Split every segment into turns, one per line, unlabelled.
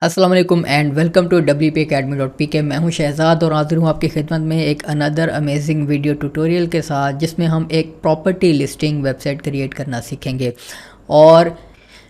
अस्सलाम वालेकुम and welcome to wpacademy.pk। मैं हूं शहजाद और हाजिर हूं आपकी खिदमत में एक अनदर अमेजिंग वीडियो ट्यूटोरियल के साथ, जिसमें हम एक प्रॉपर्टी लिस्टिंग वेबसाइट क्रिएट करना सीखेंगे। और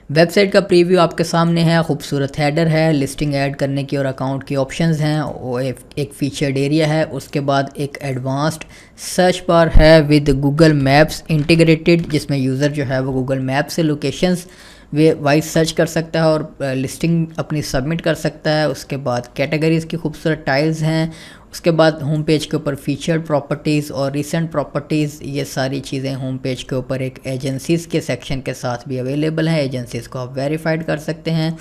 वेबसाइट का प्रीव्यू आपके सामने है। खूबसूरत हेडर है, लिस्टिंग ऐड करने की और अकाउंट की ऑप्शंस हैं, और एक फीचर्ड एरिया है। उसके बाद एक एडवांस्ड सर्च बार है विद गूगल मैप्स इंटीग्रेटेड, जिसमें यूज़र जो है वो गूगल मैप से लोकेशंस वे वाइज सर्च कर सकता है और लिस्टिंग अपनी सबमिट कर सकता है। उसके बाद कैटेगरीज़ की खूबसूरत टाइल्स हैं। उसके बाद होम पेज के ऊपर फीचर्ड प्रॉपर्टीज़ और रिसेंट प्रॉपर्टीज़, ये सारी चीज़ें होम पेज के ऊपर एक एजेंसीज़ के सेक्शन के साथ भी अवेलेबल हैं। एजेंसीज़ को आप वेरीफाइड कर सकते हैं।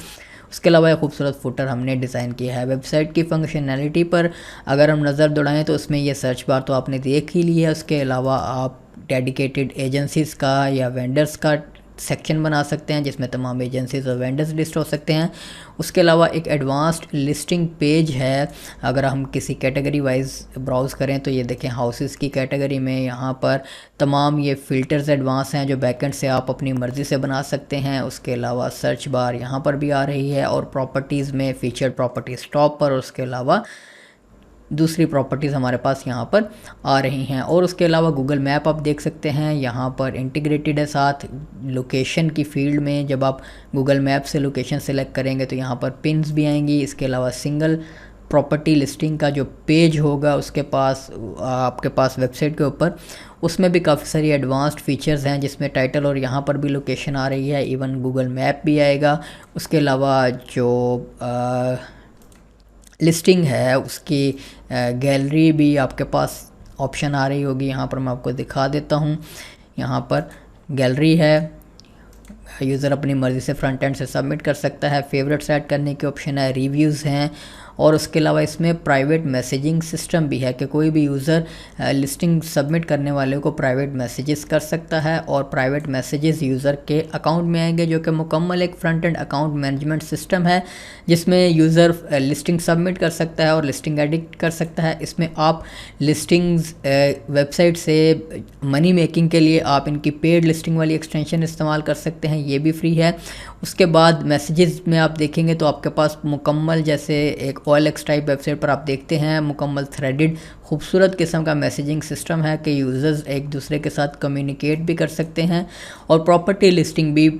उसके अलावा एक खूबसूरत फुटर हमने डिज़ाइन किया है। वेबसाइट की फंक्शनैलिटी पर अगर हम नज़र दौड़ाएँ तो उसमें ये सर्च बार तो आपने देख ही लिया। उसके अलावा आप डेडिकेटेड एजेंसीज़ का या वेंडर्स का सेक्शन बना सकते हैं, जिसमें तमाम एजेंसीज और वेंडर्स लिस्ट हो सकते हैं। उसके अलावा एक एडवांस्ड लिस्टिंग पेज है। अगर हम किसी कैटेगरी वाइज ब्राउज़ करें तो ये देखें, हाउसेस की कैटेगरी में यहाँ पर तमाम ये फ़िल्टर्स एडवांस हैं जो बैकएंड से आप अपनी मर्ज़ी से बना सकते हैं। उसके अलावा सर्च बार यहाँ पर भी आ रही है और प्रॉपर्टीज़ में फीचर्ड प्रॉपर्टीज़ टॉप पर, और उसके अलावा दूसरी प्रॉपर्टीज़ हमारे पास यहाँ पर आ रही हैं। और उसके अलावा गूगल मैप आप देख सकते हैं, यहाँ पर इंटीग्रेटेड है साथ लोकेशन की फील्ड में। जब आप गूगल मैप से लोकेशन सेलेक्ट करेंगे तो यहाँ पर पिन्स भी आएंगी। इसके अलावा सिंगल प्रॉपर्टी लिस्टिंग का जो पेज होगा उसके पास आपके पास वेबसाइट के ऊपर, उसमें भी काफ़ी सारी एडवांस्ड फीचर्स हैं, जिसमें टाइटल और यहाँ पर भी लोकेशन आ रही है। इवन गूगल मैप भी आएगा। उसके अलावा जो लिस्टिंग है उसकी गैलरी भी आपके पास ऑप्शन आ रही होगी। यहाँ पर मैं आपको दिखा देता हूँ। यहाँ पर गैलरी है, यूज़र अपनी मर्ज़ी से फ्रंट एंड से सबमिट कर सकता है। फेवरेट्स ऐड करने की ऑप्शन है, रिव्यूज़ हैं। और उसके अलावा इसमें प्राइवेट मैसेजिंग सिस्टम भी है कि कोई भी यूज़र लिस्टिंग सबमिट करने वाले को प्राइवेट मैसेजेस कर सकता है, और प्राइवेट मैसेजेस यूज़र के अकाउंट में आएंगे, जो कि मुकम्मल एक front end account management system है, जिसमें यूज़र लिस्टिंग सबमिट कर सकता है और लिस्टिंग एडिट कर सकता है। इसमें आप लिस्टिंग्स वेबसाइट से मनी मेकिंग के लिए आप इनकी पेड लिस्टिंग वाली एक्सटेंशन इस्तेमाल कर सकते हैं, ये भी फ्री है। उसके बाद मैसेजेस में आप देखेंगे तो आपके पास मुकम्मल, जैसे एक OLX टाइप वेबसाइट पर आप देखते हैं, मुकम्मल थ्रेडेड खूबसूरत किस्म का मैसेजिंग सिस्टम है कि यूज़र्स एक दूसरे के साथ कम्युनिकेट भी कर सकते हैं। और प्रॉपर्टी लिस्टिंग भी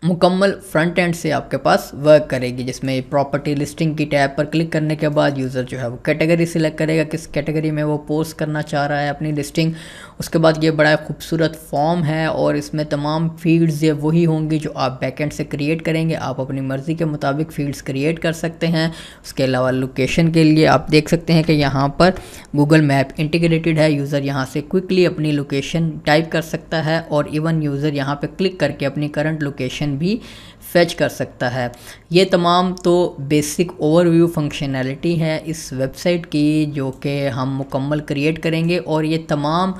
मुकम्मल फ्रंट एंड से आपके पास वर्क करेगी, जिसमें प्रॉपर्टी लिस्टिंग की टैब पर क्लिक करने के बाद यूज़र जो है वो कैटेगरी सिलेक्ट करेगा, किस कैटेगरी में वो पोस्ट करना चाह रहा है अपनी लिस्टिंग। उसके बाद ये बड़ा खूबसूरत फॉर्म है और इसमें तमाम फील्ड्स ये वही होंगी जो आप बैकएंड से क्रिएट करेंगे। आप अपनी मर्ज़ी के मुताबिक फील्ड्स क्रिएट कर सकते हैं। उसके अलावा लोकेशन के लिए आप देख सकते हैं कि यहाँ पर गूगल मैप इंटीग्रेटेड है। यूज़र यहाँ से क्विकली अपनी लोकेशन टाइप कर सकता है और इवन यूज़र यहाँ पर क्लिक करके अपनी करंट लोकेशन भी फेच कर सकता है। ये तमाम तो बेसिक ओवरव्यू फंक्शनैलिटी है इस वेबसाइट की, जो कि हम मुकम्मल क्रिएट करेंगे। और ये तमाम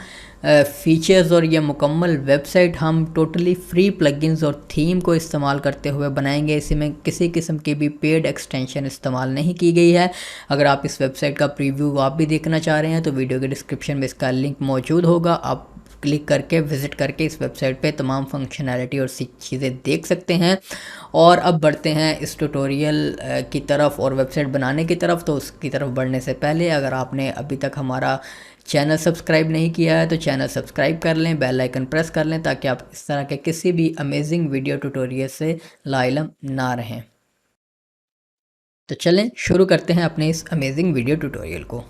फीचर्स और ये मुकम्मल वेबसाइट हम टोटली फ्री प्लगइन्स और थीम को इस्तेमाल करते हुए बनाएंगे। इसमें किसी किस्म की भी पेड एक्सटेंशन इस्तेमाल नहीं की गई है। अगर आप इस वेबसाइट का प्रीव्यू आप भी देखना चाह रहे हैं तो वीडियो के डिस्क्रिप्शन में इसका लिंक मौजूद होगा। आप क्लिक करके विज़िट करके इस वेबसाइट पे तमाम फंक्शनैलिटी और चीज़ें देख सकते हैं। और अब बढ़ते हैं इस ट्यूटोरियल की तरफ और वेबसाइट बनाने की तरफ। तो उसकी तरफ बढ़ने से पहले अगर आपने अभी तक हमारा चैनल सब्सक्राइब नहीं किया है तो चैनल सब्सक्राइब कर लें, बेल आइकन प्रेस कर लें, ताकि आप इस तरह के किसी भी अमेजिंग वीडियो ट्यूटोरियल से लाइलम ना रहें। तो चलें शुरू करते हैं अपने इस अमेजिंग वीडियो ट्यूटोरियल को।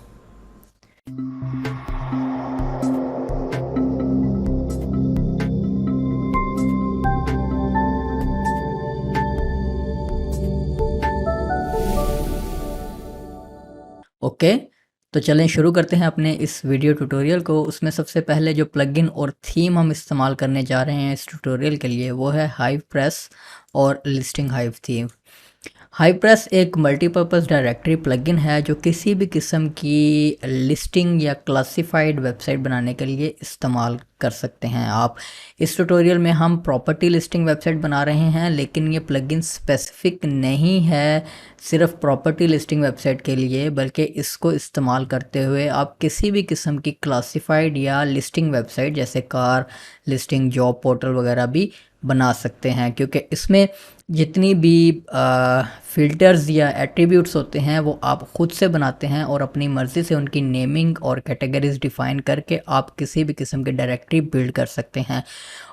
ओके, तो चलें शुरू करते हैं अपने इस वीडियो ट्यूटोरियल को। उसमें सबसे पहले जो प्लगइन और थीम हम इस्तेमाल करने जा रहे हैं इस ट्यूटोरियल के लिए, वो है हाइव प्रेस और listing hive theme. Hive press एक मल्टीपर्पज़ डायरेक्टरी प्लगइन है जो किसी भी किस्म की लिस्टिंग या क्लासिफाइड वेबसाइट बनाने के लिए इस्तेमाल कर सकते हैं आप। इस ट्यूटोरियल में हम प्रॉपर्टी लिस्टिंग वेबसाइट बना रहे हैं, लेकिन ये प्लगइन स्पेसिफिक नहीं है सिर्फ प्रॉपर्टी लिस्टिंग वेबसाइट के लिए, बल्कि इसको इस्तेमाल करते हुए आप किसी भी किस्म की क्लासिफाइड या लिस्टिंग वेबसाइट जैसे कार लिस्टिंग, जॉब पोर्टल वगैरह भी बना सकते हैं, क्योंकि इसमें जितनी भी फ़िल्टर्स या एट्रीब्यूट्स होते हैं वो आप ख़ुद से बनाते हैं और अपनी मर्ज़ी से उनकी नेमिंग और कैटेगरीज़ डिफ़ाइन करके आप किसी भी किस्म की डायरेक्टरी बिल्ड कर सकते हैं।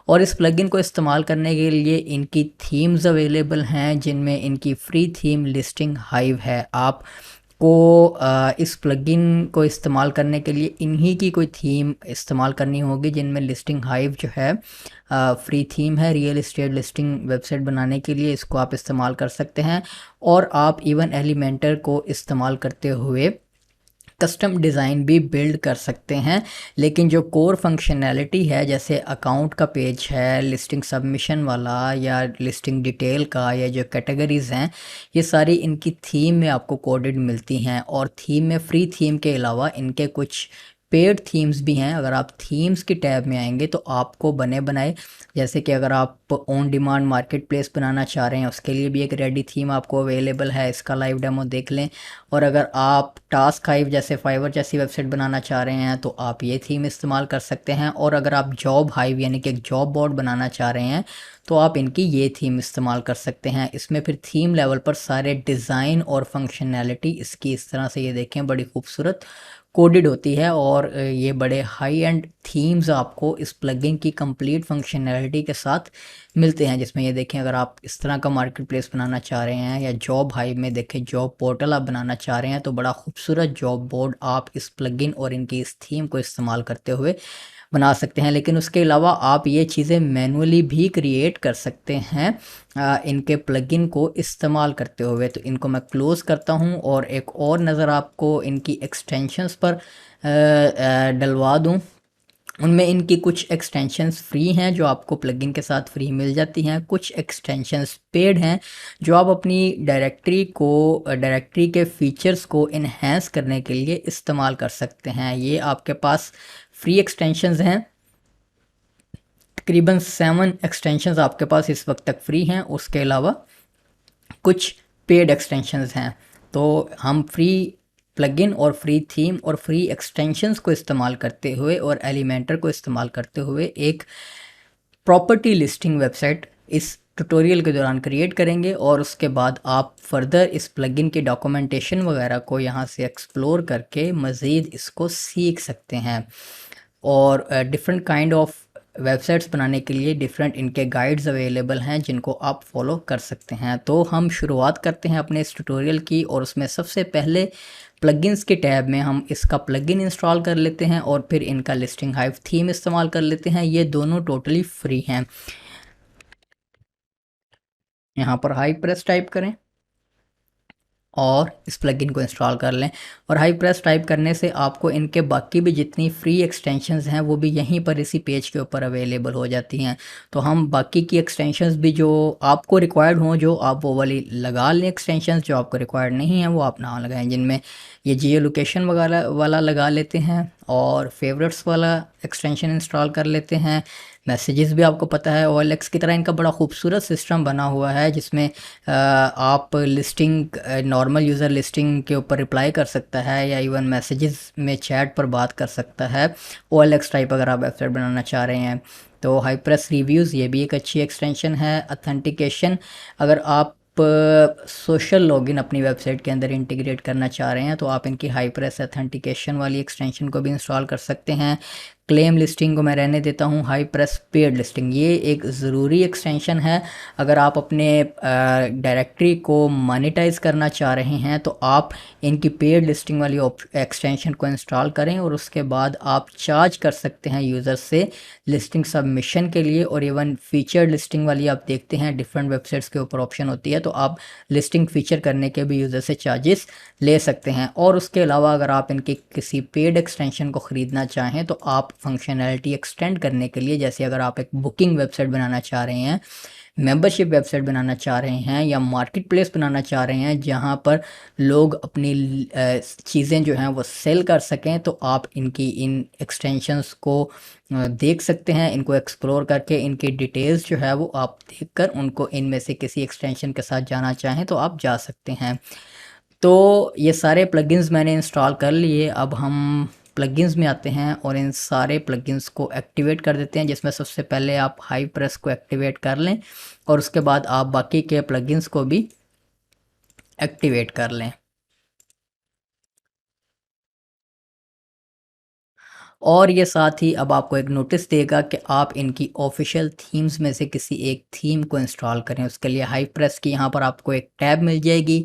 और इस प्लगइन को इस्तेमाल करने के लिए इनकी थीम्स अवेलेबल हैं, जिनमें इनकी फ्री थीम लिस्टिंग हाइव है। आप को इस प्लगइन को इस्तेमाल करने के लिए इन्हीं की कोई थीम इस्तेमाल करनी होगी, जिनमें लिस्टिंग हाइव जो है फ्री थीम है रियल एस्टेट लिस्टिंग वेबसाइट बनाने के लिए। इसको आप इस्तेमाल कर सकते हैं और आप इवन एलिमेंटर को इस्तेमाल करते हुए कस्टम डिज़ाइन भी बिल्ड कर सकते हैं। लेकिन जो कोर फंक्शनैलिटी है, जैसे अकाउंट का पेज है, लिस्टिंग सबमिशन वाला या लिस्टिंग डिटेल का, या जो कैटेगरीज़ हैं, ये सारी इनकी थीम में आपको कोडेड मिलती हैं। और थीम में फ्री थीम के अलावा इनके कुछ पेड थीम्स भी हैं। अगर आप थीम्स की टैब में आएंगे तो आपको बने बनाए, जैसे कि अगर आप ऑन डिमांड मार्केट प्लेस बनाना चाह रहे हैं उसके लिए भी एक रेडी थीम आपको अवेलेबल है, इसका लाइव डेमो देख लें। और अगर आप टास्क हाइव जैसे फाइवर जैसी वेबसाइट बनाना चाह रहे हैं तो आप ये थीम इस्तेमाल कर सकते हैं। और अगर आप जॉब हाइव यानी कि एक जॉब बोर्ड बनाना चाह रहे हैं तो आप इनकी ये थीम इस्तेमाल कर सकते हैं। इसमें फिर थीम लेवल पर सारे डिज़ाइन और फंक्शनैलिटी इसकी इस तरह से, ये देखें, बड़ी खूबसूरत कोडेड होती है। और ये बड़े हाई एंड थीम्स आपको इस प्लगइन की कंप्लीट फंक्शनैलिटी के साथ मिलते हैं, जिसमें ये देखें, अगर आप इस तरह का मार्केट प्लेस बनाना चाह रहे हैं या जॉब हाइव में देखें जॉब पोर्टल आप बनाना चाह रहे हैं तो बड़ा खूबसूरत जॉब बोर्ड आप इस प्लगइन और इनकी इस थीम को इस्तेमाल करते हुए बना सकते हैं। लेकिन उसके अलावा आप ये चीज़ें मैनुअली भी क्रिएट कर सकते हैं इनके प्लगइन को इस्तेमाल करते हुए। तो इनको मैं क्लोज़ करता हूँ और एक और नज़र आपको इनकी एक्सटेंशंस पर डलवा दूँ। उनमें इनकी कुछ एक्सटेंशंस फ्री हैं जो आपको प्लगइन के साथ फ्री मिल जाती हैं, कुछ एक्सटेंशंस पेड हैं जो आप अपनी डायरेक्टरी के फीचर्स को इन्हेंस करने के लिए इस्तेमाल कर सकते हैं। ये आपके पास फ्री एक्सटेंशंस हैं, तकरीबन 7 एक्सटेंशंस आपके पास इस वक्त तक फ्री हैं। उसके अलावा कुछ पेड एक्सटेंशंस हैं। तो हम फ्री प्लगइन और फ्री थीम और फ्री एक्सटेंशंस को इस्तेमाल करते हुए और एलिमेंटर को इस्तेमाल करते हुए एक प्रॉपर्टी लिस्टिंग वेबसाइट इस ट्यूटोरियल के दौरान क्रिएट करेंगे। और उसके बाद आप फर्दर इस प्लगइन के डॉक्यूमेंटेशन वगैरह को यहाँ से एक्सप्लोर करके मज़ीद इसको सीख सकते हैं। और डिफरेंट काइंड ऑफ वेबसाइट्स बनाने के लिए डिफरेंट इनके गाइड्स अवेलेबल हैं जिनको आप फॉलो कर सकते हैं। तो हम शुरुआत करते हैं अपने इस ट्यूटोरियल की, और उसमें सबसे पहले प्लगइन्स के टैब में हम इसका प्लगइन इंस्टॉल कर लेते हैं और फिर इनका लिस्टिंग हाइव थीम इस्तेमाल कर लेते हैं। ये दोनों टोटली फ्री हैं। यहाँ पर हाई प्रेस टाइप करें और इस प्लगइन को इंस्टॉल कर लें। और हाई प्रेस टाइप करने से आपको इनके बाकी भी जितनी फ्री एक्सटेंशंस हैं वो भी यहीं पर इसी पेज के ऊपर अवेलेबल हो जाती हैं। तो हम बाकी की एक्सटेंशंस भी जो आपको रिक्वायर्ड हों जो आप वो वाली लगा लें, एक्सटेंशंस जो आपको रिक्वायर्ड नहीं हैं वो आप ना लगाएं। जिनमें ये जियो लोकेशन वगैरह वाला लगा लेते हैं और फेवरेट्स वाला एक्सटेंशन इंस्टॉल कर लेते हैं। मैसेजेस भी आपको पता है OLX की तरह इनका बड़ा खूबसूरत सिस्टम बना हुआ है, जिसमें आप लिस्टिंग नॉर्मल यूज़र लिस्टिंग के ऊपर रिप्लाई कर सकता है या इवन मैसेजेस में चैट पर बात कर सकता है। OLX टाइप अगर आप वेबसाइट बनाना चाह रहे हैं तो हाई प्रेस रिव्यूज़ ये भी एक अच्छी एक्सटेंशन है। अथेंटिकेशन, अगर आप सोशल लॉगिन अपनी वेबसाइट के अंदर इंटीग्रेट करना चाह रहे हैं तो आप इनकी हाई प्रेस अथेंटिकेशन वाली एक्सटेंशन को भी इंस्टॉल कर सकते हैं। क्लेम लिस्टिंग को मैं रहने देता हूँ। हाई प्रेस पेड लिस्टिंग ये एक ज़रूरी एक्सटेंशन है। अगर आप अपने डायरेक्टरी को मोनेटाइज करना चाह रहे हैं तो आप इनकी पेड लिस्टिंग वाली एक्सटेंशन को इंस्टॉल करें और उसके बाद आप चार्ज कर सकते हैं यूज़र से लिस्टिंग सबमिशन के लिए। और इवन फीचर लिस्टिंग वाली आप देखते हैं डिफरेंट वेबसाइट्स के ऊपर ऑप्शन होती है, तो आप लिस्टिंग फीचर करने के भी यूज़र से चार्जेस ले सकते हैं। और उसके अलावा अगर आप इनकी किसी पेड एक्सटेंशन को ख़रीदना चाहें तो आप फंक्शनैलिटी एक्सटेंड करने के लिए, जैसे अगर आप एक बुकिंग वेबसाइट बनाना चाह रहे हैं, मेंबरशिप वेबसाइट बनाना चाह रहे हैं या मार्केट प्लेस बनाना चाह रहे हैं जहां पर लोग अपनी चीज़ें जो हैं वो सेल कर सकें, तो आप इनकी इन एक्सटेंशंस को देख सकते हैं। इनको एक्सप्लोर करके इनकी डिटेल्स जो है वो आप देखकर उनको इनमें से किसी एक्सटेंशन के साथ जाना चाहें तो आप जा सकते हैं। तो ये सारे प्लगइन्स मैंने इंस्टॉल कर लिए। अब हम प्लगइन्स में आते हैं और इन सारे प्लगइन्स को एक्टिवेट कर देते हैं, जिसमें सबसे पहले आप हाई प्रेस को एक्टिवेट कर लें और उसके बाद आप बाकी के प्लगइन्स को भी एक्टिवेट कर लें। और ये साथ ही अब आपको एक नोटिस देगा कि आप इनकी ऑफिशियल थीम्स में से किसी एक थीम को इंस्टॉल करें। उसके लिए हाई प्रेस की यहाँ पर आपको एक टैब मिल जाएगी,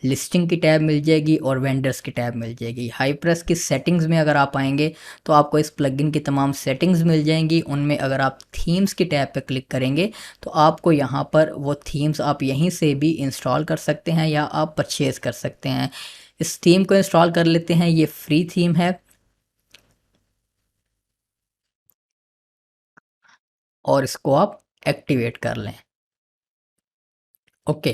लिस्टिंग की टैब मिल जाएगी और वेंडर्स की टैब मिल जाएगी। हाई प्रेस की सेटिंग्स में अगर आप आएंगे तो आपको इस प्लगइन की तमाम सेटिंग्स मिल जाएंगी। उनमें अगर आप थीम्स की टैब पर क्लिक करेंगे तो आपको यहाँ पर वो थीम्स आप यहीं से भी इंस्टॉल कर सकते हैं या आप परचेज़ कर सकते हैं। इस थीम को इंस्टॉल कर लेते हैं, ये फ्री थीम है और इसको आप एक्टिवेट कर लें। ओके,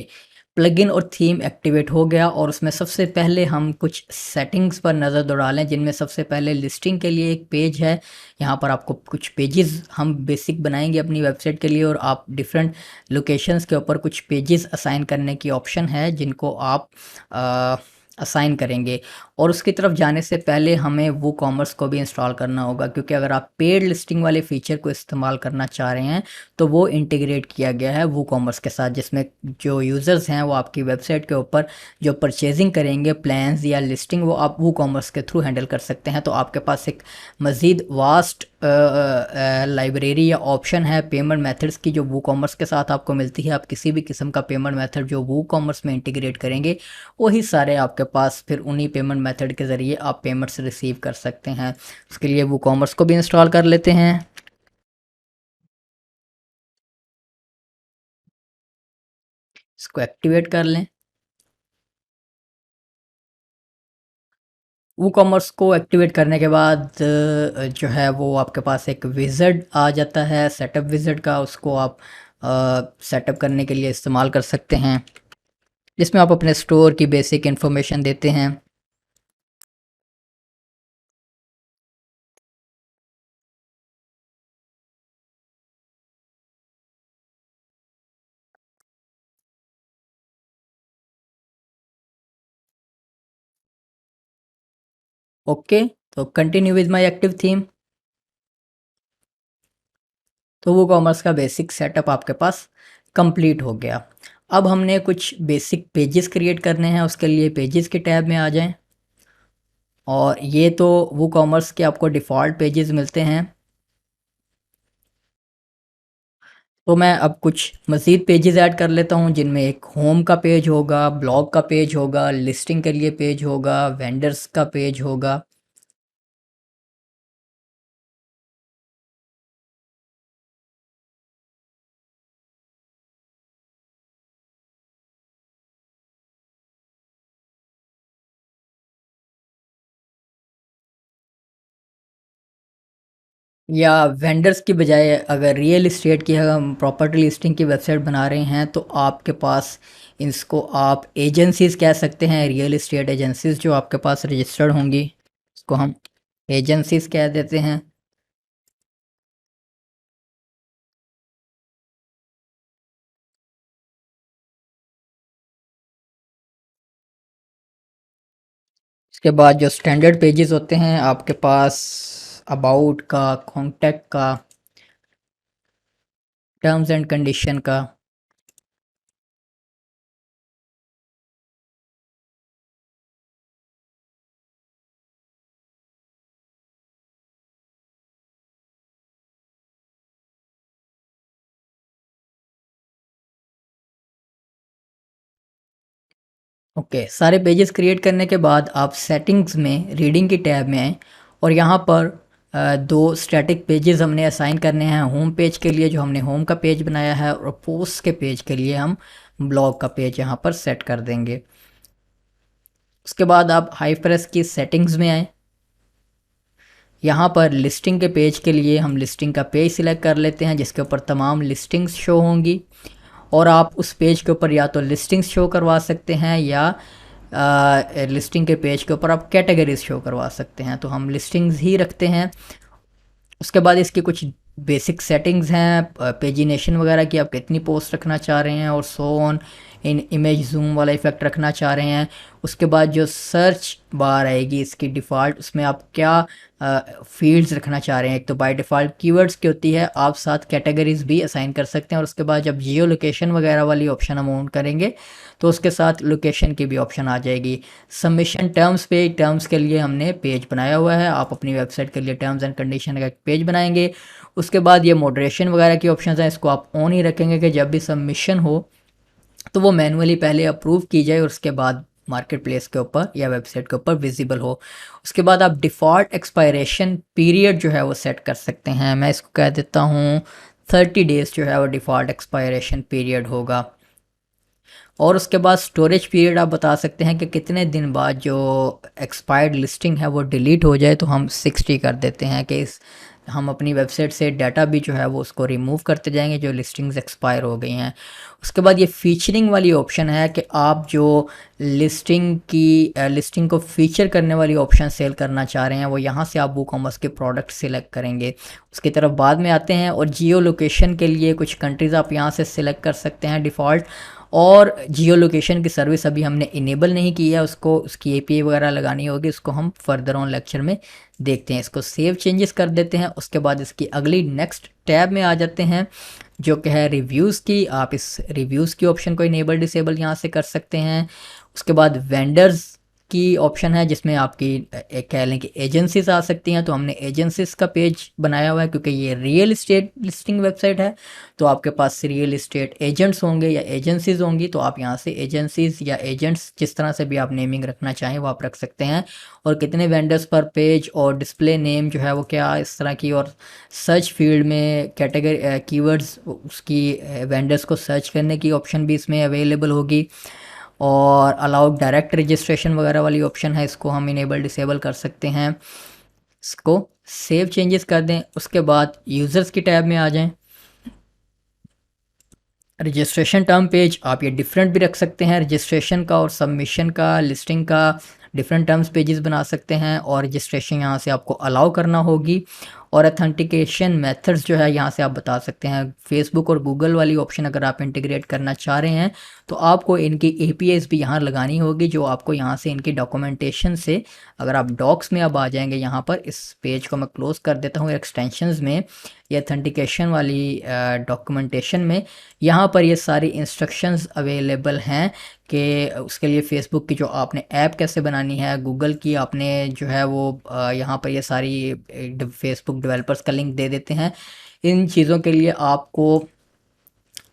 प्लगइन और थीम एक्टिवेट हो गया और उसमें सबसे पहले हम कुछ सेटिंग्स पर नज़र दौड़ा लें, जिनमें सबसे पहले लिस्टिंग के लिए एक पेज है। यहाँ पर आपको कुछ पेजेस हम बेसिक बनाएंगे अपनी वेबसाइट के लिए और आप डिफरेंट लोकेशंस के ऊपर कुछ पेजेस असाइन करने की ऑप्शन है जिनको आप असाइन करेंगे। और उसकी तरफ जाने से पहले हमें वो कॉमर्स को भी इंस्टॉल करना होगा, क्योंकि अगर आप पेड लिस्टिंग वाले फीचर को इस्तेमाल करना चाह रहे हैं तो वो इंटीग्रेट किया गया है वो कॉमर्स के साथ, जिसमें जो यूज़र्स हैं वो आपकी वेबसाइट के ऊपर जो परचेजिंग करेंगे प्लान्स या लिस्टिंग, वो आप वो कॉमर्स के थ्रू हैंडल कर सकते हैं। तो आपके पास एक मज़ीद वास्ट लाइब्रेरी या ऑप्शन है पेमेंट मेथड्स की जो वो कॉमर्स के साथ आपको मिलती है। आप किसी भी किस्म का पेमेंट मेथड जो वो कॉमर्स में इंटीग्रेट करेंगे वही सारे आपके पास फिर उन्हीं पेमेंट मेथड के ज़रिए आप पेमेंट्स रिसीव कर सकते हैं। उसके लिए वो कॉमर्स को भी इंस्टॉल कर लेते हैं। इसको एक्टिवेट कर लें। वो कॉमर्स को एक्टिवेट करने के बाद जो है वो आपके पास एक विज़र्ड आ जाता है सेटअप विज़र्ड का, उसको आप सेटअप करने के लिए इस्तेमाल कर सकते हैं, जिसमें आप अपने स्टोर की बेसिक इन्फॉर्मेशन देते हैं। ओके, तो continue with my active theme. तो वो कॉमर्स का बेसिक सेटअप आपके पास कंप्लीट हो गया। अब हमने कुछ बेसिक पेजेस क्रिएट करने हैं, उसके लिए पेजेस के टैब में आ जाएं और ये तो वो कॉमर्स के आपको डिफ़ॉल्ट पेजेस मिलते हैं। तो मैं अब कुछ मज़ीद पेजेस ऐड कर लेता हूँ, जिनमें एक होम का पेज होगा, ब्लॉग का पेज होगा, लिस्टिंग के लिए पेज होगा, वेंडर्स का पेज होगा। या वेंडर्स की बजाय अगर रियल इस्टेट की हम प्रॉपर्टी लिस्टिंग की वेबसाइट बना रहे हैं तो आपके पास इसको आप एजेंसीज़ कह सकते हैं, रियल इस्टेट एजेंसीज़ जो आपके पास रजिस्टर्ड होंगी इसको हम एजेंसीज़ कह देते हैं। इसके बाद जो स्टैंडर्ड पेजेस होते हैं आपके पास अबाउट का, कॉन्टैक्ट का, टर्म्स एंड कंडीशन का। ओके, सारे पेजेस क्रिएट करने के बाद आप सेटिंग्स में रीडिंग की टैब में आएँ और यहाँ पर दो स्टैटिक पेजेस हमने असाइन करने हैं। होम पेज के लिए जो हमने होम का पेज बनाया है और पोस्ट के पेज के लिए हम ब्लॉग का पेज यहाँ पर सेट कर देंगे। उसके बाद आप हाई प्रेस की सेटिंग्स में आएँ। यहाँ पर लिस्टिंग के पेज के लिए हम लिस्टिंग का पेज सिलेक्ट कर लेते हैं जिसके ऊपर तमाम लिस्टिंग्स शो होंगी और आप उस पेज के ऊपर या तो लिस्टिंग्स शो करवा सकते हैं या लिस्टिंग के पेज के ऊपर आप कैटेगरीज शो करवा सकते हैं। तो हम लिस्टिंग्स ही रखते हैं। उसके बाद इसकी कुछ बेसिक सेटिंग्स हैं पेजिनेशन वगैरह की, आप कितनी पोस्ट रखना चाह रहे हैं और so on. In image zoom वाला इफेक्ट रखना चाह रहे हैं। उसके बाद जो सर्च बार आएगी इसकी डिफ़ॉल्ट, उसमें आप क्या फील्ड्स रखना चाह रहे हैं। एक तो बाय डिफ़ॉल्ट कीवर्ड्स की होती है, आप साथ कैटेगरीज भी असाइन कर सकते हैं। और उसके बाद जब जियो लोकेशन वगैरह वाली ऑप्शन हम ऑन करेंगे तो उसके साथ लोकेशन की भी ऑप्शन आ जाएगी। सबमिशन टर्म्स पे, टर्म्स के लिए हमने पेज बनाया हुआ है, आप अपनी वेबसाइट के लिए टर्म्स एंड कंडीशन का एक पेज बनाएंगे। उसके बाद ये मॉडरेशन वगैरह की ऑप्शन हैं, इसको आप ऑन ही रखेंगे कि जब भी सबमिशन हो तो वो मैनुअली पहले अप्रूव की जाए और उसके बाद मार्केट प्लेस के ऊपर या वेबसाइट के ऊपर विजिबल हो। उसके बाद आप डिफ़ॉल्ट एक्सपायरेशन पीरियड जो है वो सेट कर सकते हैं। मैं इसको कह देता हूँ 30 डेज़ जो है वो डिफ़ॉल्ट एक्सपायरेशन पीरियड होगा। और उसके बाद स्टोरेज पीरियड आप बता सकते हैं कि कितने दिन बाद जो एक्सपायर्ड लिस्टिंग है वो डिलीट हो जाए, तो हम 60 कर देते हैं कि हम अपनी वेबसाइट से डाटा भी जो है वो उसको रिमूव करते जाएंगे जो लिस्टिंग्स एक्सपायर हो गई हैं। उसके बाद ये फीचरिंग वाली ऑप्शन है कि आप जो लिस्टिंग को फीचर करने वाली ऑप्शन सेल करना चाह रहे हैं वो यहाँ से आप वूकॉमर्स के प्रोडक्ट सिलेक्ट करेंगे। उसकी तरफ बाद में आते हैं। और जियो लोकेशन के लिए कुछ कंट्रीज़ आप यहाँ से सिलेक्ट कर सकते हैं डिफ़ॉल्ट। और जियो लोकेशन की सर्विस अभी हमने इनेबल नहीं की है, उसको उसकी एपीआई वगैरह लगानी होगी, उसको हम फर्दर ऑन लेक्चर में देखते हैं। इसको सेव चेंजेस कर देते हैं। उसके बाद इसकी अगली नेक्स्ट टैब में आ जाते हैं जो कि है रिव्यूज़ की। आप इस रिव्यूज़ की ऑप्शन को इनेबल डिसेबल यहाँ से कर सकते हैं। उसके बाद वेंडर्स की ऑप्शन है जिसमें आपकी एक कह लें कि एजेंसीज आ सकती हैं, तो हमने एजेंसीज का पेज बनाया हुआ है क्योंकि ये रियल इस्टेट लिस्टिंग वेबसाइट है। तो आपके पास रियल इस्टेट एजेंट्स होंगे या एजेंसीज होंगी, तो आप यहाँ से एजेंसीज या एजेंट्स जिस तरह से भी आप नेमिंग रखना चाहें वो आप रख सकते हैं। और कितने वेंडर्स पर पेज और डिस्प्ले नेम जो है वो क्या इस तरह की। और सर्च फील्ड में कैटेगरी कीवर्ड्स उसकी वेंडर्स को सर्च करने की ऑप्शन भी इसमें अवेलेबल होगी। और अलाउड डायरेक्ट रजिस्ट्रेशन वगैरह वाली ऑप्शन है, इसको हम इनेबल डिसेबल कर सकते हैं। इसको सेव चेंजेस कर दें। उसके बाद यूज़र्स की टैब में आ जाएं। रजिस्ट्रेशन टर्म पेज आप ये डिफरेंट भी रख सकते हैं, रजिस्ट्रेशन का और सबमिशन का, लिस्टिंग का डिफरेंट टर्म्स पेजेस बना सकते हैं। और रजिस्ट्रेशन यहाँ से आपको अलाउ करना होगी। और अथेंटिकेशन मेथड्स जो है यहाँ से आप बता सकते हैं। फेसबुक और गूगल वाली ऑप्शन अगर आप इंटीग्रेट करना चाह रहे हैं तो आपको इनकी एपीआईज भी यहाँ लगानी होगी, जो आपको यहाँ से इनकी डॉक्यूमेंटेशन से, अगर आप डॉक्स में अब आ जाएंगे यहाँ पर, इस पेज को मैं क्लोज कर देता हूँ, एक्सटेंशंस में ये अथेंटिकेशन वाली डॉक्यूमेंटेशन में यहाँ पर ये सारी इंस्ट्रक्शंस अवेलेबल हैं कि उसके लिए फ़ेसबुक की जो आपने ऐप कैसे बनानी है, गूगल की आपने जो है वो यहाँ पर ये सारी फेसबुक डेवलपर्स का लिंक दे देते हैं। इन चीज़ों के लिए आपको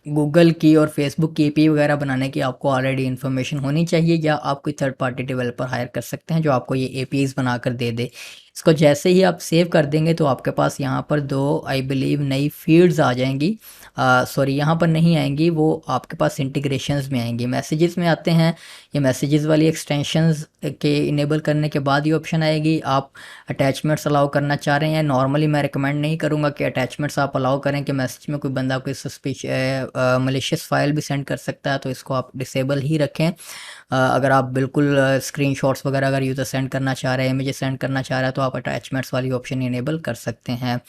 गूगल की और फेसबुक की एपीआई वगैरह बनाने की आपको ऑलरेडी इन्फॉर्मेशन होनी चाहिए, या आप कोई थर्ड पार्टी डेवलपर हायर कर सकते हैं जो आपको ये एपीआईज बनाकर दे दे। इसको जैसे ही आप सेव कर देंगे तो आपके पास यहाँ पर दो आई बिलीव नई फील्ड्स आ जाएंगी। सॉरी, यहाँ पर नहीं आएंगी, वो आपके पास इंटीग्रेशंस में आएंगी। मैसेजेस में आते हैं, ये मैसेजेस वाली एक्सटेंशंस के इनेबल करने के बाद ये ऑप्शन आएगी। आप अटैचमेंट्स अलाउ करना चाह रहे हैं। नॉर्मली मैं रिकमेंड नहीं करूँगा कि अटैचमेंट्स आप अलाउ करें कि मैसेज में कोई बंदा कोई मलिशियस फाइल भी सेंड कर सकता है, तो इसको आप डिसेबल ही रखें। अगर आप बिल्कुल स्क्रीनशॉट्स वगैरह अगर यूज़र सेंड करना चाह रहे हैं, इमेजेस सेंड करना चाह रहा है, तो आप अटैचमेंट्स वाली ऑप्शन इनेबल कर सकते हैं।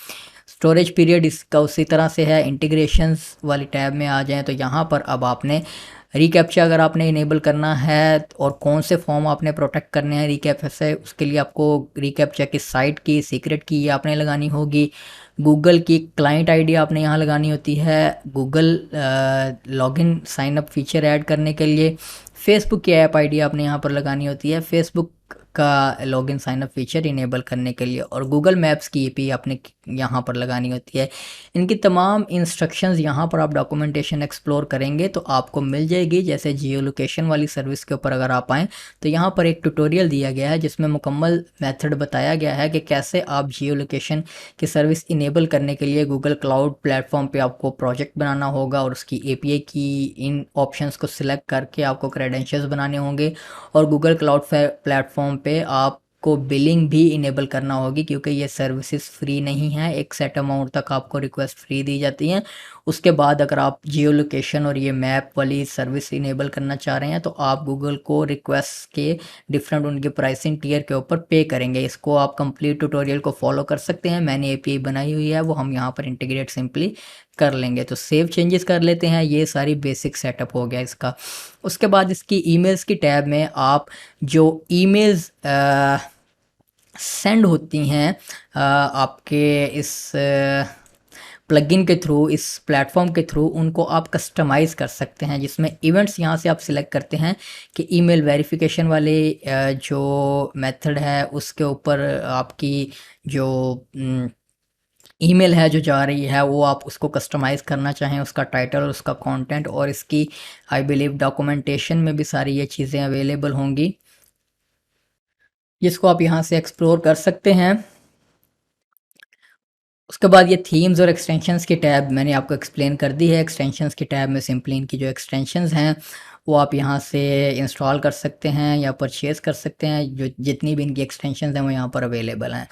स्टोरेज पीरियड इसका उसी तरह से है। इंटीग्रेशंस वाली टैब में आ जाएं तो यहाँ पर अब आपने रिकैप्चा अगर आपने इनेबल करना है और कौन से फॉर्म आपने प्रोटेक्ट करने हैं रिकैप्चा से, उसके लिए आपको रिकैप्चा की साइट की सीक्रेट की ये आपने लगानी होगी। गूगल की क्लाइंट आईडी आपने यहाँ लगानी होती है। Google login sign up feature add करने के लिए फेसबुक की ऐप आईडी आपने यहाँ पर लगानी होती है फेसबुक का login sign up feature enable करने के लिए। और गूगल मैप्स की एपी आपने यहाँ पर लगानी होती है। इनकी तमाम इंस्ट्रक्शंस यहाँ पर आप डॉक्यूमेंटेशन एक्सप्लोर करेंगे तो आपको मिल जाएगी। जैसे जियो लोकेशन वाली सर्विस के ऊपर अगर आप आएँ तो यहाँ पर एक ट्यूटोरियल दिया गया है जिसमें मुकम्मल मेथड बताया गया है कि कैसे आप जियो लोकेशन की सर्विस इनेबल करने के लिए गूगल क्लाउड प्लेटफॉर्म पे आपको प्रोजेक्ट बनाना होगा और उसकी एपीआई की इन ऑप्शंस को सिलेक्ट करके आपको क्रेडेंशियल्स बनाने होंगे। और गूगल क्लाउड प्लेटफॉर्म पे आपको बिलिंग भी इनेबल करना होगी क्योंकि ये सर्विसेज फ्री नहीं है। एक सेट अमाउंट तक आपको रिक्वेस्ट फ्री दी जाती हैं। उसके बाद अगर आप जियो लोकेशन और ये मैप वाली सर्विस इनेबल करना चाह रहे हैं तो आप गूगल को रिक्वेस्ट के डिफरेंट उनके प्राइसिंग टियर के ऊपर पे करेंगे। इसको आप कंप्लीट ट्यूटोरियल को फॉलो कर सकते हैं। मैंने एपीआई बनाई हुई है, वो हम यहाँ पर इंटीग्रेट सिंपली कर लेंगे। तो सेव चेंजेस कर लेते हैं, ये सारी बेसिक सेटअप हो गया इसका। उसके बाद इसकी ईमेल्स की टैब में आप जो ईमेल्स सेंड होती हैं आपके इस प्लगइन के थ्रू, इस प्लेटफॉर्म के थ्रू, उनको आप कस्टमाइज़ कर सकते हैं, जिसमें इवेंट्स यहाँ से आप सिलेक्ट करते हैं कि ईमेल वेरिफिकेशन वाले जो मेथड है उसके ऊपर आपकी जो ईमेल है जो जा रही है वो आप उसको कस्टमाइज़ करना चाहें, उसका टाइटल और उसका कंटेंट, और इसकी आई बिलीव डॉक्यूमेंटेशन में भी सारी ये चीज़ें अवेलेबल होंगी, जिसको आप यहाँ से एक्सप्लोर कर सकते हैं। उसके बाद ये थीम्स और एक्सटेंशंस की टैब मैंने आपको एक्सप्लेन कर दी है। एक्सटेंशंस की टैब में सिंपली इनकी जो एक्सटेंशंस हैं वो आप यहाँ से इंस्टॉल कर सकते हैं या परचेज़ कर सकते हैं। जो जितनी भी इनकी एक्सटेंशंस हैं वो यहाँ पर अवेलेबल हैं।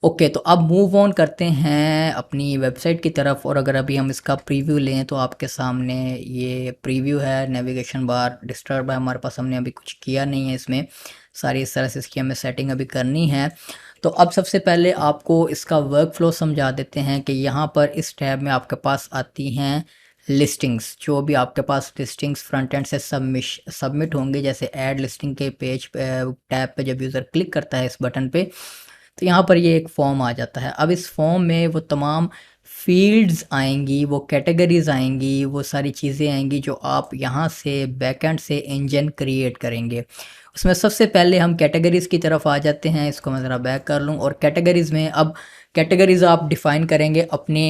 ओके, तो अब मूव ऑन करते हैं अपनी वेबसाइट की तरफ, और अगर अभी हम इसका प्रीव्यू लें तो आपके सामने ये प्रीव्यू है। नेविगेशन बार डिस्टर्ब है हमारे पास, हमने अभी कुछ किया नहीं है इसमें, सारी इस तरह से इसकी हमें सेटिंग अभी करनी है। तो अब सबसे पहले आपको इसका वर्क फ्लो समझा देते हैं कि यहाँ पर इस टैब में आपके पास आती हैं लिस्टिंग्स। जो भी आपके पास लिस्टिंग्स फ्रंट एंड से सबमिट होंगे, जैसे ऐड लिस्टिंग के पेज टैब पे जब यूज़र क्लिक करता है इस बटन पे, तो यहाँ पर ये एक फॉर्म आ जाता है। अब इस फॉर्म में वो तमाम फील्ड्स आएंगी, वो कैटेगरीज आएंगी, वो सारी चीज़ें आएंगी जो आप यहाँ से बैकएंड से इंजन क्रिएट करेंगे। उसमें सबसे पहले हम कैटेगरीज़ की तरफ आ जाते हैं। इसको मैं ज़रा बैक कर लूँ, और कैटेगरीज़ में अब कैटेगरीज़ आप डिफ़ाइन करेंगे अपने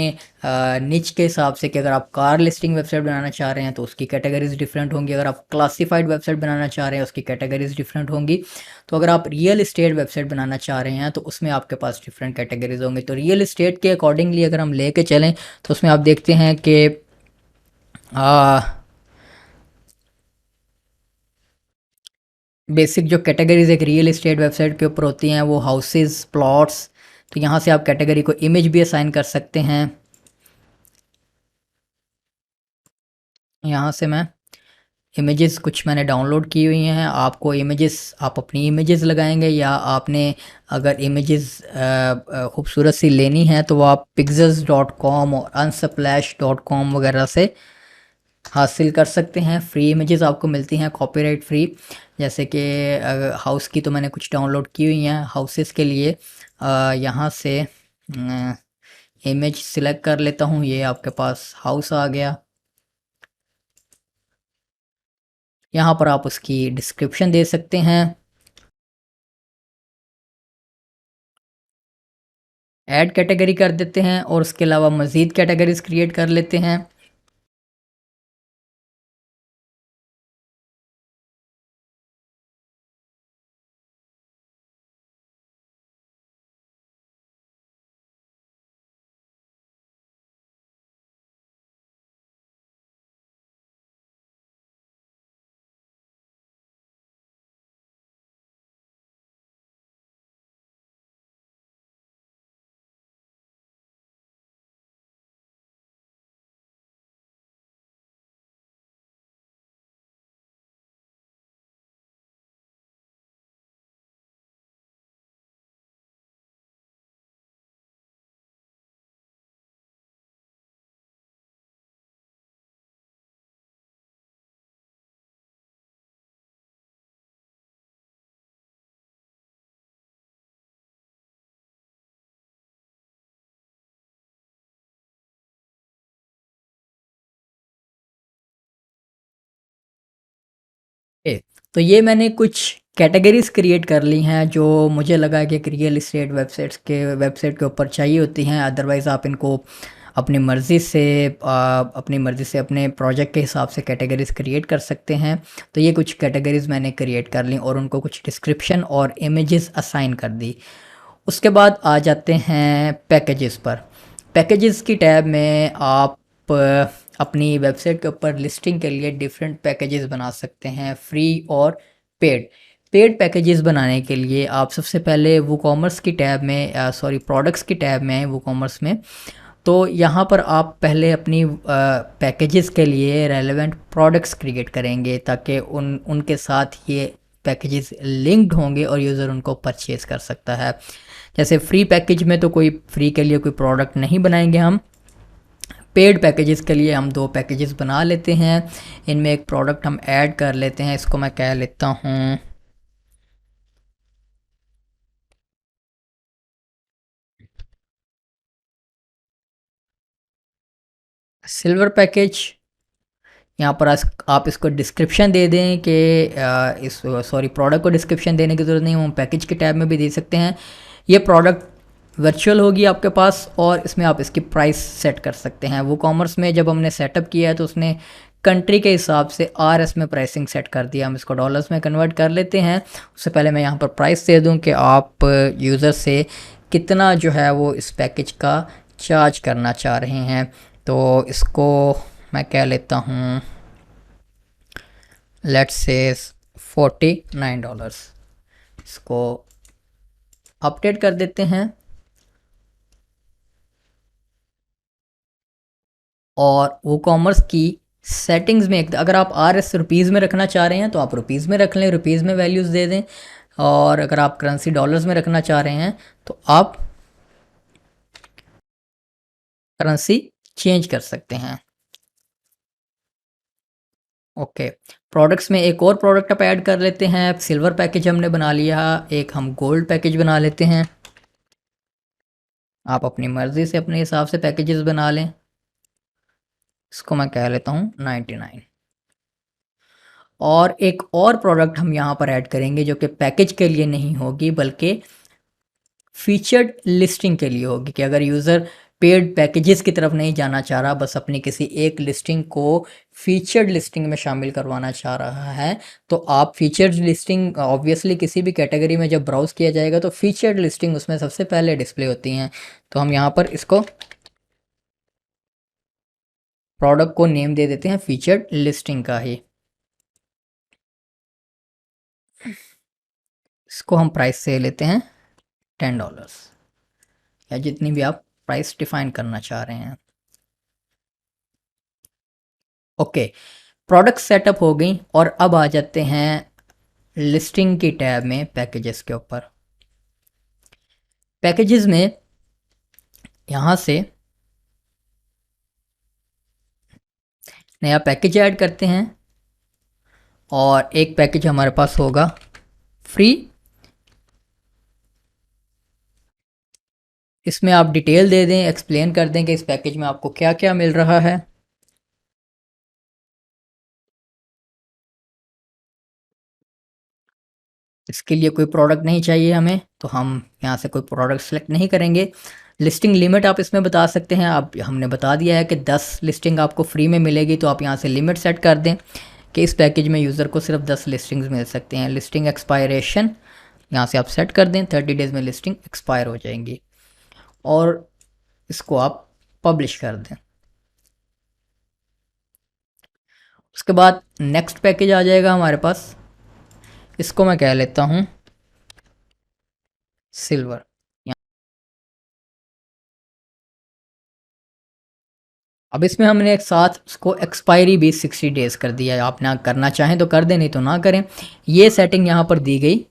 निच के हिसाब से, कि अगर आप कार लिस्टिंग वेबसाइट बनाना चाह रहे हैं तो उसकी कैटेगरीज़ डिफरेंट होंगी, अगर आप क्लासिफाइड वेबसाइट बनाना चाह रहे हैं उसकी कैटेगरीज़ डिफरेंट होंगी, तो अगर आप रियल इस्टेट वेबसाइट बनाना चाह रहे हैं तो उसमें आपके पास डिफरेंट कैटेगरीज़ होंगे। तो रियल इस्टेट के अकॉर्डिंगली अगर हम लेके चलें तो उसमें आप देखते हैं कि बेसिक जो कैटेगरीज एक रियल इस्टेट वेबसाइट के ऊपर होती हैं वो हाउसेस, प्लॉट्स। तो यहाँ से आप कैटेगरी को इमेज भी असाइन कर सकते हैं। यहाँ से मैं इमेजेस कुछ मैंने डाउनलोड की हुई हैं, आपको इमेजेस, आप अपनी इमेजेस लगाएंगे, या आपने अगर इमेजेस खूबसूरत सी लेनी है तो वो आप pixels.com और unsplash.com वगैरह से हासिल कर सकते हैं। फ्री इमेजेस आपको मिलती हैं कॉपीराइट फ्री, जैसे कि हाउस की तो मैंने कुछ डाउनलोड की हुई हैं। हाउसेस के लिए यहाँ से इमेज सिलेक्ट कर लेता हूँ, ये आपके पास हाउस आ गया। यहाँ पर आप उसकी डिस्क्रिप्शन दे सकते हैं, ऐड कैटेगरी कर देते हैं, और उसके अलावा मज़ीद कैटेगरीज क्रिएट कर लेते हैं। तो ये मैंने कुछ कैटेगरीज क्रिएट कर ली हैं जो मुझे लगा कि एक रियल इस्टेट वेबसाइट के ऊपर चाहिए होती हैं। अदरवाइज़ आप इनको अपनी मर्ज़ी से अपने प्रोजेक्ट के हिसाब से कैटेगरीज क्रिएट कर सकते हैं। तो ये कुछ कैटेगरीज मैंने क्रिएट कर ली और उनको कुछ डिस्क्रिप्शन और इमेजेस असाइन कर दी। उसके बाद आ जाते हैं पैकेजेस पर। पैकेजेस की टैब में आप अपनी वेबसाइट के ऊपर लिस्टिंग के लिए डिफरेंट पैकेजेस बना सकते हैं, फ्री और पेड। पेड पैकेजेस बनाने के लिए आप सबसे पहले वूकॉमर्स की टैब में, सॉरी प्रोडक्ट्स की टैब में आए वूकॉमर्स में। तो यहाँ पर आप पहले अपनी पैकेजेस के लिए रेलेवेंट प्रोडक्ट्स क्रिएट करेंगे, ताकि उनके साथ ये पैकेजेस लिंक्ड होंगे और यूज़र उनको परचेज़ कर सकता है। जैसे फ्री पैकेज में तो कोई फ्री के लिए कोई प्रोडक्ट नहीं बनाएंगे हम। पेड पैकेजेस के लिए हम 2 पैकेजेस बना लेते हैं। इनमें एक प्रोडक्ट हम ऐड कर लेते हैं, इसको मैं कह लेता हूँ सिल्वर पैकेज। यहाँ पर आप इसको डिस्क्रिप्शन दे दें कि इस सॉरी प्रोडक्ट को डिस्क्रिप्शन देने की ज़रूरत नहीं, हम पैकेज के टैब में भी दे सकते हैं। ये प्रोडक्ट वर्चुअल होगी आपके पास और इसमें आप इसकी प्राइस सेट कर सकते हैं। वो कॉमर्स में जब हमने सेटअप किया है तो उसने कंट्री के हिसाब से RS में प्राइसिंग सेट कर दिया। हम इसको डॉलर्स में कन्वर्ट कर लेते हैं। उससे पहले मैं यहाँ पर प्राइस दे दूँ कि आप यूज़र से कितना जो है वो इस पैकेज का चार्ज करना चाह रहे हैं। तो इसको मैं कह लेता हूँ लेट्स से $49। इसको अपडेट कर देते हैं और वो कॉमर्स की सेटिंग्स में अगर आप RS रुपीज़ में रखना चाह रहे हैं तो आप रुपीज़ में रख लें, रुपीज़ में वैल्यूज़ दे दें। और अगर आप करेंसी डॉलर्स में रखना चाह रहे हैं तो आप करेंसी चेंज कर सकते हैं। ओके, प्रोडक्ट्स में एक और प्रोडक्ट आप ऐड कर लेते हैं। सिल्वर पैकेज हमने बना लिया, एक हम गोल्ड पैकेज बना लेते हैं। आप अपनी मर्ज़ी से अपने हिसाब से पैकेजेस बना लें। इसको मैं कह लेता हूँ 99। और एक और प्रोडक्ट हम यहाँ पर ऐड करेंगे जो कि पैकेज के लिए नहीं होगी बल्कि फीचर्ड लिस्टिंग के लिए होगी, कि अगर यूज़र पेड पैकेजेस की तरफ नहीं जाना चाह रहा, बस अपनी किसी एक लिस्टिंग को फीचर्ड लिस्टिंग में शामिल करवाना चाह रहा है, तो आप फीचर्ड लिस्टिंग ऑब्वियसली किसी भी कैटेगरी में जब ब्राउज़ किया जाएगा तो फीचर्ड लिस्टिंग उसमें सबसे पहले डिस्प्ले होती हैं। तो हम यहाँ पर इसको प्रोडक्ट को नेम दे देते हैं फीचर्ड लिस्टिंग का ही। इसको हम प्राइस से लेते हैं $10 या जितनी भी आप प्राइस डिफाइन करना चाह रहे हैं। ओके, प्रोडक्ट सेटअप हो गई और अब आ जाते हैं लिस्टिंग की टैब में पैकेजेस के ऊपर। पैकेजेस में यहाँ से नया पैकेज ऐड करते हैं और एक पैकेज हमारे पास होगा फ्री। इसमें आप डिटेल दे दें, एक्सप्लेन कर दें कि इस पैकेज में आपको क्या क्या मिल रहा है। इसके लिए कोई प्रोडक्ट नहीं चाहिए हमें, तो हम यहाँ से कोई प्रोडक्ट सेलेक्ट नहीं करेंगे। लिस्टिंग लिमिट आप इसमें बता सकते हैं। आप हमने बता दिया है कि 10 लिस्टिंग आपको फ्री में मिलेगी, तो आप यहाँ से लिमिट सेट कर दें कि इस पैकेज में यूज़र को सिर्फ 10 लिस्टिंग्स मिल सकते हैं। लिस्टिंग एक्सपायरेशन यहाँ से आप सेट कर दें, 30 डेज़ में लिस्टिंग एक्सपायर हो जाएंगी और इसको आप पब्लिश कर दें। उसके बाद नेक्स्ट पैकेज आ जाएगा हमारे पास, इसको मैं कह लेता हूँ सिल्वर। अब इसमें हमने एक साथ उसको एक्सपायरी भी 60 डेज़ कर दिया है। आप ना करना चाहें तो कर दें, नहीं तो ना करें। ये सेटिंग यहाँ पर दी गई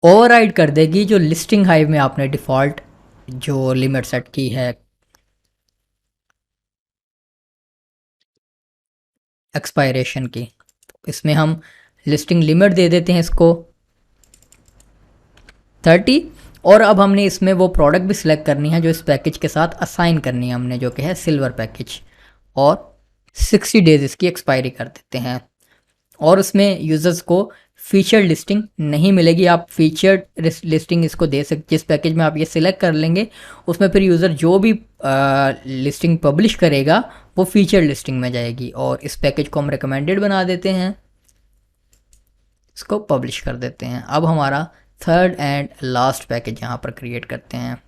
ओवरराइड कर देगी जो लिस्टिंग हाइव में आपने डिफ़ॉल्ट जो लिमिट सेट की है एक्सपायरेशन की। इसमें हम लिस्टिंग लिमिट दे देते हैं इसको 30। और अब हमने इसमें वो प्रोडक्ट भी सिलेक्ट करनी है जो इस पैकेज के साथ असाइन करनी है हमने, जो कि है सिल्वर पैकेज, और 60 डेज़ इसकी एक्सपायरी कर देते हैं। और उसमें यूज़र्स को फीचर लिस्टिंग नहीं मिलेगी। आप फीचर्ड लिस्टिंग इसको दे सकते, जिस पैकेज में आप ये सिलेक्ट कर लेंगे उसमें फिर यूज़र जो भी लिस्टिंग पब्लिश करेगा वो फीचर लिस्टिंग में जाएगी। और इस पैकेज को हम रिकमेंडेड बना देते हैं, इसको पब्लिश कर देते हैं। अब हमारा थर्ड एंड लास्ट पैकेज यहाँ पर क्रिएट करते हैं।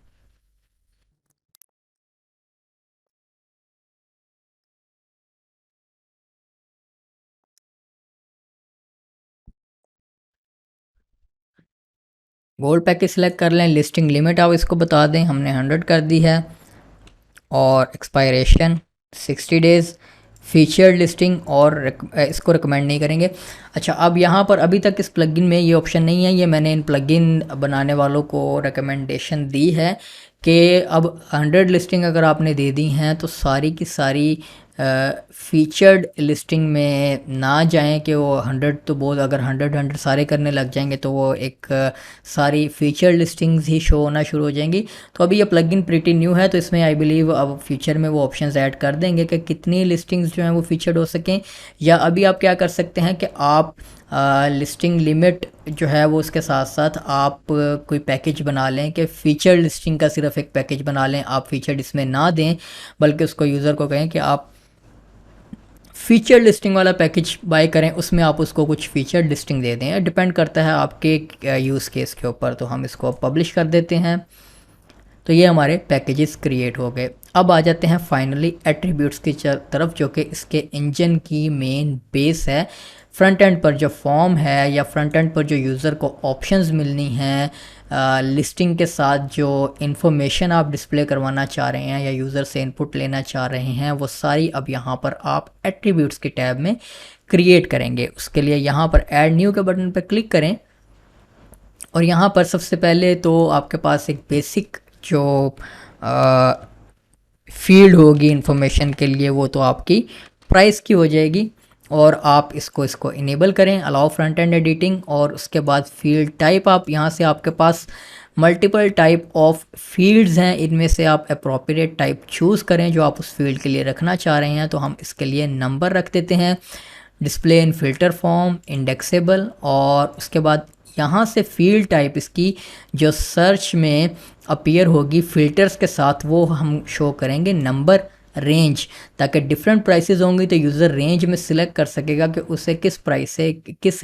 गोल्ड पैकेज सेलेक्ट कर लें। लिस्टिंग लिमिट आप इसको बता दें, हमने 100 कर दी है और एक्सपायरेशन 60 डेज़। फीचर्ड लिस्टिंग और इसको रिकमेंड नहीं करेंगे। अच्छा, अब यहाँ पर अभी तक इस प्लगइन में ये ऑप्शन नहीं है, ये मैंने इन प्लगइन बनाने वालों को रिकमेंडेशन दी है कि अब 100 लिस्टिंग अगर आपने दे दी हैं तो सारी की सारी फीचर्ड लिस्टिंग में ना जाएं कि वो 100 तो बहुत, अगर 100 सारे करने लग जाएंगे तो वो एक सारी फीचर लिस्टिंग्स ही शो होना शुरू हो जाएंगी। तो अभी ये प्लगइन प्रीटी न्यू है, तो इसमें आई बिलीव अब फ्यूचर में वो ऑप्शंस ऐड कर देंगे कि कितनी लिस्टिंग्स जो हैं वो फीचर्ड हो सकें। या अभी आप क्या कर सकते हैं कि आप लिस्टिंग लिमिट जो है वो उसके साथ साथ आप कोई पैकेज बना लें कि फ़ीचर लिस्टिंग का सिर्फ एक पैकेज बना लें, आप फीचर इसमें ना दें बल्कि उसको यूज़र को कहें कि आप फीचर लिस्टिंग वाला पैकेज बाय करें, उसमें आप उसको कुछ फीचर लिस्टिंग दे दें। डिपेंड करता है आपके यूज़ केस के ऊपर। तो हम इसको पब्लिश कर देते हैं। तो ये हमारे पैकेजेस क्रिएट हो गए। अब आ जाते हैं फाइनली एट्रीब्यूट्स की तरफ, जो कि इसके इंजन की मेन बेस है। फ्रंट एंड पर जो फॉर्म है या फ्रंट एंड पर जो यूज़र को ऑप्शंस मिलनी हैं, लिस्टिंग के साथ जो इन्फॉर्मेशन आप डिस्प्ले करवाना चाह रहे हैं या यूज़र से इनपुट लेना चाह रहे हैं, वो सारी अब यहाँ पर आप एट्रीब्यूट्स की टैब में क्रिएट करेंगे। उसके लिए यहाँ पर ऐड न्यू के बटन पर क्लिक करें और यहाँ पर सबसे पहले तो आपके पास एक बेसिक जो फील्ड होगी इंफॉर्मेशन के लिए, वो तो आपकी प्राइस की हो जाएगी और आप इसको इनेबल करें, अलाउ फ्रंट एंड एडिटिंग। और उसके बाद फील्ड टाइप, आप यहाँ से आपके पास मल्टीपल टाइप ऑफ फील्ड्स हैं, इनमें से आप अप्रोप्रिएट टाइप चूज़ करें जो आप उस फील्ड के लिए रखना चाह रहे हैं। तो हम इसके लिए नंबर रख देते हैं, डिस्प्ले इन फिल्टर फॉर्म, इंडेक्सेबल। और उसके बाद यहाँ से फील्ड टाइप इसकी जो सर्च में अपीयर होगी फ़िल्टर्स के साथ, वो हम शो करेंगे नंबर रेंज, ताकि डिफरेंट प्राइसेस होंगी तो यूज़र रेंज में सिलेक्ट कर सकेगा कि उसे किस प्राइस से किस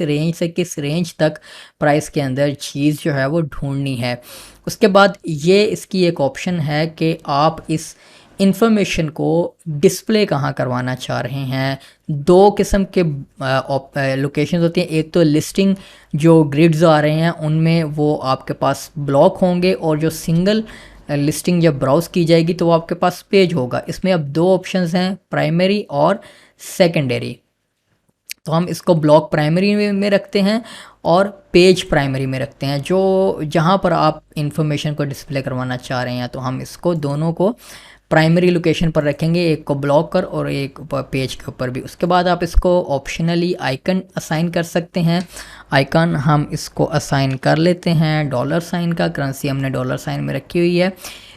रेंज तक प्राइस के अंदर चीज़ जो है वो ढूंढनी है। उसके बाद ये इसकी एक ऑप्शन है कि आप इस इंफॉर्मेशन को डिस्प्ले कहाँ करवाना चाह रहे हैं। दो किस्म के लोकेशन होती हैं, एक तो लिस्टिंग जो ग्रिड्स आ रहे हैं उनमें वो आपके पास ब्लॉक होंगे, और जो सिंगल लिस्टिंग जब ब्राउज़ की जाएगी तो वो आपके पास पेज होगा। इसमें अब दो ऑप्शंस हैं, प्राइमरी और सेकेंडरी। तो हम इसको ब्लॉक प्राइमरी में रखते हैं और पेज प्राइमरी में रखते हैं, जो जहाँ पर आप इंफॉर्मेशन को डिस्प्ले करवाना चाह रहे हैं। तो हम इसको दोनों को प्राइमरी लोकेशन पर रखेंगे, एक को ब्लॉक कर और एक पेज के ऊपर भी। उसके बाद आप इसको ऑप्शनली आइकन असाइन कर सकते हैं। आइकन हम इसको असाइन कर लेते हैं $साइन का, करेंसी हमने $साइन में रखी हुई है।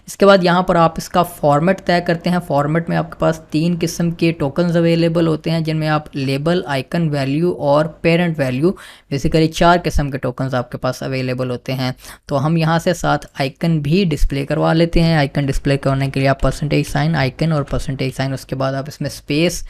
इसके बाद यहाँ पर आप इसका फॉर्मेट तय करते हैं। फॉर्मेट में आपके पास 3 किस्म के टोकन्स अवेलेबल होते हैं, जिनमें आप लेबल, आइकन वैल्यू और पेरेंट वैल्यू, बेसिकली 4 किस्म के टोकन्स आपके पास अवेलेबल होते हैं। तो हम यहाँ से साथ आइकन भी डिस्प्ले करवा लेते हैं। आइकन डिस्प्ले करने के लिए आप %साइन आइकन और %साइन, उसके बाद आप इसमें स्पेस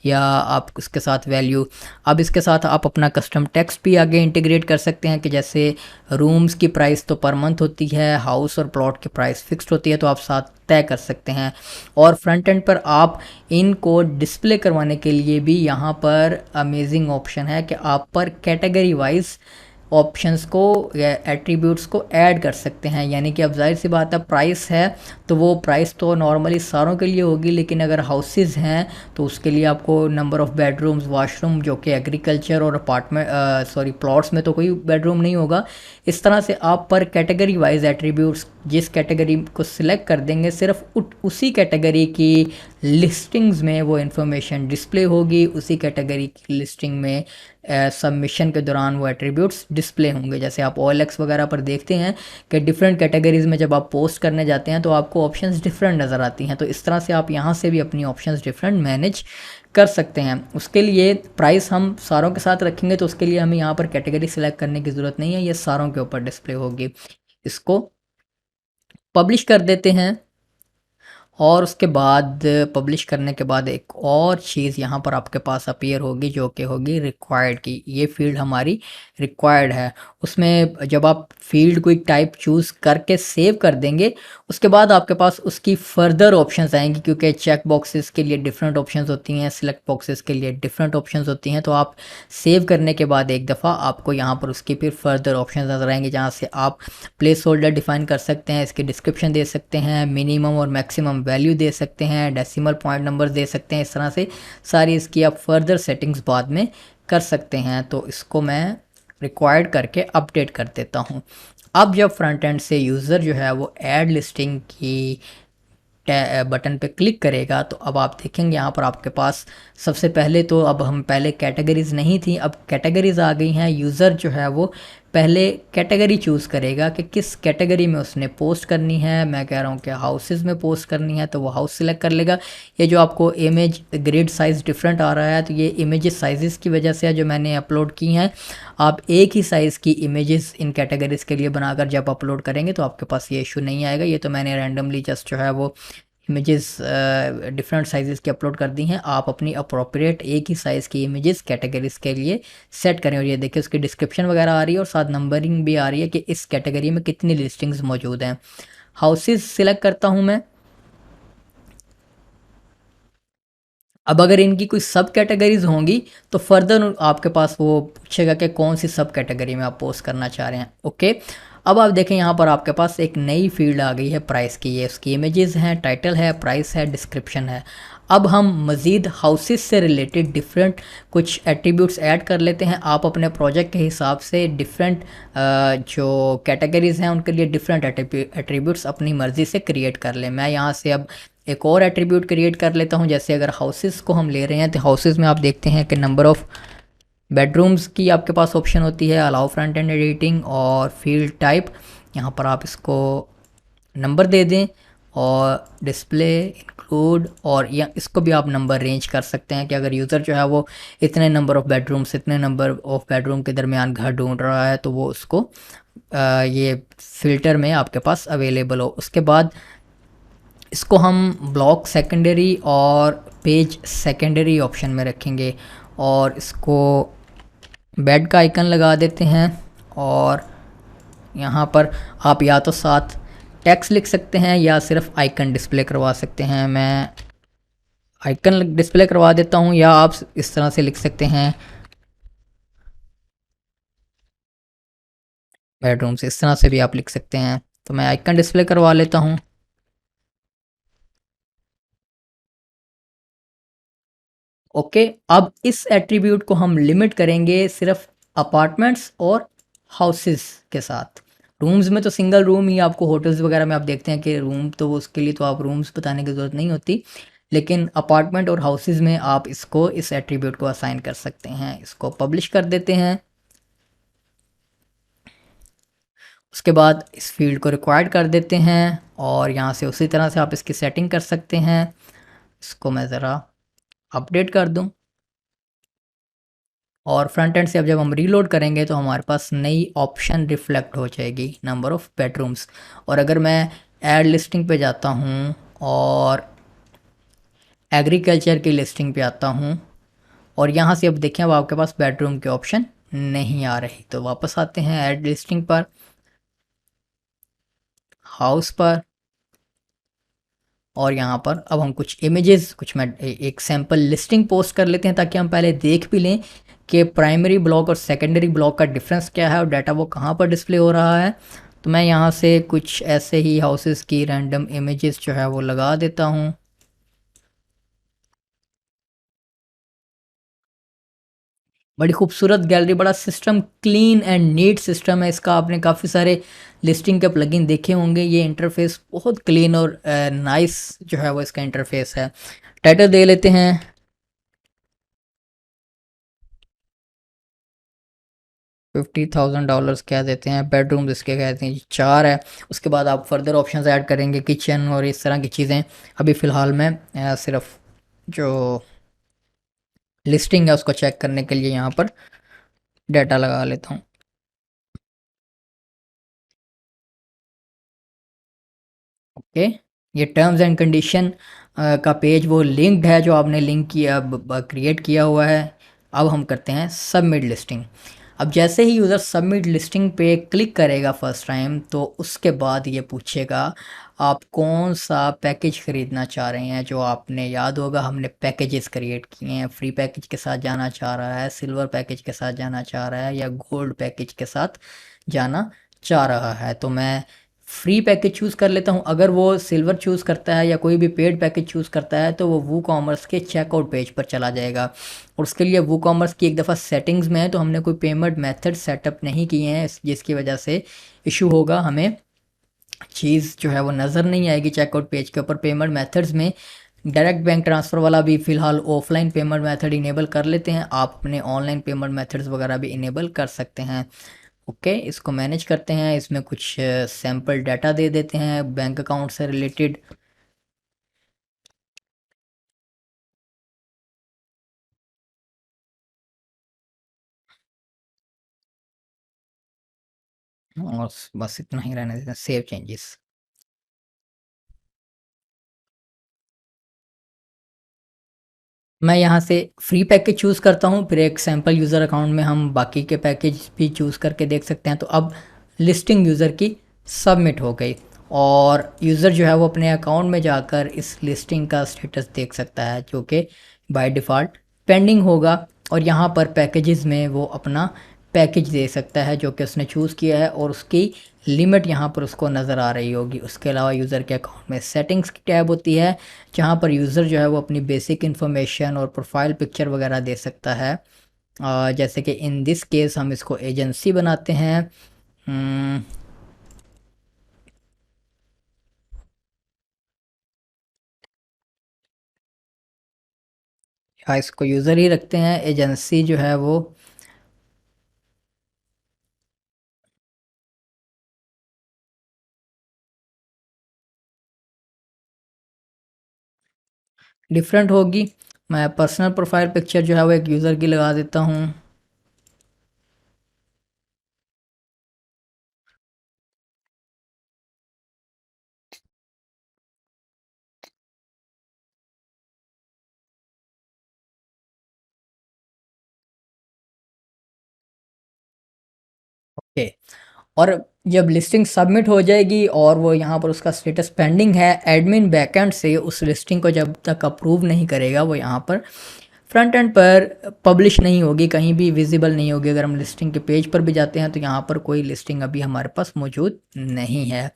या आप उसके साथ वैल्यू। अब इसके साथ आप अपना कस्टम टेक्स्ट भी आगे इंटीग्रेट कर सकते हैं कि जैसे रूम्स की प्राइस तो पर मंथ होती है, हाउस और प्लॉट की प्राइस फिक्स्ड होती है, तो आप साथ तय कर सकते हैं। और फ्रंट एंड पर आप इनको डिस्प्ले करवाने के लिए भी यहाँ पर अमेजिंग ऑप्शन है कि आप पर कैटेगरी वाइज ऑप्शंस को या एट्रीब्यूट्स को ऐड कर सकते हैं। यानी कि अब जाहिर सी बात है, प्राइस है तो वो प्राइस तो नॉर्मली सारों के लिए होगी, लेकिन अगर हाउसेस हैं तो उसके लिए आपको नंबर ऑफ़ बेडरूम्स, वॉशरूम, जो कि एग्रीकल्चर और प्लॉट्स में तो कोई बेडरूम नहीं होगा। इस तरह से आप पर कैटेगरी वाइज एट्रीब्यूट्स, जिस कैटेगरी को सिलेक्ट कर देंगे सिर्फ उसी कैटेगरी की लिस्टिंग्स में वो इन्फॉर्मेशन डिस्प्ले होगी, उसी कैटेगरी की लिस्टिंग में सबमिशन के दौरान वो एट्रीब्यूट्स डिस्प्ले होंगे। जैसे आप OLX वगैरह पर देखते हैं कि डिफरेंट कैटेगरीज़ में जब आप पोस्ट करने जाते हैं तो आपको ऑप्शंस डिफरेंट नज़र आती हैं। तो इस तरह से आप यहाँ से भी अपनी ऑप्शंस डिफरेंट मैनेज कर सकते हैं। उसके लिए प्राइस हम सारों के साथ रखेंगे, तो उसके लिए हमें यहाँ पर कैटेगरी सिलेक्ट करने की ज़रूरत नहीं है, ये सारों के ऊपर डिस्प्ले होगी। इसको पब्लिश कर देते हैं और उसके बाद पब्लिश करने के बाद एक और चीज़ यहाँ पर आपके पास अपीयर होगी, जो कि होगी रिक्वायर्ड की। ये फील्ड हमारी रिक्वायर्ड है। उसमें जब आप फील्ड को एक टाइप चूज़ करके सेव कर देंगे, उसके बाद आपके पास उसकी फर्दर ऑप्शंस आएंगी, क्योंकि चेक बॉक्सेस के लिए डिफरेंट ऑप्शंस होती हैं, सिलेक्ट बॉक्सेस के लिए डिफरेंट ऑप्शंस होती हैं। तो आप सेव करने के बाद एक दफ़ा आपको यहाँ पर उसकी फिर फर्दर ऑप्शंस नजर आएंगे, जहाँ से आप प्लेस होल्डर डिफाइन कर सकते हैं, इसकी डिस्क्रिप्शन दे सकते हैं, मिनिमम और मैक्सिमम वैल्यू दे सकते हैं, डेसिमल पॉइंट नंबर्स दे सकते हैं। इस तरह से सारी इसकी आप फर्दर सेटिंग्स बाद में कर सकते हैं। तो इसको मैं रिक्वायर्ड करके अपडेट कर देता हूँ। अब जब फ्रंट एंड से यूज़र जो है वो ऐड लिस्टिंग की बटन पे क्लिक करेगा तो अब आप देखेंगे यहाँ पर आपके पास सबसे पहले तो अब हम पहले कैटेगरीज नहीं थी, अब कैटेगरीज आ गई हैं। यूज़र जो है वो पहले कैटेगरी चूज़ करेगा कि किस कैटेगरी में उसने पोस्ट करनी है। मैं कह रहा हूँ कि हाउसेस में पोस्ट करनी है तो वो हाउस सिलेक्ट कर लेगा। ये जो आपको इमेज ग्रिड साइज़ डिफरेंट आ रहा है तो ये इमेजेस साइज़ की वजह से है जो मैंने अपलोड की हैं। आप एक ही साइज़ की इमेजेस इन कैटेगरीज़ के लिए बनाकर जब अपलोड करेंगे तो आपके पास ये इशू नहीं आएगा। ये तो मैंने रैंडमली जस्ट जो है वो इमेजेस डिफरेंट साइज़ की अपलोड कर दी हैं। आप अपनी अप्रोप्रिएट एक ही साइज़ की इमेजेस कैटेगरीज के लिए सेट करें। और ये देखिए उसकी डिस्क्रिप्शन वगैरह आ रही है और साथ नंबरिंग भी आ रही है कि इस कैटेगरी में कितनी लिस्टिंग्स मौजूद हैं। हाउसेस सिलेक्ट करता हूँ मैं। अब अगर इनकी कोई सब कैटेगरीज होंगी तो फर्दर आपके पास वो पूछेगा कि कौन सी सब कैटेगरी में आप पोस्ट करना चाह रहे हैं। ओके, अब आप देखें यहाँ पर आपके पास एक नई फील्ड आ गई है प्राइस की। ये उसकी इमेजेस हैं, टाइटल है, प्राइस है, डिस्क्रिप्शन है। अब हम मज़ीद हाउसेस से रिलेटेड डिफरेंट कुछ एट्रीब्यूट्स ऐड कर लेते हैं। आप अपने प्रोजेक्ट के हिसाब से डिफरेंट जो कैटेगरीज़ हैं उनके लिए डिफरेंट एट्रीब्यूट्स अपनी मर्ज़ी से क्रिएट कर लें। मैं यहाँ से अब एक और एट्रीब्यूट क्रिएट कर लेता हूँ। जैसे अगर हाउसेस को हम ले रहे हैं तो हाउसेस में आप देखते हैं कि नंबर ऑफ़ बेडरूम्स की आपके पास ऑप्शन होती है, अलाउ फ्रंट एंड एडिटिंग और फील्ड टाइप। यहाँ पर आप इसको नंबर दे दें और डिस्प्ले इंक्लूड, और या इसको भी आप नंबर रेंज कर सकते हैं कि अगर यूज़र जो है वो इतने नंबर ऑफ़ बेडरूम्स, इतने नंबर ऑफ़ बेडरूम के दरमियान घर ढूंढ रहा है तो वो उसको ये फ़िल्टर में आपके पास अवेलेबल हो। उसके बाद इसको हम ब्लॉक सेकेंडरी और पेज सेकेंडरी ऑप्शन में रखेंगे और इसको बेड का आइकन लगा देते हैं। और यहाँ पर आप या तो साथ टेक्स्ट लिख सकते हैं या सिर्फ आइकन डिस्प्ले करवा सकते हैं। मैं आइकन डिस्प्ले करवा देता हूँ, या आप इस तरह से लिख सकते हैं बेडरूम्स, इस तरह से भी आप लिख सकते हैं। तो मैं आइकन डिस्प्ले करवा लेता हूँ। ओके, अब इस एट्रीब्यूट को हम लिमिट करेंगे सिर्फ अपार्टमेंट्स और हाउसेस के साथ। रूम्स में तो सिंगल रूम ही, आपको होटल्स वगैरह में आप देखते हैं कि रूम तो उसके लिए तो आप रूम्स बताने की ज़रूरत नहीं होती, लेकिन अपार्टमेंट और हाउसेस में आप इसको इस एट्रीब्यूट को असाइन कर सकते हैं। इसको पब्लिश कर देते हैं। उसके बाद इस फील्ड को रिक्वायर्ड कर देते हैं और यहाँ से उसी तरह से आप इसकी सेटिंग कर सकते हैं। इसको मैं ज़रा अपडेट कर दूँ और फ्रंट एंड से अब जब हम रीलोड करेंगे तो हमारे पास नई ऑप्शन रिफ्लेक्ट हो जाएगी, नंबर ऑफ़ बेडरूम्स। और अगर मैं ऐड लिस्टिंग पे जाता हूँ और एग्रीकल्चर की लिस्टिंग पे आता हूँ और यहाँ से अब देखें अब आपके पास बेडरूम के ऑप्शन नहीं आ रही, तो वापस आते हैं ऐड लिस्टिंग पर, हाउस पर, और यहाँ पर अब हम कुछ इमेजेस, कुछ मैं एक सैम्पल लिस्टिंग पोस्ट कर लेते हैं ताकि हम पहले देख भी लें कि प्राइमरी ब्लॉक और सेकेंडरी ब्लॉक का डिफरेंस क्या है और डाटा वो कहाँ पर डिस्प्ले हो रहा है। तो मैं यहाँ से कुछ ऐसे ही हाउसेस की रैंडम इमेजेस जो है वो लगा देता हूँ। बड़ी खूबसूरत गैलरी, बड़ा system clean and neat system है इसका। आपने काफ़ी सारे लिस्टिंग के प्लगइन देखे होंगे। ये इंटरफेस बहुत क्लीन और नाइस जो है वो इसका इंटरफेस है। टाइटल दे लेते हैं $50,000 कह देते हैं। बेडरूम इसके कहते हैं 4 है। उसके बाद आप फर्दर ऑप्शंस ऐड करेंगे, किचन और इस तरह की चीज़ें। अभी फ़िलहाल मैं सिर्फ जो लिस्टिंग है उसको चेक करने के लिए यहाँ पर डाटा लगा लेता हूँ। ओके, ये टर्म्स एंड कंडीशन का पेज वो लिंक्ड है जो आपने लिंक किया क्रिएट किया हुआ है। अब हम करते हैं सबमिट लिस्टिंग। अब जैसे ही यूज़र सबमिट लिस्टिंग पे क्लिक करेगा फर्स्ट टाइम तो उसके बाद ये पूछेगा आप कौन सा पैकेज ख़रीदना चाह रहे हैं। जो आपने याद होगा हमने पैकेजेस क्रिएट किए हैं, फ्री पैकेज के साथ जाना चाह रहा है, सिल्वर पैकेज के साथ जाना चाह रहा है, या गोल्ड पैकेज के साथ जाना चाह रहा है। तो मैं फ्री पैकेज चूज़ कर लेता हूँ। अगर वो सिल्वर चूज़ करता है या कोई भी पेड पैकेज चूज़ करता है तो वो वूकॉमर्स के चेकआउट पेज पर चला जाएगा। और उसके लिए वूकॉमर्स की एक दफ़ा सेटिंग्स में है, तो हमने कोई पेमेंट मेथड सेटअप नहीं किए हैं, जिसकी वजह से इशू होगा, हमें चीज़ जो है वो नज़र नहीं आएगी चेकआउट पेज के ऊपर। पेमेंट मेथड्स में डायरेक्ट बैंक ट्रांसफ़र वाला भी फ़िलहाल ऑफलाइन पेमेंट मेथड इनेबल कर लेते हैं, आप अपने ऑनलाइन पेमेंट मेथड्स वगैरह भी इनेबल कर सकते हैं। ओके, इसको मैनेज करते हैं, इसमें कुछ सैम्पल डाटा दे देते हैं बैंक अकाउंट से रिलेटेड। और बस इतना ही रहने देते हैं, सेव चेंजेस। मैं यहाँ से फ्री पैकेज चूज़ करता हूँ, फिर एक सैम्पल यूज़र अकाउंट में हम बाकी के पैकेज भी चूज़ करके देख सकते हैं। तो अब लिस्टिंग यूज़र की सबमिट हो गई और यूज़र जो है वो अपने अकाउंट में जाकर इस लिस्टिंग का स्टेटस देख सकता है, जो कि बाय डिफ़ॉल्ट पेंडिंग होगा। और यहाँ पर पैकेजेस में वो अपना पैकेज दे सकता है जो कि उसने चूज़ किया है, और उसकी लिमिट यहाँ पर उसको नज़र आ रही होगी। उसके अलावा यूज़र के अकाउंट में सेटिंग्स की टैब होती है, जहाँ पर यूज़र जो है वो अपनी बेसिक इन्फॉर्मेशन और प्रोफाइल पिक्चर वगैरह दे सकता है। जैसे कि इन दिस केस हम इसको एजेंसी बनाते हैं। या इसको यूज़र ही रखते हैं, एजेंसी जो है वो डिफरेंट होगी। मैं पर्सनल प्रोफाइल पिक्चर जो है वो एक यूज़र की लगा देता हूँ। ओके, और जब लिस्टिंग सबमिट हो जाएगी और वो यहाँ पर उसका स्टेटस पेंडिंग है, एडमिन बैकएंड से उस लिस्टिंग को जब तक अप्रूव नहीं करेगा वो यहाँ पर फ्रंट एंड पर पब्लिश नहीं होगी, कहीं भी विजिबल नहीं होगी। अगर हम लिस्टिंग के पेज पर भी जाते हैं तो यहाँ पर कोई लिस्टिंग अभी हमारे पास मौजूद नहीं है।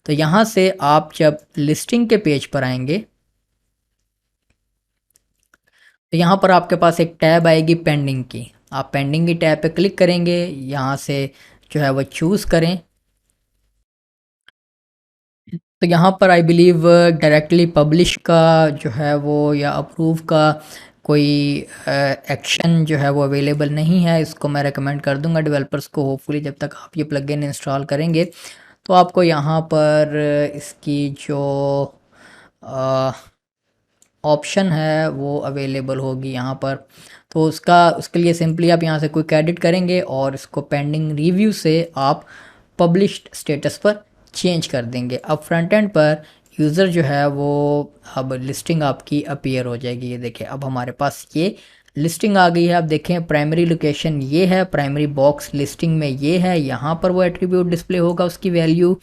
तो यहाँ से आप जब लिस्टिंग के पेज पर आएंगे तो यहाँ पर आपके पास एक टैब आएगी पेंडिंग की। आप पेंडिंग की टैब पे क्लिक करेंगे, यहाँ से जो है वो चूज़ करें। तो यहाँ पर आई बिलीव डायरेक्टली पब्लिश का जो है वो या अप्रूव का कोई एक्शन जो है वो अवेलेबल नहीं है। इसको मैं रेकमेंड कर दूंगा डेवलपर्स को। होपफुली जब तक आप ये प्लगइन इंस्टॉल करेंगे तो आपको यहाँ पर इसकी जो ऑप्शन है वो अवेलेबल होगी यहाँ पर। तो उसके लिए सिंपली आप यहाँ से क्विक एडिट करेंगे और इसको पेंडिंग रिव्यू से आप पब्लिश्ड स्टेटस पर चेंज कर देंगे। अब फ्रंट एंड पर यूज़र जो है वो अब लिस्टिंग आपकी अपीयर हो जाएगी। ये देखिए अब हमारे पास ये लिस्टिंग आ गई है। आप देखें प्राइमरी लोकेशन ये है, प्राइमरी बॉक्स लिस्टिंग में ये है, यहाँ पर वो एट्रीब्यूट डिस्प्ले होगा उसकी वैल्यू।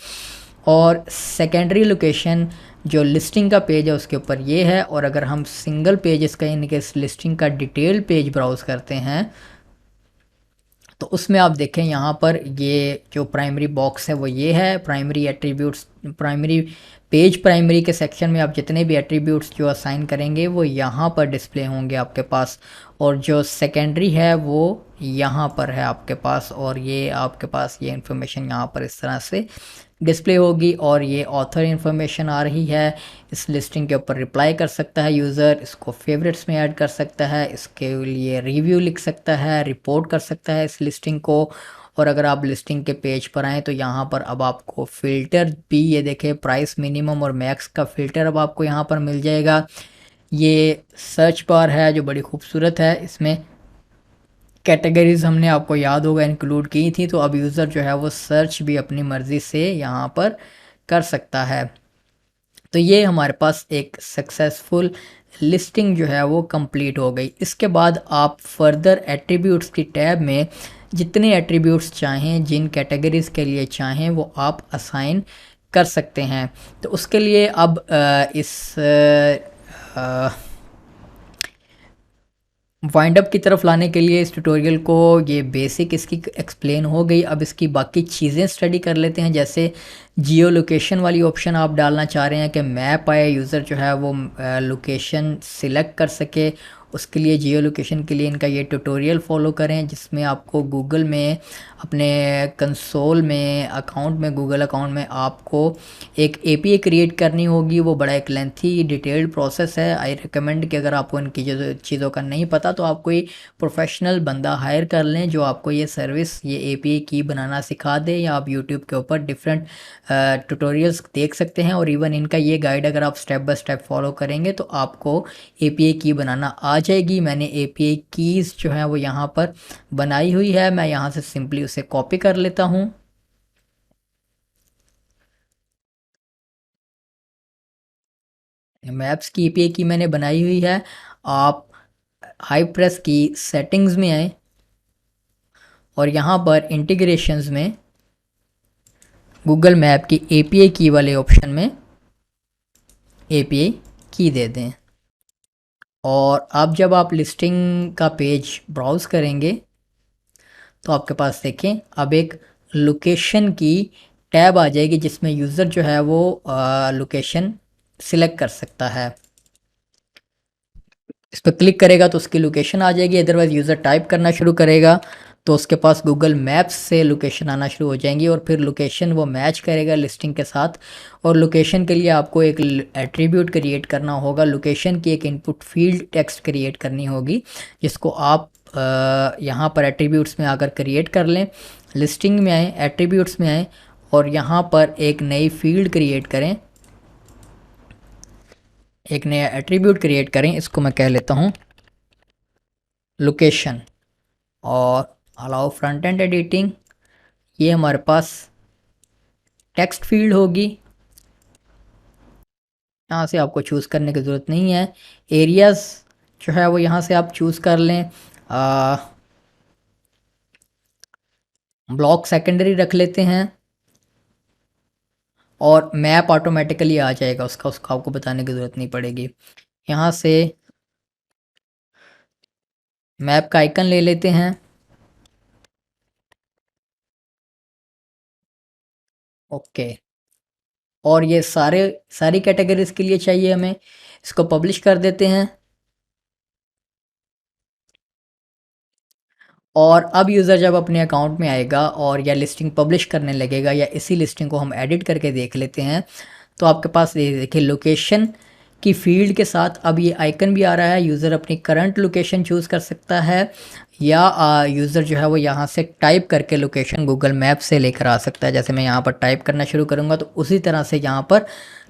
और सेकेंडरी लोकेशन जो लिस्टिंग का पेज है उसके ऊपर ये है। और अगर हम सिंगल पेज इसका यानी कि इस लिस्टिंग का डिटेल पेज ब्राउज़ करते हैं तो उसमें आप देखें यहाँ पर ये जो प्राइमरी बॉक्स है वो ये है। Primary attributes, primary page, primary के सेक्शन में आप जितने भी एट्रीब्यूट्स जो असाइन करेंगे वो यहाँ पर डिस्प्ले होंगे आपके पास। और जो सेकेंडरी है वो यहाँ पर है आपके पास, और ये आपके पास ये इन्फॉर्मेशन यहाँ पर इस तरह से डिस्प्ले होगी। और ये ऑथर इन्फॉर्मेशन आ रही है। इस लिस्टिंग के ऊपर रिप्लाई कर सकता है यूज़र, इसको फेवरेट्स में ऐड कर सकता है, इसके लिए रिव्यू लिख सकता है, रिपोर्ट कर सकता है इस लिस्टिंग को। और अगर आप लिस्टिंग के पेज पर आएँ तो यहाँ पर अब आपको फ़िल्टर भी, ये देखें प्राइस मिनिमम और मैक्स का फ़िल्टर अब आपको यहाँ पर मिल जाएगा। ये सर्च बार है जो बड़ी खूबसूरत है, इसमें कैटेगरीज़ हमने आपको याद होगा इंक्लूड की थी। तो अब यूज़र जो है वो सर्च भी अपनी मर्ज़ी से यहाँ पर कर सकता है। तो ये हमारे पास एक सक्सेसफुल लिस्टिंग जो है वो कंप्लीट हो गई। इसके बाद आप फर्दर एट्रीब्यूट्स की टैब में जितने एट्रीब्यूट्स चाहें, जिन कैटेगरीज़ के लिए चाहें वो आप असाइन कर सकते हैं। तो उसके लिए अब इस वाइंड अप की तरफ लाने के लिए इस ट्यूटोरियल को ये बेसिक इसकी एक्सप्लेन हो गई। अब इसकी बाकी चीज़ें स्टडी कर लेते हैं। जैसे जियो लोकेशन वाली ऑप्शन आप डालना चाह रहे हैं कि मैप आए, यूज़र जो है वो लोकेशन सिलेक्ट कर सके। उसके लिए जियो लोकेशन के लिए इनका ये ट्यूटोरियल फॉलो करें, जिसमें आपको गूगल में अपने कंसोल में अकाउंट में गूगल अकाउंट में आपको एक एपीआई क्रिएट करनी होगी। वो बड़ा एक लेंथी डिटेल्ड प्रोसेस है। आई रिकमेंड कि अगर आपको इनकी चीज़ों का नहीं पता तो आप कोई प्रोफेशनल बंदा हायर कर लें जो आपको ये सर्विस, ये एपीआई की बनाना सिखा दे, या आप यूट्यूब के ऊपर डिफरेंट ट्यूटोरियल्स देख सकते हैं। और इवन इनका ये गाइड अगर आप स्टेप बाय स्टेप फॉलो करेंगे तो आपको एपीआई की बनाना आ जाएगी। मैंने एपीआई कीज़ जो है वो यहाँ पर बनाई हुई है, मैं यहाँ से सिंपली उसे कॉपी कर लेता हूँ। मैप्स की एपीआई की मैंने बनाई हुई है। आप हाई प्रेस की सेटिंग्स में आए और यहाँ पर इंटीग्रेशंस में गूगल मैप की एपीआई की वाले ऑप्शन में एपीआई की दे दें। और अब जब आप लिस्टिंग का पेज ब्राउज़ करेंगे तो आपके पास देखें अब एक लोकेशन की टैब आ जाएगी, जिसमें यूज़र जो है वो लोकेशन सिलेक्ट कर सकता है। इस पर क्लिक करेगा तो उसकी लोकेशन आ जाएगी। अदरवाइज़ यूज़र टाइप करना शुरू करेगा तो उसके पास गूगल मैप्स से लोकेशन आना शुरू हो जाएंगी, और फिर लोकेशन वो मैच करेगा लिस्टिंग के साथ। और लोकेशन के लिए आपको एक एट्रीब्यूट क्रिएट करना होगा। लोकेशन की एक इनपुट फील्ड टेक्स्ट क्रिएट करनी होगी, जिसको आप यहाँ पर एट्रीब्यूट्स में आकर क्रिएट कर लें। लिस्टिंग में आए, एट्रीब्यूट्स में आए और यहाँ पर एक नई फील्ड क्रिएट करें, एक नया एट्रीब्यूट क्रिएट करें। इसको मैं कह लेता हूँ लोकेशन, और अलाउ फ्रंट एंड एडिटिंग। ये हमारे पास टेक्स्ट फील्ड होगी। यहाँ से आपको चूज़ करने की ज़रूरत नहीं है। एरियाज़ जो है वो यहाँ से आप चूज़ कर लें। ब्लॉक सेकेंडरी रख लेते हैं और मैप ऑटोमेटिकली आ जाएगा उसका आपको बताने की ज़रूरत नहीं पड़ेगी। यहाँ से मैप का आइकन ले लेते हैं। ओके, और ये सारी कैटेगरीज के लिए चाहिए हमें। इसको पब्लिश कर देते हैं। और अब यूज़र जब अपने अकाउंट में आएगा और या लिस्टिंग पब्लिश करने लगेगा, या इसी लिस्टिंग को हम एडिट करके देख लेते हैं, तो आपके पास ये देखिए लोकेशन की फील्ड के साथ अब ये आइकन भी आ रहा है। यूज़र अपनी करंट लोकेशन चूज़ कर सकता है, या यूज़र जो है वो यहाँ से टाइप करके लोकेशन गूगल मैप से लेकर आ सकता है। जैसे मैं यहाँ पर टाइप करना शुरू करूँगा तो उसी तरह से यहाँ पर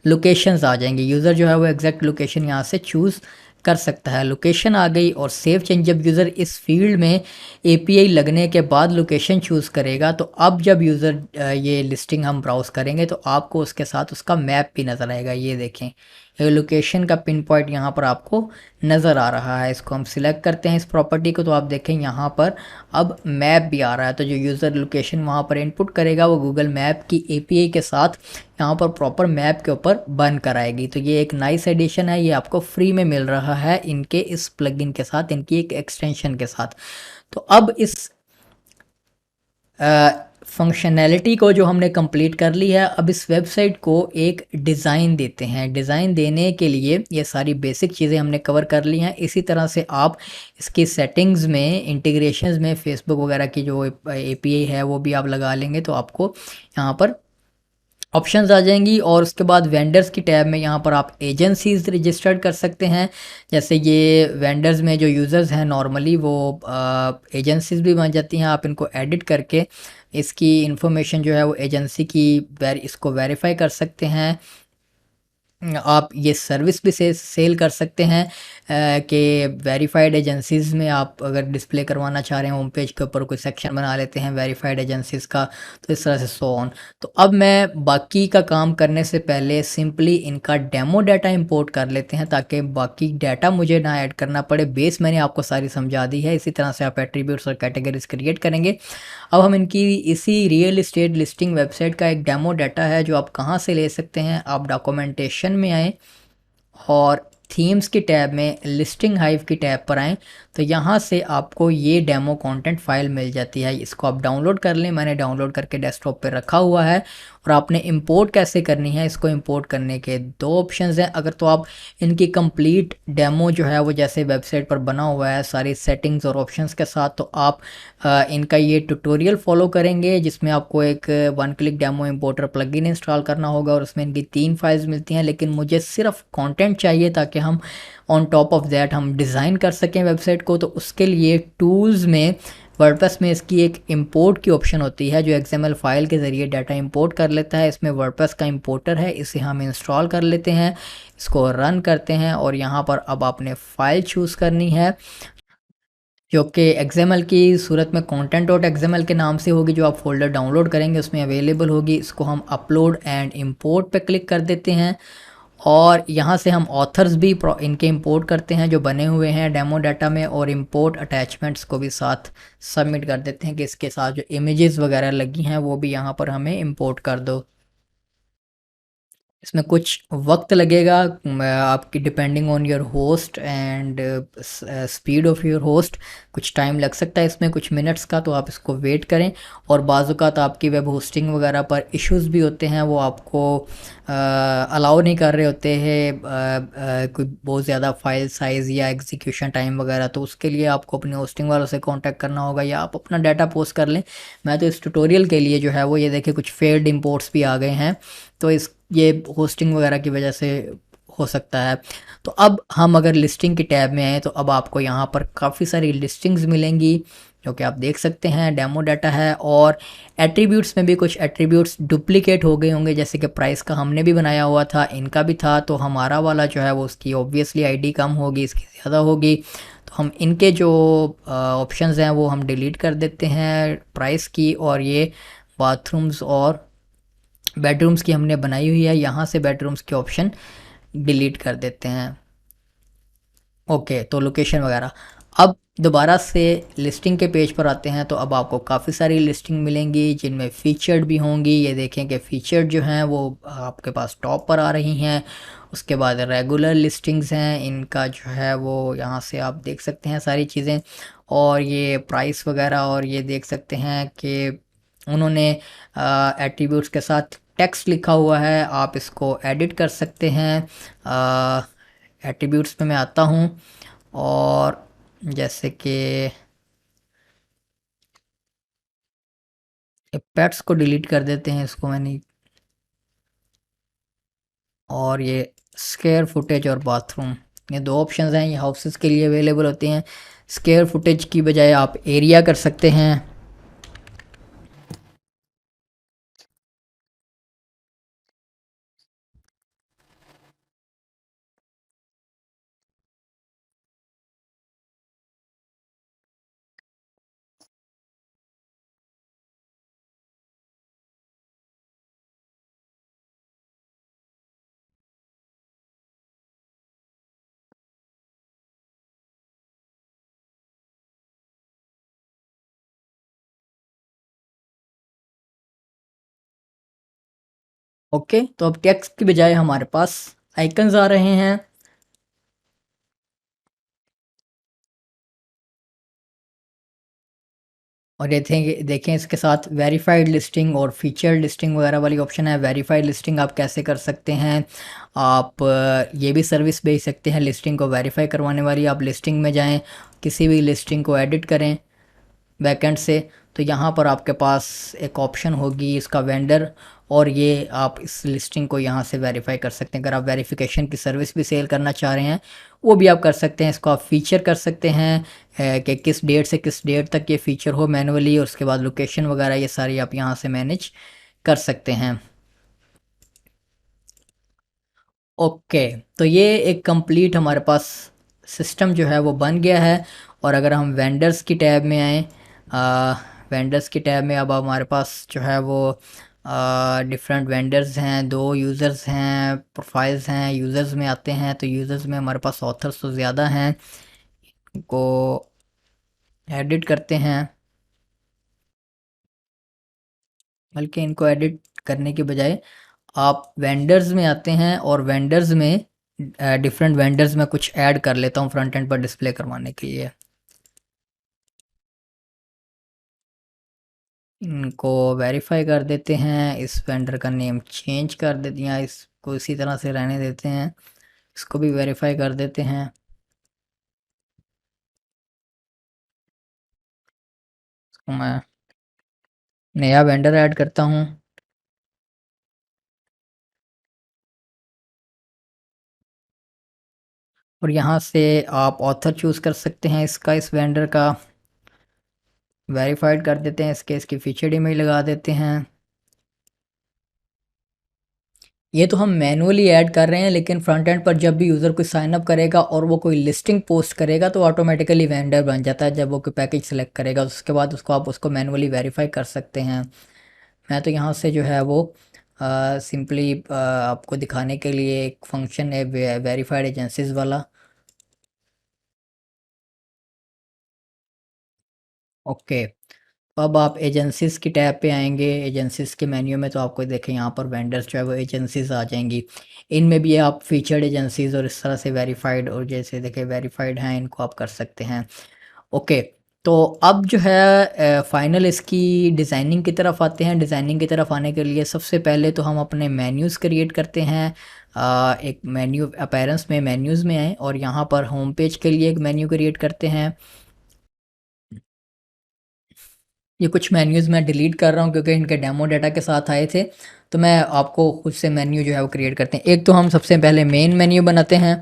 लोकेशंस आ जाएंगे। यूज़र जो है वो एग्जैक्ट लोकेशन यहाँ से चूज़ कर सकता है। लोकेशन आ गई और सेव चेंज। जब यूज़र इस फील्ड में एपीआई लगने के बाद लोकेशन चूज़ करेगा तो अब जब यूज़र ये लिस्टिंग हम ब्राउज़ करेंगे तो आपको उसके साथ उसका मैप भी नज़र आएगा। ये देखें, ये लोकेशन का पिन पॉइंट यहाँ पर आपको नज़र आ रहा है। इसको हम सिलेक्ट करते हैं इस प्रॉपर्टी को, तो आप देखें यहाँ पर अब मैप भी आ रहा है। तो जो यूज़र लोकेशन वहाँ पर इनपुट करेगा वो गूगल मैप की एपीआई के साथ यहाँ पर प्रॉपर मैप के ऊपर बन कर आएगी। तो ये एक नाइस एडिशन है, ये आपको फ्री में मिल रहा है इनके इस प्लगइन के साथ, इनकी एक एक्सटेंशन के साथ। तो अब इस फंक्शनैलिटी को जो हमने कंप्लीट कर ली है, अब इस वेबसाइट को एक डिज़ाइन देते हैं। डिज़ाइन देने के लिए ये सारी बेसिक चीज़ें हमने कवर कर ली हैं। इसी तरह से आप इसकी सेटिंग्स में, इंटीग्रेशंस में फेसबुक वगैरह की जो एपीआई है वो भी आप लगा लेंगे तो आपको यहाँ पर ऑप्शंस आ जाएंगी। और उसके बाद वेंडर्स की टैब में यहाँ पर आप एजेंसीज़ रजिस्टर्ड कर सकते हैं। जैसे ये वेंडर्स में जो यूज़र्स हैं नॉर्मली वो एजेंसीज़ भी बन जाती हैं। आप इनको एडिट करके इसकी इंफॉर्मेशन जो है वो एजेंसी की इसको वेरीफाई कर सकते हैं। आप ये सर्विस भी सेल कर सकते हैं कि वेरीफाइड एजेंसीज़ में आप अगर डिस्प्ले करवाना चाह रहे हैं होम पेज के ऊपर, कोई सेक्शन बना लेते हैं वेरीफाइड एजेंसीज़ का, तो इस तरह से सो ऑन। तो अब मैं बाकी का काम करने से पहले सिंपली इनका डेमो डाटा इंपोर्ट कर लेते हैं, ताकि बाकी डाटा मुझे ना ऐड करना पड़े। बेस मैंने आपको सारी समझा दी है। इसी तरह से आप एट्रीब्यूट्स और कैटेगरीज क्रिएट करेंगे। अब हम इनकी इसी रियल इस्टेट लिस्टिंग वेबसाइट का एक डेमो डाटा है जो आप कहाँ से ले सकते हैं। आप डॉक्यूमेंटेशन में आए और थीम्स की टैब में लिस्टिंग हाइव की टैब पर आएँ तो यहाँ से आपको ये डेमो कंटेंट फाइल मिल जाती है। इसको आप डाउनलोड कर लें, मैंने डाउनलोड करके डेस्कटॉप पे रखा हुआ है। और आपने इंपोर्ट कैसे करनी है, इसको इंपोर्ट करने के दो ऑप्शंस हैं। अगर तो आप इनकी कंप्लीट डेमो जो है वो जैसे वेबसाइट पर बना हुआ है सारी सेटिंग्स और ऑप्शंस के साथ, तो आप इनका ये ट्यूटोरियल फॉलो करेंगे जिसमें आपको एक one click demo importer plugin install करना होगा और उसमें इनकी 3 फाइल्स मिलती हैं। लेकिन मुझे सिर्फ कंटेंट चाहिए ताकि हम ऑन टॉप ऑफ दैट हम डिज़ाइन कर सकें वेबसाइट को। तो उसके लिए टूल्स में वर्डप्रेस में इसकी एक इंपोर्ट की ऑप्शन होती है जो XML फाइल के ज़रिए डाटा इंपोर्ट कर लेता है। इसमें वर्डप्रेस का इंपोर्टर है, इसे हम इंस्टॉल कर लेते हैं, इसको रन करते हैं और यहाँ पर अब आपने फ़ाइल चूज़ करनी है जो कि XML की सूरत में content.xml के नाम से होगी, जो आप फोल्डर डाउनलोड करेंगे उसमें अवेलेबल होगी। इसको हम अपलोड एंड इंपोर्ट पे क्लिक कर देते हैं और यहाँ से हम ऑथर्स भी इनके इंपोर्ट करते हैं जो बने हुए हैं डेमो डाटा में, और इंपोर्ट अटैचमेंट्स को भी साथ सबमिट कर देते हैं कि इसके साथ जो इमेजेस वगैरह लगी हैं वो भी यहाँ पर हमें इंपोर्ट कर दो। इसमें कुछ वक्त लगेगा, आपकी depending on your host and speed of your host कुछ टाइम लग सकता है इसमें, कुछ मिनट्स का, तो आप इसको वेट करें। और बाज़ात आपकी वेब होस्टिंग वगैरह पर इश्यूज़ भी होते हैं, वो आपको अलाउ नहीं कर रहे होते हैं कोई बहुत ज़्यादा फाइल साइज़ या एग्जीक्यूशन टाइम वगैरह, तो उसके लिए आपको अपने होस्टिंग वालों से कांटेक्ट करना होगा या आप अपना डाटा पोस्ट कर लें। मैं तो इस ट्यूटोरियल के लिए जो है वो ये देखिए कुछ फेल्ड इंपोर्ट्स भी आ गए हैं, तो इस ये होस्टिंग वगैरह की वजह से हो सकता है। तो अब हम अगर लिस्टिंग की टैब में आए तो अब आपको यहाँ पर काफ़ी सारी लिस्टिंग्स मिलेंगी जो कि आप देख सकते हैं, डेमो डाटा है। और एट्रीब्यूट्स में भी कुछ एट्रीब्यूट्स डुप्लीकेट हो गए होंगे, जैसे कि प्राइस का हमने भी बनाया हुआ था, इनका भी था, तो हमारा वाला जो है वो उसकी ऑब्वियसली आईडी कम होगी, इसकी ज़्यादा होगी। तो हम इनके जो ऑप्शंस हैं वो हम डिलीट कर देते हैं प्राइस की, और ये बाथरूम्स और बेडरूम्स की हमने बनाई हुई है, यहाँ से बेडरूम्स के ऑप्शन डिलीट कर देते हैं। ओके, तो लोकेशन वगैरह। अब दोबारा से लिस्टिंग के पेज पर आते हैं तो अब आपको काफ़ी सारी लिस्टिंग मिलेंगी जिनमें फ़ीचर्ड भी होंगी। ये देखें कि फ़ीचर्ड जो हैं वो आपके पास टॉप पर आ रही हैं। उसके बाद रेगुलर लिस्टिंग्स हैं, इनका जो है वो यहाँ से आप देख सकते हैं सारी चीज़ें, और ये प्राइस वगैरह, और ये देख सकते हैं कि उन्होंने एट्रीब्यूट्स के साथ टेक्स्ट लिखा हुआ है, आप इसको एडिट कर सकते हैं। एट्रीब्यूट्स पे मैं आता हूँ और जैसे कि पेट्स को डिलीट कर देते हैं, इसको मैंने, और ये स्क्वायर फुटेज और बाथरूम, ये दो ऑप्शंस हैं, ये हाउसेस के लिए अवेलेबल होते हैं। स्क्वायर फुटेज की बजाय आप एरिया कर सकते हैं। ओके, तो अब टेक्स्ट की बजाय हमारे पास आइकन्स आ रहे हैं। और देखें देखें इसके साथ वेरीफाइड लिस्टिंग और फीचर लिस्टिंग वगैरह वाली ऑप्शन है। वेरीफाइड लिस्टिंग आप कैसे कर सकते हैं, आप ये भी सर्विस भेज सकते हैं लिस्टिंग को वेरीफाई करवाने वाली। आप लिस्टिंग में जाएं, किसी भी लिस्टिंग को एडिट करें बैकएंड से, तो यहाँ पर आपके पास एक ऑप्शन होगी इसका वेंडर, और ये आप इस लिस्टिंग को यहाँ से वेरीफाई कर सकते हैं। अगर आप वेरिफिकेशन की सर्विस भी सेल करना चाह रहे हैं वो भी आप कर सकते हैं। इसको आप फीचर कर सकते हैं कि किस डेट से किस डेट तक ये फ़ीचर हो मैनुअली, और उसके बाद लोकेशन वगैरह ये सारी आप यहाँ से मैनेज कर सकते हैं। ओके, तो ये एक कंप्लीट हमारे पास सिस्टम जो है वो बन गया है। और अगर हम वेंडर्स की टैब में आएँ, वेंडर्स की टैब में अब हमारे पास जो है वो डिफरेंट वेंडर्स हैं, दो यूज़र्स हैं, प्रोफाइल्स हैं। यूज़र्स में आते हैं तो यूज़र्स में हमारे पास ऑथर्स तो ज़्यादा हैं, को एडिट करते हैं, बल्कि इनको एडिट करने के बजाय आप वेंडर्स में आते हैं और वेंडर्स में डिफरेंट वेंडर्स में कुछ ऐड कर लेता हूँ फ्रंट एंड पर डिस्प्ले करवाने के लिए। इनको वेरीफाई कर देते हैं, इस वेंडर का नेम चेंज कर देते हैं, इसको इसी तरह से रहने देते हैं, इसको भी वेरीफाई कर देते हैं। इसको मैं नया वेंडर ऐड करता हूँ। और यहाँ से आप ऑथर चूज़ कर सकते हैं इसका, इस वेंडर का। वेरीफाइड कर देते हैं, इसके इसकी फीचर्ड ईमेल लगा देते हैं। ये तो हम मैनुअली ऐड कर रहे हैं, लेकिन फ्रंट एंड पर जब भी यूज़र कोई साइन अप करेगा और वो कोई लिस्टिंग पोस्ट करेगा तो ऑटोमेटिकली वेंडर बन जाता है। जब वो कोई पैकेज सेलेक्ट करेगा उसके बाद उसको आप उसको मैनुअली वेरीफाई कर सकते हैं। मैं तो यहाँ से जो है वो सिंपली आपको दिखाने के लिए एक फंक्शन है वेरीफाइड एजेंसीज वाला। ओके, अब आप एजेंसीज़ की टैब पे आएंगे। एजेंसीज़ के मेन्यू में तो आपको देखें यहाँ पर वेंडर्स जो है वो एजेंसीज़ आ जाएंगी। इनमें भी आप फीचर्ड एजेंसीज़ और इस तरह से वेरीफाइड, और जैसे देखें वेरीफाइड हैं, इनको आप कर सकते हैं। ओके, तो अब जो है फाइनल इसकी डिज़ाइनिंग की तरफ आते हैं। डिज़ाइनिंग की तरफ आने के लिए सबसे पहले तो हम अपने मेन्यूज़ क्रिएट करते हैं। एक मेन्यू अपीयरेंस में मेन्यूज़ में आए और यहाँ पर होम पेज के लिए एक मेन्यू क्रिएट करते हैं। ये कुछ मेन्यूज़ मैं डिलीट कर रहा हूँ क्योंकि इनके डेमो डाटा के साथ आए थे, तो मैं आपको खुद से मेन्यू जो है वो क्रिएट करते हैं। एक तो हम सबसे पहले मेन मेन्यू बनाते हैं,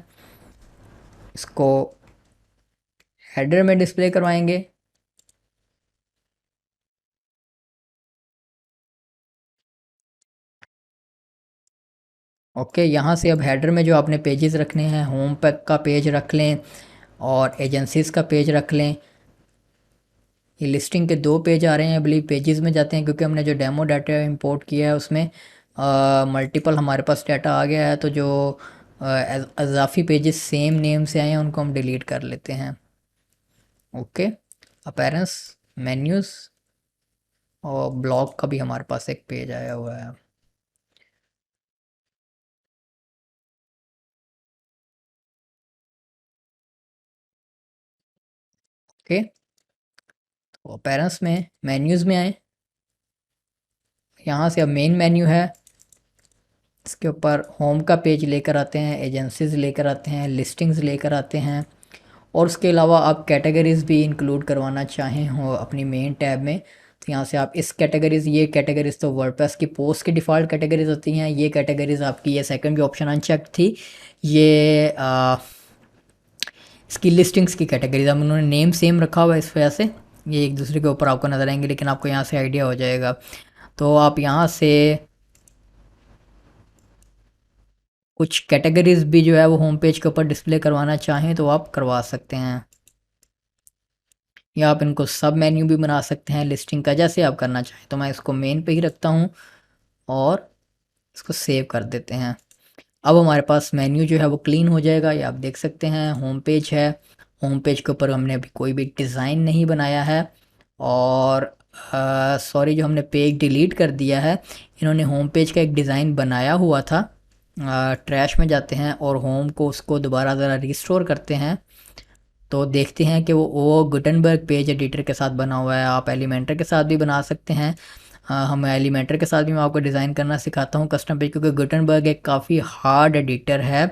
इसको हेडर में डिस्प्ले करवाएंगे। ओके, यहाँ से अब हेडर में जो आपने पेजेस रखने हैं, होम पैक का पेज रख लें और एजेंसीज़ का पेज रख लें। ये लिस्टिंग के दो पेज आ रहे हैं, बिलीव पेजेस में जाते हैं क्योंकि हमने जो डेमो डाटा इंपोर्ट किया है उसमें मल्टीपल हमारे पास डाटा आ गया है। तो जो अजाफी पेजेस सेम नेम से आए हैं उनको हम डिलीट कर लेते हैं। ओके, अपीयरेंस, मेन्यूज़ और ब्लॉग का भी हमारे पास एक पेज आया हुआ है। ओके, तो अपीयरेंस में मेन्यूज़ में आए, यहाँ से अब मेन मेन्यू है, इसके ऊपर होम का पेज लेकर आते हैं, एजेंसीज लेकर आते हैं, लिस्टिंग्स लेकर आते हैं। और उसके अलावा आप कैटेगरीज़ भी इंक्लूड करवाना चाहें हो अपनी मेन टैब में, तो यहाँ से आप इस कैटेगरीज़, ये कैटेगरीज़ तो वर्डप्रेस की पोस्ट की डिफ़ॉल्ट कैटेगरीज़ होती हैं। ये कैटेगरीज़ आपकी, ये सेकंड जो ऑप्शन अनचेक थी, ये इसकी लिस्टिंग्स की कैटेगरीज। अब उन्होंने नेम सेम रखा हुआ है, इस वजह से ये एक दूसरे के ऊपर आपको नज़र आएंगे, लेकिन आपको यहाँ से आइडिया हो जाएगा। तो आप यहाँ से कुछ कैटेगरीज भी जो है वो होम पेज के ऊपर डिस्प्ले करवाना चाहें तो आप करवा सकते हैं, या आप इनको सब मेन्यू भी बना सकते हैं लिस्टिंग का, जैसे आप करना चाहें। तो मैं इसको मेन पे ही रखता हूँ और इसको सेव कर देते हैं। अब हमारे पास मेन्यू जो है वो क्लीन हो जाएगा, ये आप देख सकते हैं। होम पेज है, होम पेज के ऊपर हमने अभी कोई भी डिज़ाइन नहीं बनाया है। और सॉरी, जो हमने पेज डिलीट कर दिया है, इन्होंने होम पेज का एक डिज़ाइन बनाया हुआ था। ट्रैश में जाते हैं और होम को उसको दोबारा ज़रा रिस्टोर करते हैं, तो देखते हैं कि वो गुटनबर्ग पेज एडिटर के साथ बना हुआ है। आप एलिमेंटर के साथ भी बना सकते हैं। हम एलिमेंटर के साथ भी मैं आपको डिज़ाइन करना सिखाता हूँ कस्टम पेज, क्योंकि गुटनबर्ग एक काफ़ी हार्ड एडिटर है।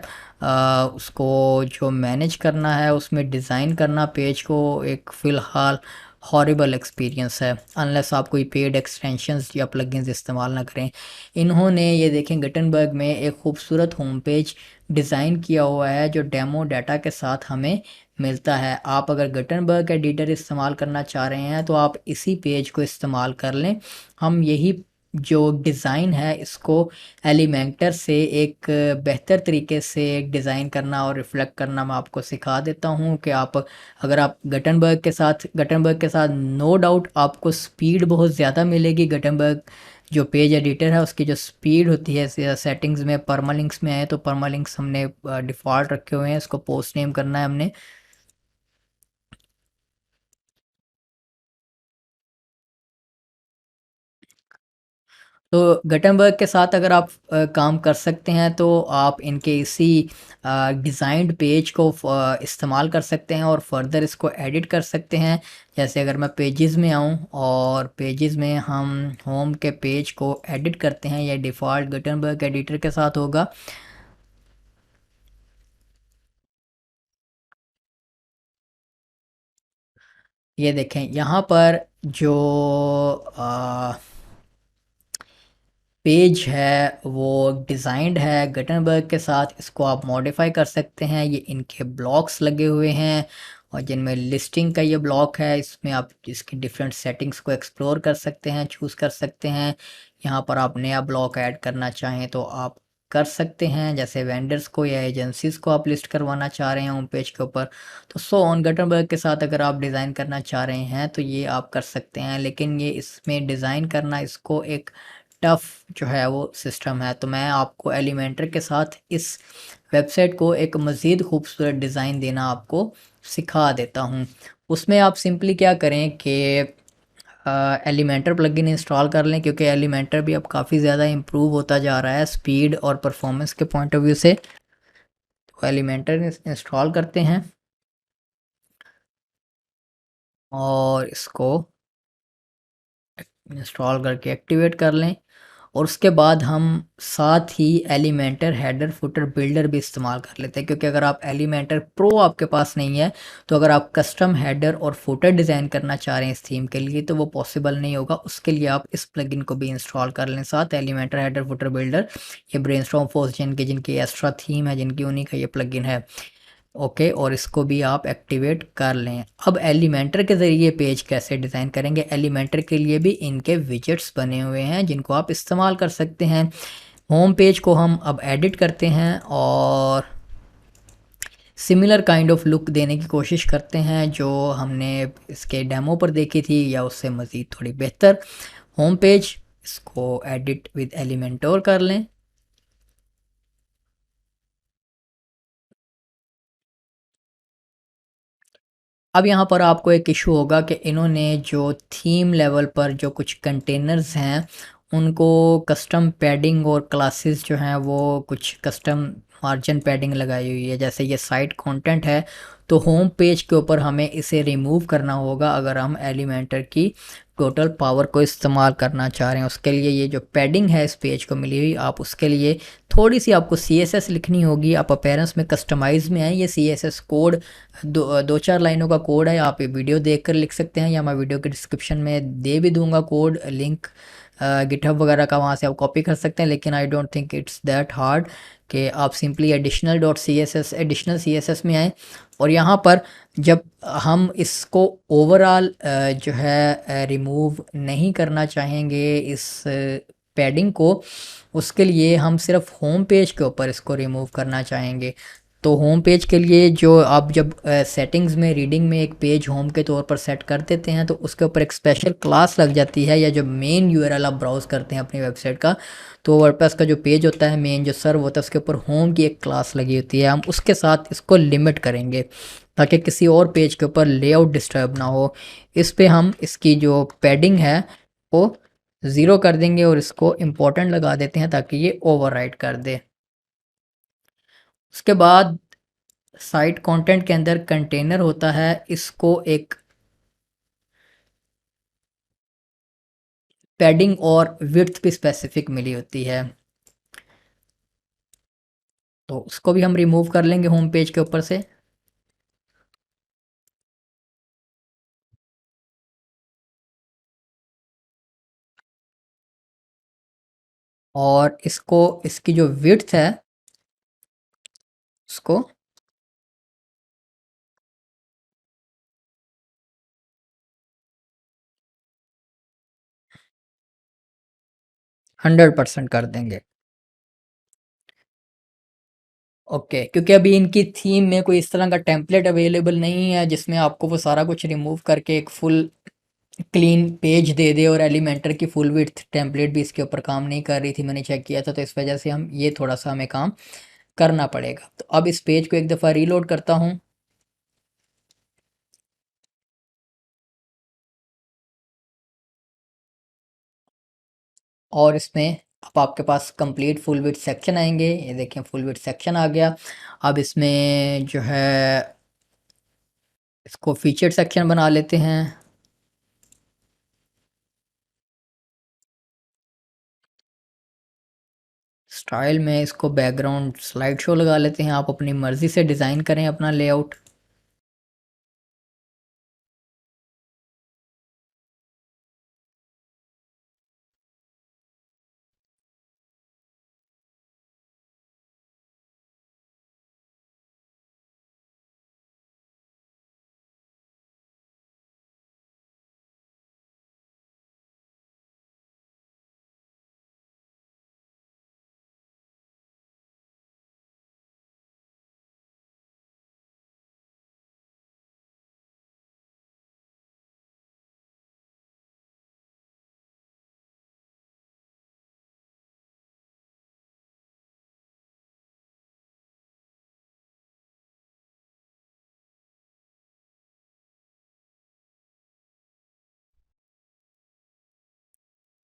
उसको जो मैनेज करना है, उसमें डिज़ाइन करना पेज को, एक फ़िलहाल हॉरिबल एक्सपीरियंस है, अनलेस आप कोई पेड एक्सटेंशंस या प्लगइन्स इस्तेमाल ना करें। इन्होंने ये देखें गुटनबर्ग में एक खूबसूरत होम पेज डिज़ाइन किया हुआ है जो डेमो डाटा के साथ हमें मिलता है। आप अगर गुटनबर्ग एडिटर इस्तेमाल करना चाह रहे हैं तो आप इसी पेज को इस्तेमाल कर लें। हम यही जो डिज़ाइन है इसको एलिमेंटर से एक बेहतर तरीके से डिज़ाइन करना और रिफ्लेक्ट करना मैं आपको सिखा देता हूँ कि आप, अगर आप गटनबर्ग के साथ नो डाउट आपको स्पीड बहुत ज़्यादा मिलेगी। गटनबर्ग जो पेज एडिटर है उसकी जो स्पीड होती है, सेटिंग्स में परमालिंक्स में है, तो परमालिंक्स हमने डिफ़ॉल्ट रखे हुए हैं, इसको पोस्ट नेम करना है हमने। तो गटनबर्ग के साथ अगर आप काम कर सकते हैं तो आप इनके इसी डिज़ाइंड पेज को इस्तेमाल कर सकते हैं और फर्दर इसको एडिट कर सकते हैं। जैसे अगर मैं पेजेस में आऊँ और पेजेस में हम होम के पेज को एडिट करते हैं, ये डिफ़ॉल्ट गटनबर्ग एडिटर के साथ होगा। ये देखें यहाँ पर जो पेज है वो डिज़ाइंड है गटनबर्ग के साथ, इसको आप मॉडिफाई कर सकते हैं। ये इनके ब्लॉक्स लगे हुए हैं और जिनमें लिस्टिंग का ये ब्लॉक है, इसमें आप इसकी डिफरेंट सेटिंग्स को एक्सप्लोर कर सकते हैं, चूज़ कर सकते हैं। यहाँ पर आप नया ब्लॉक ऐड करना चाहें तो आप कर सकते हैं, जैसे वेंडर्स को या एजेंसीज को आप लिस्ट करवाना चाह रहे हैं होम पेज के ऊपर। तो सो ऑन गटनबर्ग के साथ अगर आप डिज़ाइन करना चाह रहे हैं तो ये आप कर सकते हैं, लेकिन ये इसमें डिज़ाइन करना इसको एक टफ जो है वो सिस्टम है। तो मैं आपको एलिमेंटर के साथ इस वेबसाइट को एक मज़ीद खूबसूरत डिज़ाइन देना आपको सिखा देता हूँ। उसमें आप सिंपली क्या करें कि एलिमेंटर प्लगइन इंस्टॉल कर लें, क्योंकि एलिमेंटर भी अब काफ़ी ज़्यादा इम्प्रूव होता जा रहा है स्पीड और परफॉर्मेंस के पॉइंट ऑफ व्यू से। तो एलिमेंटर इंस्टॉल करते हैं और इसको इंस्टॉल करके एक्टिवेट कर लें, और उसके बाद हम साथ ही एलिमेंटर हेडर फुटर बिल्डर भी इस्तेमाल कर लेते हैं, क्योंकि अगर आप एलिमेंटर प्रो आपके पास नहीं है तो अगर आप कस्टम हेडर और फुटर डिज़ाइन करना चाह रहे हैं इस थीम के लिए तो वो पॉसिबल नहीं होगा। उसके लिए आप इस प्लगइन को भी इंस्टॉल कर लें साथ, एलिमेंटर हेडर फुटर बिल्डर। ये ब्रेनस्टॉर्म फोर्स जिनकी एक्स्ट्रा थीम है, जिनकी उन्हीं का ये प्लगइन है। ओके, और इसको भी आप एक्टिवेट कर लें। अब एलिमेंटर के ज़रिए पेज कैसे डिज़ाइन करेंगे? एलिमेंटर के लिए भी इनके विजेट्स बने हुए हैं जिनको आप इस्तेमाल कर सकते हैं। होम पेज को हम अब एडिट करते हैं और सिमिलर काइंड ऑफ लुक देने की कोशिश करते हैं जो हमने इसके डेमो पर देखी थी, या उससे मज़ीद थोड़ी बेहतर। होम पेज, इसको एडिट विद एलिमेंटोर कर लें। अब यहाँ पर आपको एक इशू होगा कि इन्होंने जो थीम लेवल पर जो कुछ कंटेनर्स हैं उनको कस्टम पैडिंग और क्लासेस जो हैं वो कुछ कस्टम मार्जिन पैडिंग लगाई हुई है। जैसे ये साइट कंटेंट है तो होम पेज के ऊपर हमें इसे रिमूव करना होगा अगर हम एलिमेंटर की टोटल पावर को इस्तेमाल करना चाह रहे हैं। उसके लिए ये जो पैडिंग है इस पेज को मिली हुई, आप उसके लिए थोड़ी सी आपको CSS लिखनी होगी। आप अपीयरेंस में कस्टमाइज में आए, ये CSS कोड दो चार लाइनों का कोड है, आप ये वीडियो देखकर लिख सकते हैं, या मैं वीडियो के डिस्क्रिप्शन में दे भी दूंगा कोड लिंक गिटहब वगैरह का, वहाँ से आप कॉपी कर सकते हैं। लेकिन I don't think it's that hard कि आप simply additional C S S में आएँ, और यहाँ पर जब हम इसको ओवरऑल जो है रिमूव नहीं करना चाहेंगे इस पैडिंग को, उसके लिए हम सिर्फ होम पेज के ऊपर इसको रिमूव करना चाहेंगे। तो होम पेज के लिए जो आप जब सेटिंग्स में रीडिंग में एक पेज होम के तौर पर सेट कर देते हैं तो उसके ऊपर एक स्पेशल क्लास लग जाती है, या जो मेन यूआरएल आप ब्राउज़ करते हैं अपनी वेबसाइट का, तो वर्डप्रेस का जो पेज होता है मेन जो सर्व होता है उसके ऊपर होम की एक क्लास लगी होती है। हम उसके साथ इसको लिमिट करेंगे ताकि किसी और पेज के ऊपर लेआउट डिस्टर्ब ना हो। इस पे हम इसकी जो पैडिंग है वो ज़ीरो कर देंगे और इसको इम्पोर्टेंट लगा देते हैं ताकि ये ओवरराइट कर दे। उसके बाद साइट कंटेंट के अंदर कंटेनर होता है, इसको एक पैडिंग और विड्थ भी स्पेसिफिक मिली होती है, तो उसको भी हम रिमूव कर लेंगे होम पेज के ऊपर से। और इसको इसकी जो विड्थ है उसको 100% कर देंगे। ओके, क्योंकि अभी इनकी थीम में कोई इस तरह का टेम्पलेट अवेलेबल नहीं है जिसमें आपको वो सारा कुछ रिमूव करके एक फुल क्लीन पेज दे दे, और एलिमेंटर की फुल विड्थ टेम्पलेट भी इसके ऊपर काम नहीं कर रही थी, मैंने चेक किया था। तो इस वजह से हम ये थोड़ा सा हमें काम करना पड़ेगा। तो अब इस पेज को एक दफ़ा रीलोड करता हूँ। और इसमें अब आपके पास कंप्लीट फुल विड्थ सेक्शन आएंगे। ये देखें फुल विड्थ सेक्शन आ गया। अब इसमें जो है इसको फीचर्ड सेक्शन बना लेते हैं। स्टाइल में इसको बैकग्राउंड स्लाइड शो लगा लेते हैं। आप अपनी मर्ज़ी से डिज़ाइन करें अपना लेआउट।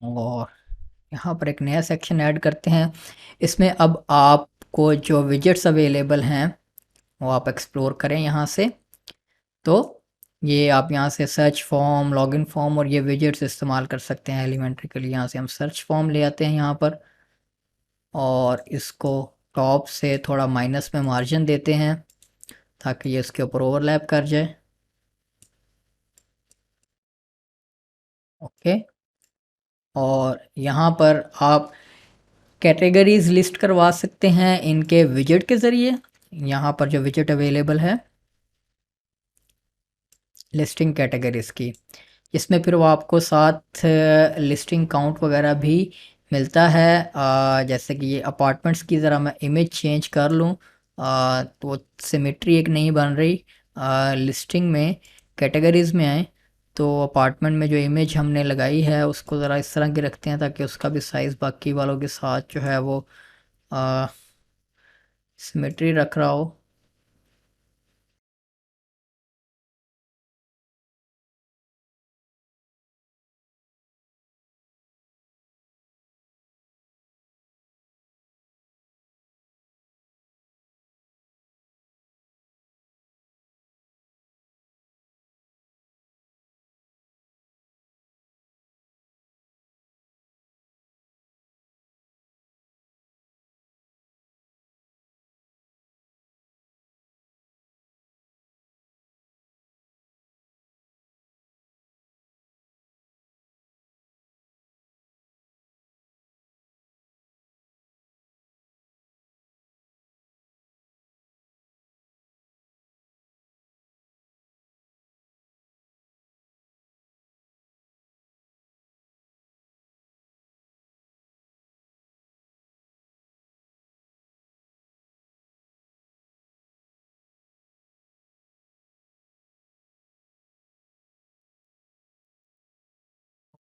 और यहाँ पर एक नया सेक्शन ऐड करते हैं। इसमें अब आपको जो विजेट्स अवेलेबल हैं वो आप एक्सप्लोर करें यहाँ से। तो ये आप यहाँ से सर्च फॉर्म, लॉगिन फॉर्म और ये विजेट्स इस्तेमाल कर सकते हैं एलिमेंट्री के लिए। यहाँ से हम सर्च फॉर्म ले आते हैं यहाँ पर और इसको टॉप से थोड़ा माइनस में मार्जिन देते हैं ताकि ये इसके ऊपर ओवरलैप कर जाए। ओके। और यहाँ पर आप कैटेगरीज लिस्ट करवा सकते हैं इनके विजेट के ज़रिए। यहाँ पर जो विजेट अवेलेबल है लिस्टिंग कैटेगरीज की, इसमें फिर वो आपको साथ लिस्टिंग काउंट वगैरह भी मिलता है। जैसे कि ये अपार्टमेंट्स की ज़रा मैं इमेज चेंज कर लूँ तो सिमेट्री एक नहीं बन रही। लिस्टिंग में कैटेगरीज़ में आए तो अपार्टमेंट में जो इमेज हमने लगाई है उसको ज़रा इस तरह की रखते हैं ताकि उसका भी साइज़ बाकी वालों के साथ जो है वो सिमेट्री रख रहा हो।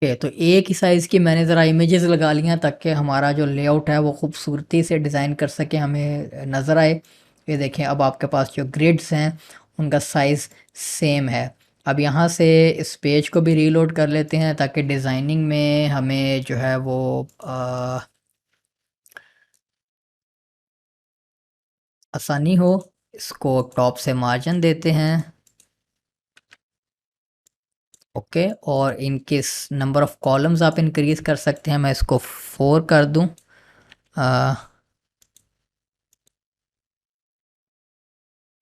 ओके, तो एक ही साइज़ की मैंने ज़रा इमेजेस लगा ली हैं ताकि हमारा जो लेआउट है वो खूबसूरती से डिज़ाइन कर सके, हमें नज़र आए। ये देखें अब आपके पास जो ग्रिड्स हैं उनका साइज़ सेम है। अब यहाँ से इस पेज को भी रीलोड कर लेते हैं ताकि डिज़ाइनिंग में हमें जो है वो आसानी हो। इसको टॉप से मार्जिन देते हैं। ओके, और इनके नंबर ऑफ़ कॉलम्स आप इंक्रीज़ कर सकते हैं। मैं इसको 4 कर दूं।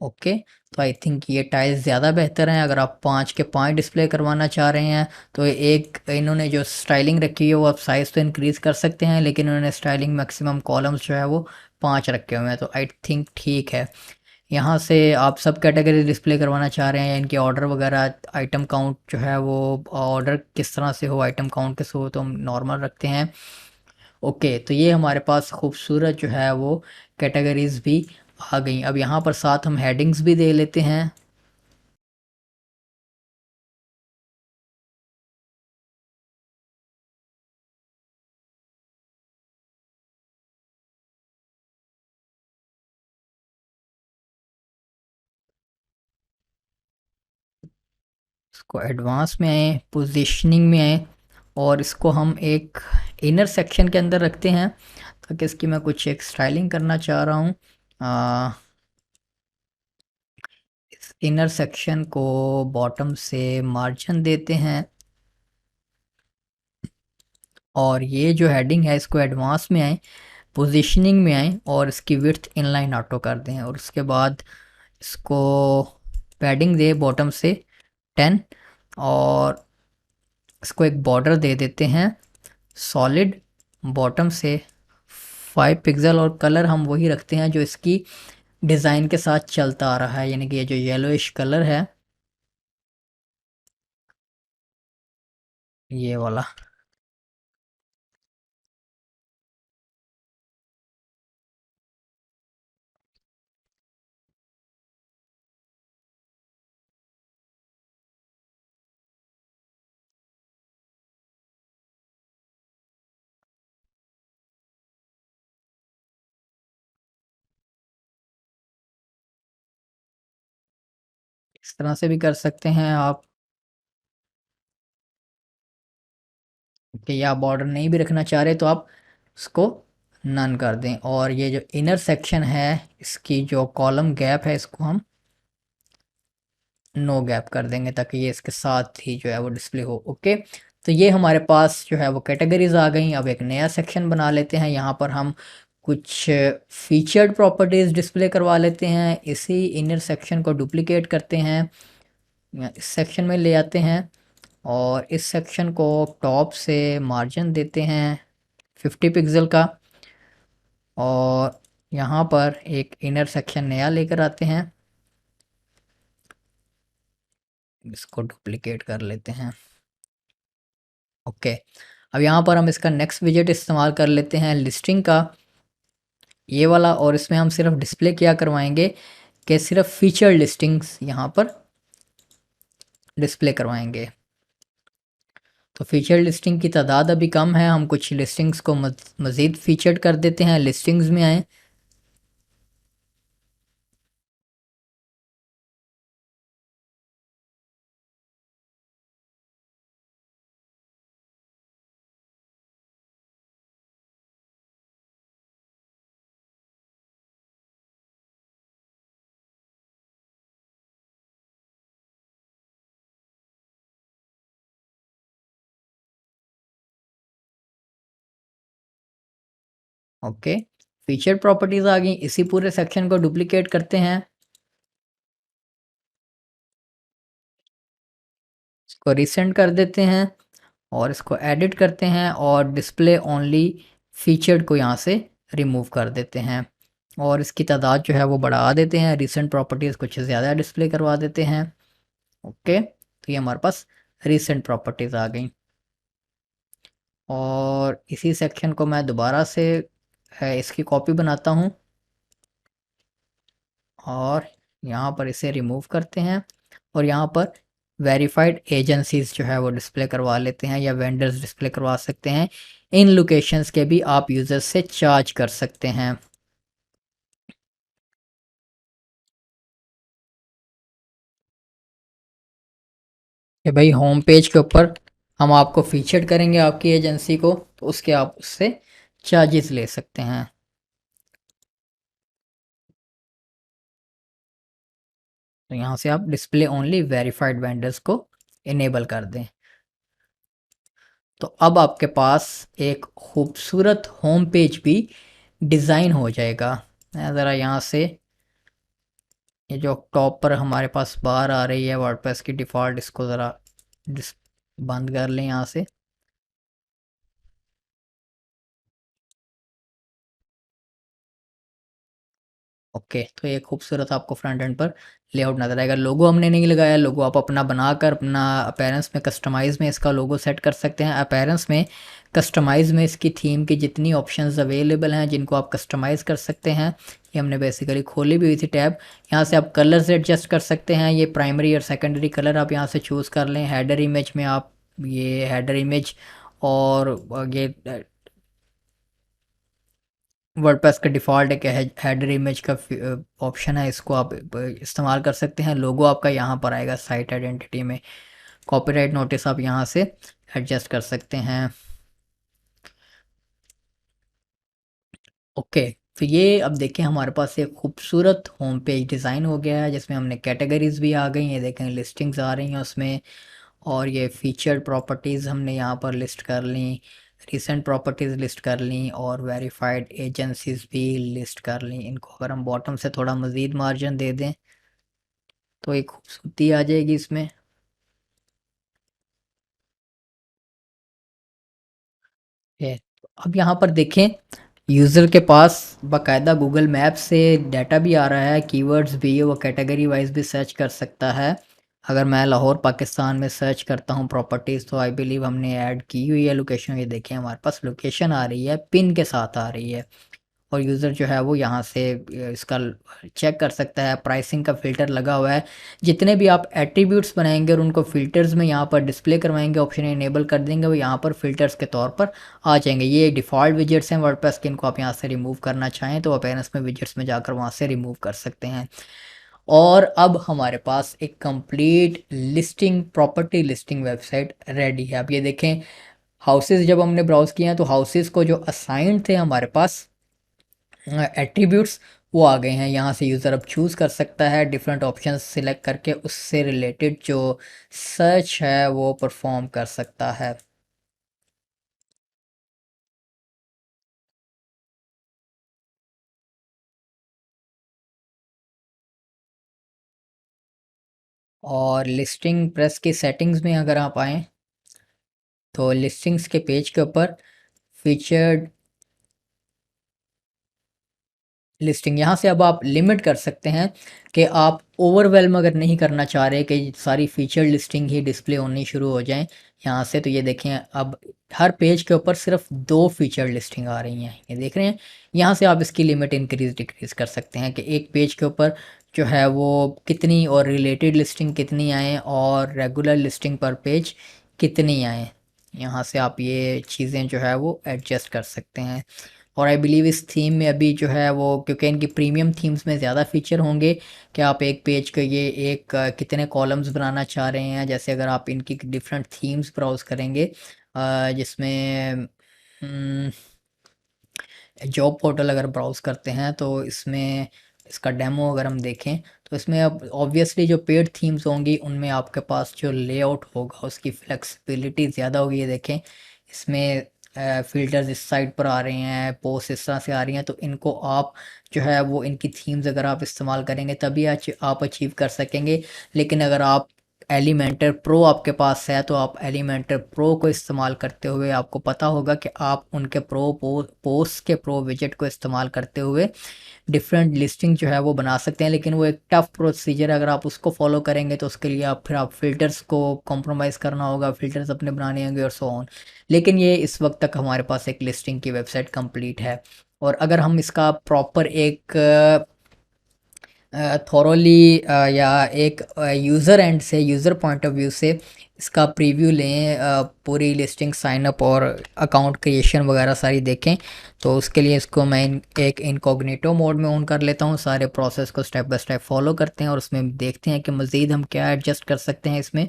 ओके, तो आई थिंक ये टाइल्स ज़्यादा बेहतर हैं। अगर आप 5 के 5 डिस्प्ले करवाना चाह रहे हैं तो एक इन्होंने जो स्टाइलिंग रखी है वो आप साइज़ तो इंक्रीज़ कर सकते हैं, लेकिन उन्होंने स्टाइलिंग मैक्सिमम कॉलम्स जो है वो 5 रखे हुए हैं, तो आई थिंक ठीक है। यहाँ से आप सब कैटेगरी डिस्प्ले करवाना चाह रहे हैं, इनके ऑर्डर वगैरह, आइटम काउंट जो है वो ऑर्डर किस तरह से हो, आइटम काउंट किस हो, तो हम नॉर्मल रखते हैं। ओके, तो ये हमारे पास खूबसूरत जो है वो कैटेगरीज भी आ गई। अब यहाँ पर साथ हम हेडिंग्स भी दे लेते हैं। इसको एडवांस में आए, पोजीशनिंग में आए और इसको हम एक इनर सेक्शन के अंदर रखते हैं, ताकि इसकी मैं कुछ एक स्टाइलिंग करना चाह रहा हूँ। इस इनर सेक्शन को बॉटम से मार्जिन देते हैं, और ये जो हेडिंग है इसको एडवांस में आए, पोजीशनिंग में आए, और इसकी विड्थ इनलाइन ऑटो कर दें, और उसके बाद इसको पैडिंग दे बॉटम से 10, और इसको एक बॉर्डर दे देते हैं सॉलिड बॉटम से 5 पिक्सल, और कलर हम वही रखते हैं जो इसकी डिज़ाइन के साथ चलता आ रहा है, यानी कि ये जो येलोइश कलर है ये वाला। इस तरह से भी कर सकते हैं आप, कि या बॉर्डर नहीं भी रखना चाह रहे तो आप इसको नन कर दें। और ये जो इनर सेक्शन है इसकी जो कॉलम गैप है इसको हम नो गैप कर देंगे, ताकि ये इसके साथ ही जो है वो डिस्प्ले हो। ओके, तो ये हमारे पास जो है वो कैटेगरीज आ गई। अब एक नया सेक्शन बना लेते हैं, यहाँ पर हम कुछ फीचर्ड प्रॉपर्टीज़ डिस्प्ले करवा लेते हैं। इसी इनर सेक्शन को डुप्लीकेट करते हैं, इस सेक्शन में ले आते हैं, और इस सेक्शन को टॉप से मार्जिन देते हैं 50 पिक्सल का, और यहाँ पर एक इनर सेक्शन नया लेकर आते हैं, इसको डुप्लीकेट कर लेते हैं। ओके, अब यहाँ पर हम इसका नेक्स्ट विजेट इस्तेमाल कर लेते हैं लिस्टिंग का, ये वाला, और इसमें हम सिर्फ डिस्प्ले क्या करवाएंगे कि सिर्फ फीचर लिस्टिंग्स यहाँ पर डिस्प्ले करवाएंगे। तो फीचर लिस्टिंग की तादाद अभी कम है, हम कुछ लिस्टिंग्स को मज़ीद फीचर्ड कर देते हैं। लिस्टिंग्स में आए, ओके, फीचर प्रॉपर्टीज़ आ गई। इसी पूरे सेक्शन को डुप्लीकेट करते हैं, इसको रिसेंड कर देते हैं, और इसको एडिट करते हैं, और डिस्प्ले ओनली फीचर्ड को यहाँ से रिमूव कर देते हैं, और इसकी तादाद जो है वो बढ़ा देते हैं। रिसेंट प्रॉपर्टीज़ कुछ ज़्यादा डिस्प्ले करवा देते हैं। ओके, तो ये हमारे पास रिसेंट प्रॉपर्टीज़ आ गई। और इसी सेक्शन को मैं दोबारा से इसकी कॉपी बनाता हूँ, और यहाँ पर इसे रिमूव करते हैं, और यहाँ पर वेरीफाइड एजेंसीज जो है वो डिस्प्ले करवा लेते हैं, या वेंडर्स डिस्प्ले करवा सकते हैं। इन लोकेशंस के भी आप यूज़र्स से चार्ज कर सकते हैं। कि भाई होम पेज के ऊपर हम आपको फीचर्ड करेंगे आपकी एजेंसी को, तो उसके आप उससे चार्जेस ले सकते हैं। तो यहाँ से आप डिस्प्ले ओनली वेरीफाइड वेंडर्स को इनेबल कर दें। तो अब आपके पास एक खूबसूरत होम पेज भी डिज़ाइन हो जाएगा। मैं ज़रा यहाँ से ये जो टॉप पर हमारे पास बार आ रही है वर्डप्रेस की डिफ़ॉल्ट, इसको ज़रा बंद कर लें यहाँ से। ओके, तो ये खूबसूरत आपको फ्रंट एंड पर लेआउट नज़र आएगा। लोगो हमने नहीं लगाया, लोगो आप अपना बनाकर अपना अपीयरेंस में कस्टमाइज़ में इसका लोगो सेट कर सकते हैं। अपीयरेंस में कस्टमाइज़ में इसकी थीम की जितनी ऑप्शंस अवेलेबल हैं जिनको आप कस्टमाइज़ कर सकते हैं, ये हमने बेसिकली खोली भी हुई थी टैब। यहाँ से आप कलर्स एडजस्ट कर सकते हैं, ये प्राइमरी और सेकेंडरी कलर आप यहाँ से चूज़ कर लें। हेडर इमेज में आप ये हेडर इमेज और ये वर्डप्रेस का डिफ़ॉल्ट एक हेडर इमेज का ऑप्शन है, इसको आप इस्तेमाल कर सकते हैं। लोगो आपका यहाँ पर आएगा साइट आइडेंटिटी में। कॉपीराइट नोटिस आप यहाँ से एडजस्ट कर सकते हैं। ओके, तो ये अब देखें हमारे पास एक खूबसूरत होम पेज डिज़ाइन हो गया है, जिसमें हमने कैटेगरीज भी आ गई हैं, देखें लिस्टिंग्स आ रही हैं उसमें, और ये फीचर्ड प्रॉपर्टीज़ हमने यहाँ पर लिस्ट कर ली, रिसेंट प्रॉपर्टीज़ लिस्ट कर ली, और वेरीफाइड एजेंसीज भी लिस्ट कर ली। इनको अगर हम बॉटम से थोड़ा मज़ीद मार्जिन दे दें तो एक खूबसूरती आ जाएगी इसमें। है, अब यहाँ पर देखें यूज़र के पास बाकायदा गूगल मैप से डाटा भी आ रहा है, कीवर्ड्स भी, वो कैटेगरी वाइज भी सर्च कर सकता है। अगर मैं लाहौर पाकिस्तान में सर्च करता हूँ प्रॉपर्टीज़, तो आई बिलीव हमने ऐड की हुई है लोकेशन, ये देखें हमारे पास लोकेशन आ रही है, पिन के साथ आ रही है, और यूज़र जो है वो यहाँ से इसका चेक कर सकता है। प्राइसिंग का फ़िल्टर लगा हुआ है, जितने भी आप एट्रीब्यूट्स बनाएंगे और उनको फ़िल्टर्स में यहाँ पर डिस्प्ले करवाएंगे, ऑप्शन इनेबल कर देंगे, वो यहाँ पर फ़िल्टर्स के तौर पर आ जाएंगे। ये डिफ़ॉल्ट विजेट्स हैं वर्डप्रेस के, इनको आप यहाँ से रिमूव करना चाहें तो अपीयरेंस में विजेट्स में जाकर वहाँ से रिमूव कर सकते हैं। और अब हमारे पास एक complete listing, property listing website ready है। अब ये देखें, हाउसेस जब हमने ब्राउज़ किए हैं तो हाउसेस को जो असाइंड थे हमारे पास एट्रीब्यूट्स, वो आ गए हैं। यहाँ से यूज़र अब चूज़ कर सकता है, डिफरेंट ऑप्शंस सिलेक्ट करके उससे रिलेटेड जो सर्च है वो परफॉर्म कर सकता है। और लिस्टिंग प्रेस की सेटिंग्स में अगर आप आएँ तो लिस्टिंग्स के पेज के ऊपर फीचर्ड लिस्टिंग, यहाँ से अब आप लिमिट कर सकते हैं कि आप ओवरवेलम अगर नहीं करना चाह रहे कि सारी फीचर लिस्टिंग ही डिस्प्ले होनी शुरू हो जाएं यहाँ से, तो ये देखें अब हर पेज के ऊपर सिर्फ 2 फीचर लिस्टिंग आ रही हैं, ये देख रहे हैं। यहाँ से आप इसकी लिमिट इंक्रीज़ डिक्रीज़ कर सकते हैं कि एक पेज के ऊपर जो है वो कितनी, और रिलेटेड लिस्टिंग कितनी आए, और रेगुलर लिस्टिंग पर पेज कितनी आए। यहाँ से आप ये चीज़ें जो है वो एडजस्ट कर सकते हैं। और आई बिलीव इस थीम में अभी जो है वो, क्योंकि इनकी प्रीमियम थीम्स में ज़्यादा फीचर होंगे कि आप एक पेज के ये एक कितने कॉलम्स बनाना चाह रहे हैं। जैसे अगर आप इनकी डिफरेंट थीम्स ब्राउज़ करेंगे, जिसमें जॉब पोर्टल अगर ब्राउज़ करते हैं तो इसमें इसका डेमो अगर हम देखें तो इसमें अब ऑब्वियसली जो पेड थीम्स होंगी उनमें आपके पास जो लेआउट होगा उसकी फ्लेक्सिबिलिटी ज़्यादा होगी। ये देखें इसमें फ़िल्टर्स इस साइड पर आ रहे हैं, पोस्ट इस तरह से आ रही हैं, तो इनको आप जो है वो इनकी थीम्स अगर आप इस्तेमाल करेंगे तभी आप अचीव कर सकेंगे। लेकिन अगर आप एलिमेंटर प्रो आपके पास है तो आप एलिमेंटर प्रो को इस्तेमाल करते हुए आपको पता होगा कि आप उनके पोस्ट के प्रो विजेट को इस्तेमाल करते हुए डिफरेंट लिस्टिंग जो है वो बना सकते हैं। लेकिन वो एक टफ प्रोसीजर है, अगर आप उसको फॉलो करेंगे तो उसके लिए आप फ़िल्टर्स को कॉम्प्रोमाइज़ करना होगा, फ़िल्टर्स अपने बनाने होंगे और सो ऑन। लेकिन ये इस वक्त तक हमारे पास एक लिस्टिंग की वेबसाइट कंप्लीट है। और अगर हम इसका प्रॉपर एक थॉरोली या एक यूज़र एंड से, यूज़र पॉइंट ऑफ व्यू से इसका प्रीव्यू लें, पूरी लिस्टिंग साइन अप और अकाउंट क्रिएशन वगैरह सारी देखें, तो उसके लिए इसको मैं एक इनकॉग्निटो मोड में ऑन कर लेता हूँ। सारे प्रोसेस को स्टेप बाय स्टेप फॉलो करते हैं और उसमें देखते हैं कि मज़ीद हम क्या एडजस्ट कर सकते हैं इसमें।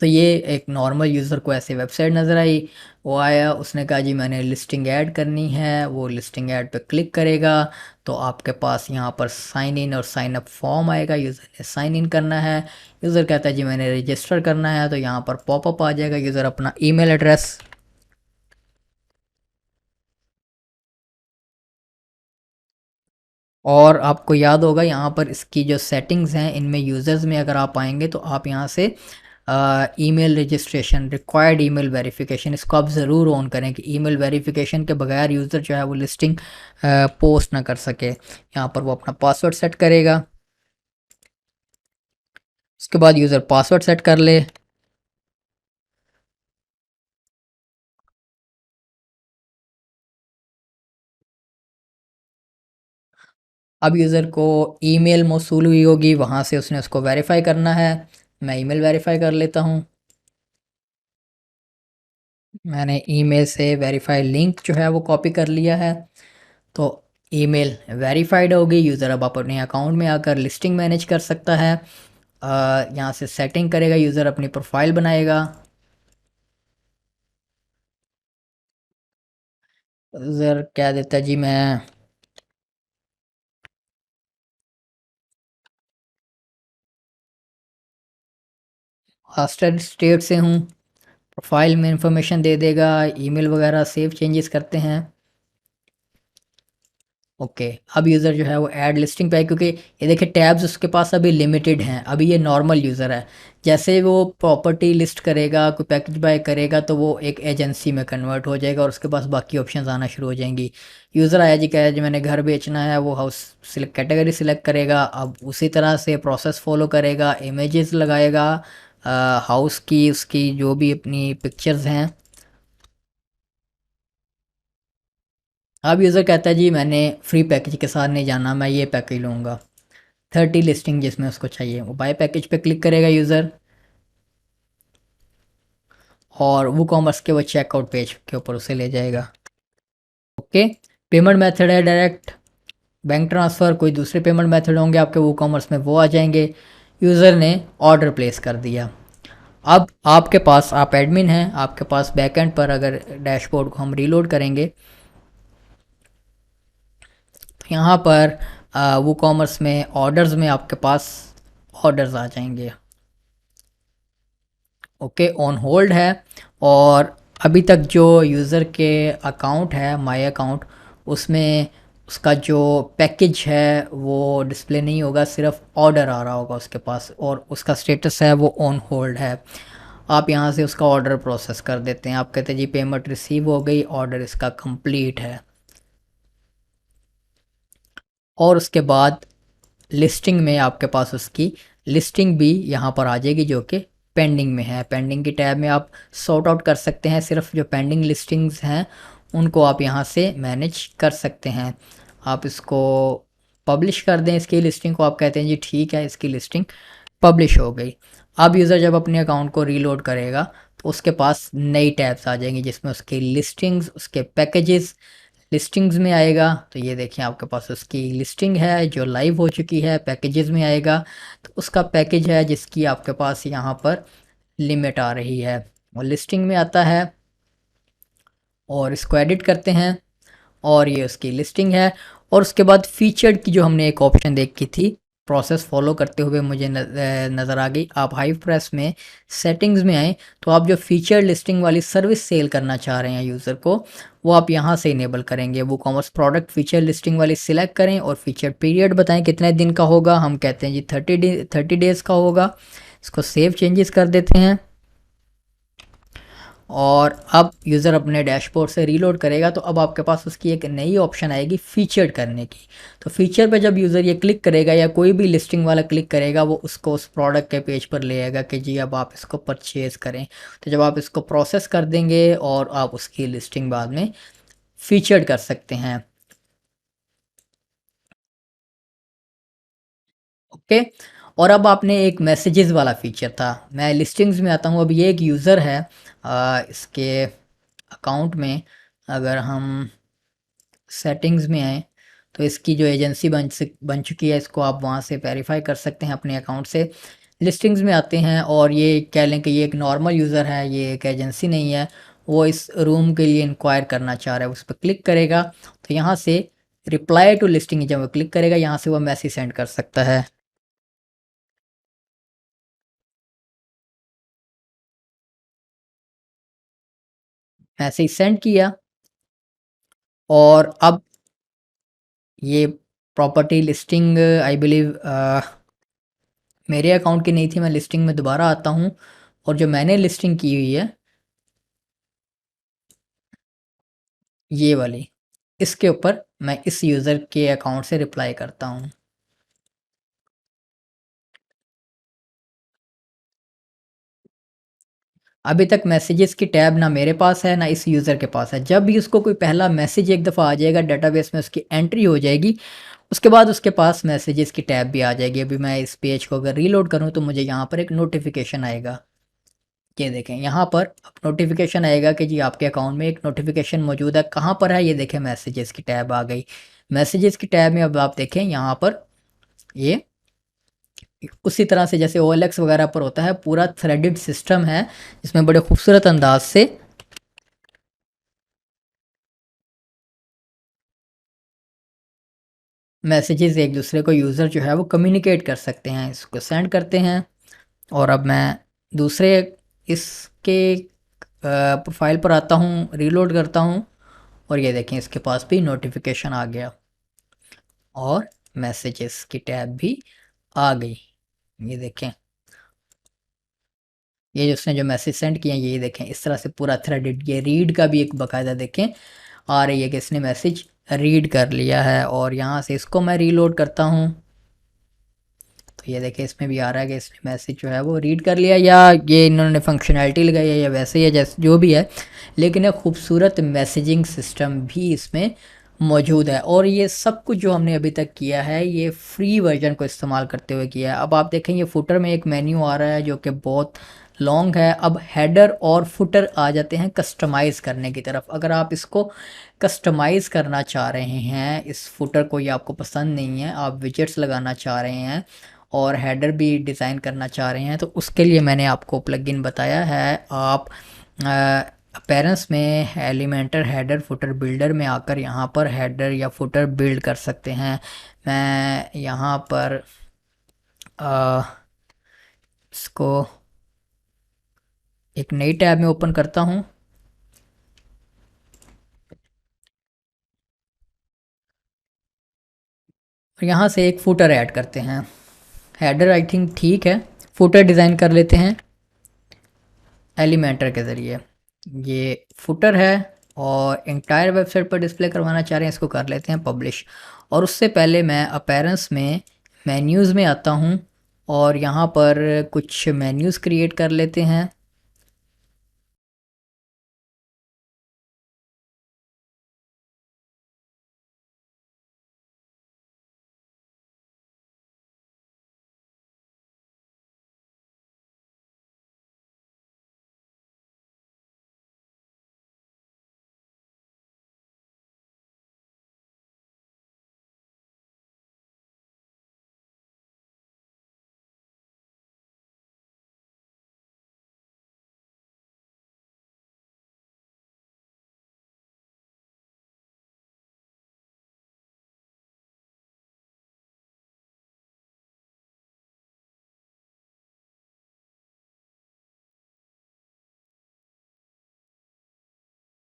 तो ये एक नॉर्मल यूज़र को ऐसे वेबसाइट नज़र आई, वो आया, उसने कहा जी मैंने लिस्टिंग ऐड करनी है, वो लिस्टिंग ऐड पे क्लिक करेगा तो आपके पास यहाँ पर साइन इन और साइन अप फॉर्म आएगा, यूज़र ने साइन इन करना है। यूज़र कहता है जी मैंने रजिस्टर करना है, तो यहाँ पर पॉपअप आ जाएगा, यूज़र अपना ईमेल एड्रेस, और आपको याद होगा यहाँ पर इसकी जो सेटिंग्स हैं इनमें यूज़र्स में अगर आप आएंगे तो आप यहाँ से email registration, required email verification, इसको आप ज़रूर ऑन करें कि ईमेल वेरिफिकेशन के बगैर यूज़र जो है वो लिस्टिंग पोस्ट ना कर सके। यहाँ पर वो अपना पासवर्ड सेट करेगा, उसके बाद यूज़र पासवर्ड सेट कर ले। अब यूज़र को ईमेल मौसूल हुई होगी, वहाँ से उसने उसको वेरीफाई करना है। मैं ईमेल वेरीफाई कर लेता हूँ। मैंने ईमेल से वेरीफाई लिंक जो है वो कॉपी कर लिया है, तो ईमेल वेरीफाइड होगी। यूज़र अब अपने अकाउंट में आकर लिस्टिंग मैनेज कर सकता है। यहाँ से सेटिंग करेगा यूज़र, अपनी प्रोफाइल बनाएगा। यूज़र क्या देता जी, मैं हॉस्टल स्टेट से हूँ। प्रोफाइल में इंफॉर्मेशन दे देगा, ईमेल वगैरह सेव चेंजेस करते हैं। ओके, अब यूज़र जो है वो ऐड लिस्टिंग पे है, क्योंकि ये देखिए टैब्स उसके पास अभी लिमिटेड हैं, अभी ये नॉर्मल यूज़र है। जैसे वो प्रॉपर्टी लिस्ट करेगा, कोई पैकेज बाय करेगा, तो वो एक एजेंसी में कन्वर्ट हो जाएगा और उसके पास बाकी ऑप्शंस आना शुरू हो जाएंगी। यूज़र आया जी, कह रहा है जी मैंने घर बेचना है, वो हाउस सिलेक्ट कैटेगरी सिलेक्ट करेगा। अब उसी तरह से प्रोसेस फॉलो करेगा, इमेजेस लगाएगा हाउस की, उसकी जो भी अपनी पिक्चर्स हैं। अब यूज़र कहता है जी मैंने फ्री पैकेज के साथ नहीं जाना, मैं ये पैकेज लूँगा, 30 लिस्टिंग जिसमें उसको चाहिए। वो बाय पैकेज पे क्लिक करेगा यूज़र, और वो कॉमर्स के वो चेकआउट पेज के ऊपर उसे ले जाएगा। ओके, पेमेंट मेथड है डायरेक्ट बैंक ट्रांसफ़र, कोई दूसरे पेमेंट मेथड होंगे आपके वो कॉमर्स में, वो आ जाएंगे। यूज़र ने ऑर्डर प्लेस कर दिया। अब आपके पास, आप एडमिन हैं, आपके पास बैकएंड पर अगर डैशबोर्ड को हम रीलोड करेंगे तो यहाँ पर वो कॉमर्स में ऑर्डर्स में आपके पास ऑर्डर्स आ जाएंगे। ओके, ऑन होल्ड है। और अभी तक जो यूज़र के अकाउंट है, माई अकाउंट, उसमें उसका जो पैकेज है वो डिस्प्ले नहीं होगा, सिर्फ ऑर्डर आ रहा होगा उसके पास, और उसका स्टेटस है वो ऑन होल्ड है। आप यहाँ से उसका ऑर्डर प्रोसेस कर देते हैं, आप कहते हैं जी पेमेंट रिसीव हो गई, ऑर्डर इसका कंप्लीट है। और उसके बाद लिस्टिंग में आपके पास उसकी लिस्टिंग भी यहाँ पर आ जाएगी, जो कि पेंडिंग में है। पेंडिंग की टैब में आप सॉर्ट आउट कर सकते हैं, सिर्फ जो पेंडिंग लिस्टिंग्स हैं उनको आप यहाँ से मैनेज कर सकते हैं। आप इसको पब्लिश कर दें, इसकी लिस्टिंग को, आप कहते हैं जी ठीक है इसकी लिस्टिंग पब्लिश हो गई। अब यूज़र जब अपने अकाउंट को रीलोड करेगा तो उसके पास नई टैब्स आ जाएंगी, जिसमें उसकी लिस्टिंग्स, उसके पैकेजेस लिस्टिंग्स में आएगा। तो ये देखिए आपके पास उसकी लिस्टिंग है जो लाइव हो चुकी है। पैकेजेस में आएगा तो उसका पैकेज है जिसकी आपके पास यहाँ पर लिमिट आ रही है, और लिस्टिंग में आता है। और इसको एडिट करते हैं और ये उसकी लिस्टिंग है। और उसके बाद फीचर्ड की जो हमने एक ऑप्शन देखी थी, प्रोसेस फॉलो करते हुए मुझे नज़र आ गई। आप हाइव प्रेस में सेटिंग्स में आए तो आप जो फीचर लिस्टिंग वाली सर्विस सेल करना चाह रहे हैं यूज़र को, वो आप यहाँ से इनेबल करेंगे। वो कॉमर्स प्रोडक्ट फीचर लिस्टिंग वाली सिलेक्ट करें और फीचर पीरियड बताएं कितने दिन का होगा। हम कहते हैं जी 30 डेज़ का होगा। इसको सेव चेंजेस कर देते हैं। और अब यूज़र अपने डैशबोर्ड से रीलोड करेगा तो अब आपके पास उसकी एक नई ऑप्शन आएगी फीचर्ड करने की। तो फीचर पे जब यूज़र ये क्लिक करेगा या कोई भी लिस्टिंग वाला क्लिक करेगा, वो उसको उस प्रोडक्ट के पेज पर ले आएगा कि जी अब आप इसको परचेज़ करें। तो जब आप इसको प्रोसेस कर देंगे और आप उसकी लिस्टिंग बाद में फीचर्ड कर सकते हैं। ओके, और अब आपने एक मैसेजेस वाला फीचर था, मैं लिस्टिंग्स में आता हूँ। अब ये एक यूज़र है, इसके अकाउंट में अगर हम सेटिंग्स में आए तो इसकी जो एजेंसी बन चुकी है, इसको आप वहाँ से वेरीफाई कर सकते हैं अपने अकाउंट से। लिस्टिंग्स में आते हैं और ये कह लें कि ये एक नॉर्मल यूज़र है, ये एक एजेंसी नहीं है। वो इस रूम के लिए इंक्वायर करना चाह रहा है, उस पर क्लिक करेगा तो यहाँ से रिप्लाई टू लिस्टिंग जब वो क्लिक करेगा, यहाँ से वो मैसेज सेंड कर सकता है। मैसेज सेंड किया, और अब ये प्रॉपर्टी लिस्टिंग आई बिलीव मेरे अकाउंट की नहीं थी। मैं लिस्टिंग में दोबारा आता हूँ और जो मैंने लिस्टिंग की हुई है ये वाली, इसके ऊपर मैं इस यूज़र के अकाउंट से रिप्लाई करता हूँ। अभी तक मैसेजेस की टैब ना मेरे पास है ना इस यूज़र के पास है। जब भी उसको कोई पहला मैसेज एक दफ़ा आ जाएगा, डेटाबेस में उसकी एंट्री हो जाएगी, उसके बाद उसके पास मैसेजेस की टैब भी आ जाएगी। अभी मैं इस पेज को अगर रीलोड करूँ तो मुझे यहाँ पर एक नोटिफिकेशन आएगा। ये देखें यहाँ पर नोटिफिकेशन आएगा कि जी आपके अकाउंट में एक नोटिफिकेशन मौजूद है। कहाँ पर है, ये देखें मैसेजेस की टैब आ गई। मैसेजेस की टैब में अब आप देखें यहाँ पर ये उसी तरह से जैसे OLX वगैरह पर होता है, पूरा थ्रेडेड सिस्टम है जिसमें बड़े खूबसूरत अंदाज से मैसेजेस एक दूसरे को यूज़र जो है वो कम्युनिकेट कर सकते हैं, इसको सेंड करते हैं। और अब मैं दूसरे इसके प्रोफाइल पर आता हूँ, रीलोड करता हूँ और ये देखें इसके पास भी नोटिफिकेशन आ गया और मैसेजेस की टैब भी आ गई। ये देखें, ये उसने जो मैसेज सेंड किए हैं ये देखें, इस तरह से पूरा थ्रेडेड। ये रीड का भी एक बाकायदा देखें आ रही है कि इसने मैसेज रीड कर लिया है। और यहाँ से इसको मैं रीलोड करता हूँ तो ये देखें इसमें भी आ रहा है कि इसने मैसेज जो है वो रीड कर लिया, या ये इन्होंने फंक्शनैलिटी लगाई है या वैसे ही है जैसे जो भी है, लेकिन एक खूबसूरत मैसेजिंग सिस्टम भी इसमें मौजूद है। और ये सब कुछ जो हमने अभी तक किया है ये फ्री वर्जन को इस्तेमाल करते हुए किया है। अब आप देखेंगे फुटर में एक मेन्यू आ रहा है जो कि बहुत लॉन्ग है। अब हेडर और फुटर आ जाते हैं कस्टमाइज़ करने की तरफ। अगर आप इसको कस्टमाइज़ करना चाह रहे हैं, इस फुटर को, ये आपको पसंद नहीं है, आप विजेट्स लगाना चाह रहे हैं और हेडर भी डिज़ाइन करना चाह रहे हैं, तो उसके लिए मैंने आपको प्लगइन बताया है। आप अपीयरेंस में एलिमेंटर हेडर फुटर बिल्डर में आकर यहाँ पर हेडर या फुटर बिल्ड कर सकते हैं। मैं यहाँ पर आ, इसको एक नई टैब में ओपन करता हूँ। और यहाँ से एक फुटर ऐड करते हैं। हेडर आई थिंक ठीक है, फुटर डिज़ाइन कर लेते हैं एलिमेंटर के ज़रिए। ये फुटर है और इंटायर वेबसाइट पर डिस्प्ले करवाना चाह रहे हैं, इसको कर लेते हैं पब्लिश। और उससे पहले मैं अपीयरेंस में मेन्यूज़ में आता हूँ और यहाँ पर कुछ मेन्यूज़ क्रिएट कर लेते हैं।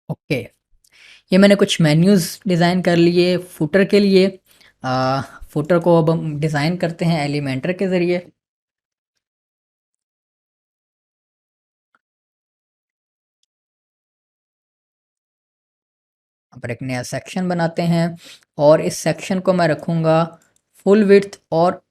ओके, ये मैंने कुछ मेन्यूज़ डिज़ाइन कर लिए फुटर के लिए। फुटर को अब हम डिज़ाइन करते हैं एलिमेंटर के ज़रिए। यहाँ पर एक नया सेक्शन बनाते हैं और इस सेक्शन को मैं रखूँगा फुल विड्थ और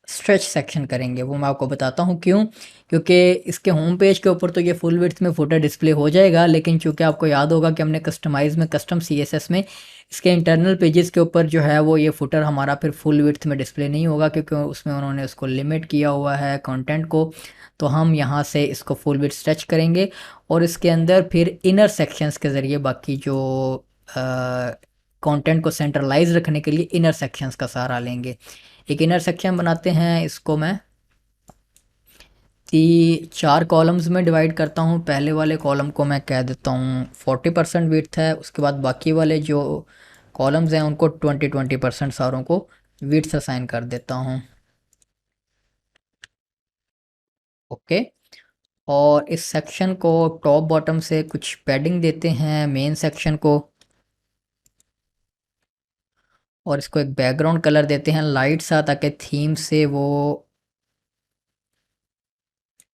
स्ट्रेच सेक्शन करेंगे। वो मैं आपको बताता हूँ क्यों। क्योंकि इसके होम पेज के ऊपर तो ये फुल विड्थ में फुटर डिस्प्ले हो जाएगा, लेकिन चूंकि आपको याद होगा कि हमने कस्टमाइज़ में कस्टम CSS में इसके इंटरनल पेजेस के ऊपर जो है वो ये फुटर हमारा फिर फुल विड्थ में डिस्प्ले नहीं होगा, क्योंकि उसमें उन्होंने उसको लिमिट किया हुआ है कंटेंट को। तो हम यहाँ से इसको फुल विड्थ स्ट्रेच करेंगे और इसके अंदर फिर इनर सेक्शंस के ज़रिए बाकी जो कंटेंट को सेंट्रलाइज रखने के लिए इनर सेक्शंस का सहारा लेंगे। एक इनर सेक्शन बनाते हैं, इसको मैं 4 कॉलम्स में डिवाइड करता हूँ। पहले वाले कॉलम को मैं कह देता हूँ 40% विड्थ है, उसके बाद बाकी वाले जो कॉलम्स हैं उनको 20% सारों को विड्थ असाइन कर देता हूँ। ओके, और इस सेक्शन को टॉप बॉटम से कुछ पैडिंग देते हैं मेन सेक्शन को, और इसको एक बैकग्राउंड कलर देते हैं लाइट सा, ताकि थीम से वो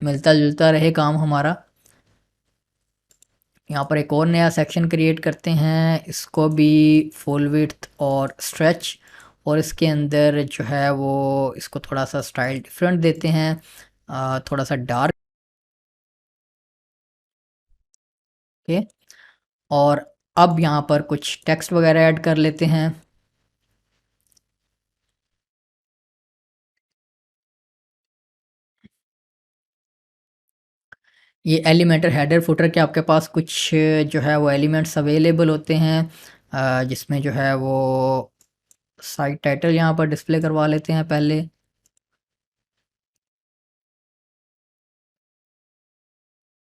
मिलता जुलता रहे काम हमारा। यहाँ पर एक और नया सेक्शन क्रिएट करते हैं, इसको भी फुल विड्थ और स्ट्रेच, और इसके अंदर जो है वो इसको थोड़ा सा स्टाइल डिफरेंट देते हैं, थोड़ा सा डार्क के। और अब यहाँ पर कुछ टेक्स्ट वगैरह ऐड कर लेते हैं। ये एलिमेंटर हेडर फुटर के आपके पास कुछ जो है वो एलिमेंट्स अवेलेबल होते हैं, जिसमें जो है वो साइट टाइटल यहाँ पर डिस्प्ले करवा लेते हैं पहले।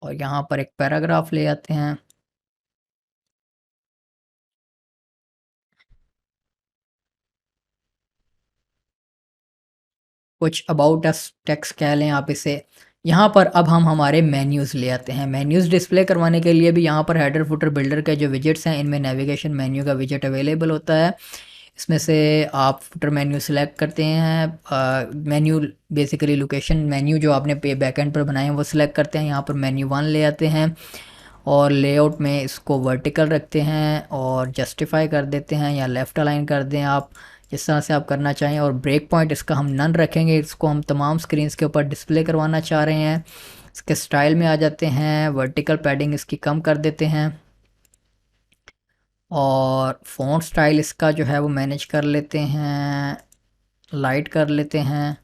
और यहाँ पर एक पैराग्राफ ले आते हैं। कुछ अबाउट अस टेक्स्ट कह लें आप इसे। यहाँ पर अब हम हमारे मेन्यूज़ ले आते हैं। मेन्यूज़ डिस्प्ले करवाने के लिए भी यहाँ पर हेडर फुटर बिल्डर के जो विजेट्स हैं, इनमें नेविगेशन मेन्यू का विजेट अवेलेबल होता है। इसमें से आप फुटर मेन्यू सेलेक्ट करते हैं। मेन्यू बेसिकली लोकेशन मेन्यू जो आपने पे बैकएंड पर बनाए हैं वो सिलेक्ट करते हैं। यहाँ पर मेन्यू 1 ले आते हैं और लेआउट में इसको वर्टिकल रखते हैं और जस्टिफाई कर देते हैं या लेफ़्ट अलाइन कर दें आप, जिस तरह से आप करना चाहें। और ब्रेक पॉइंट इसका हम नन रखेंगे, इसको हम तमाम स्क्रीन्स के ऊपर डिस्प्ले करवाना चाह रहे हैं। इसके स्टाइल में आ जाते हैं, वर्टिकल पैडिंग इसकी कम कर देते हैं और फ़ॉन्ट स्टाइल इसका जो है वो मैनेज कर लेते हैं, लाइट कर लेते हैं।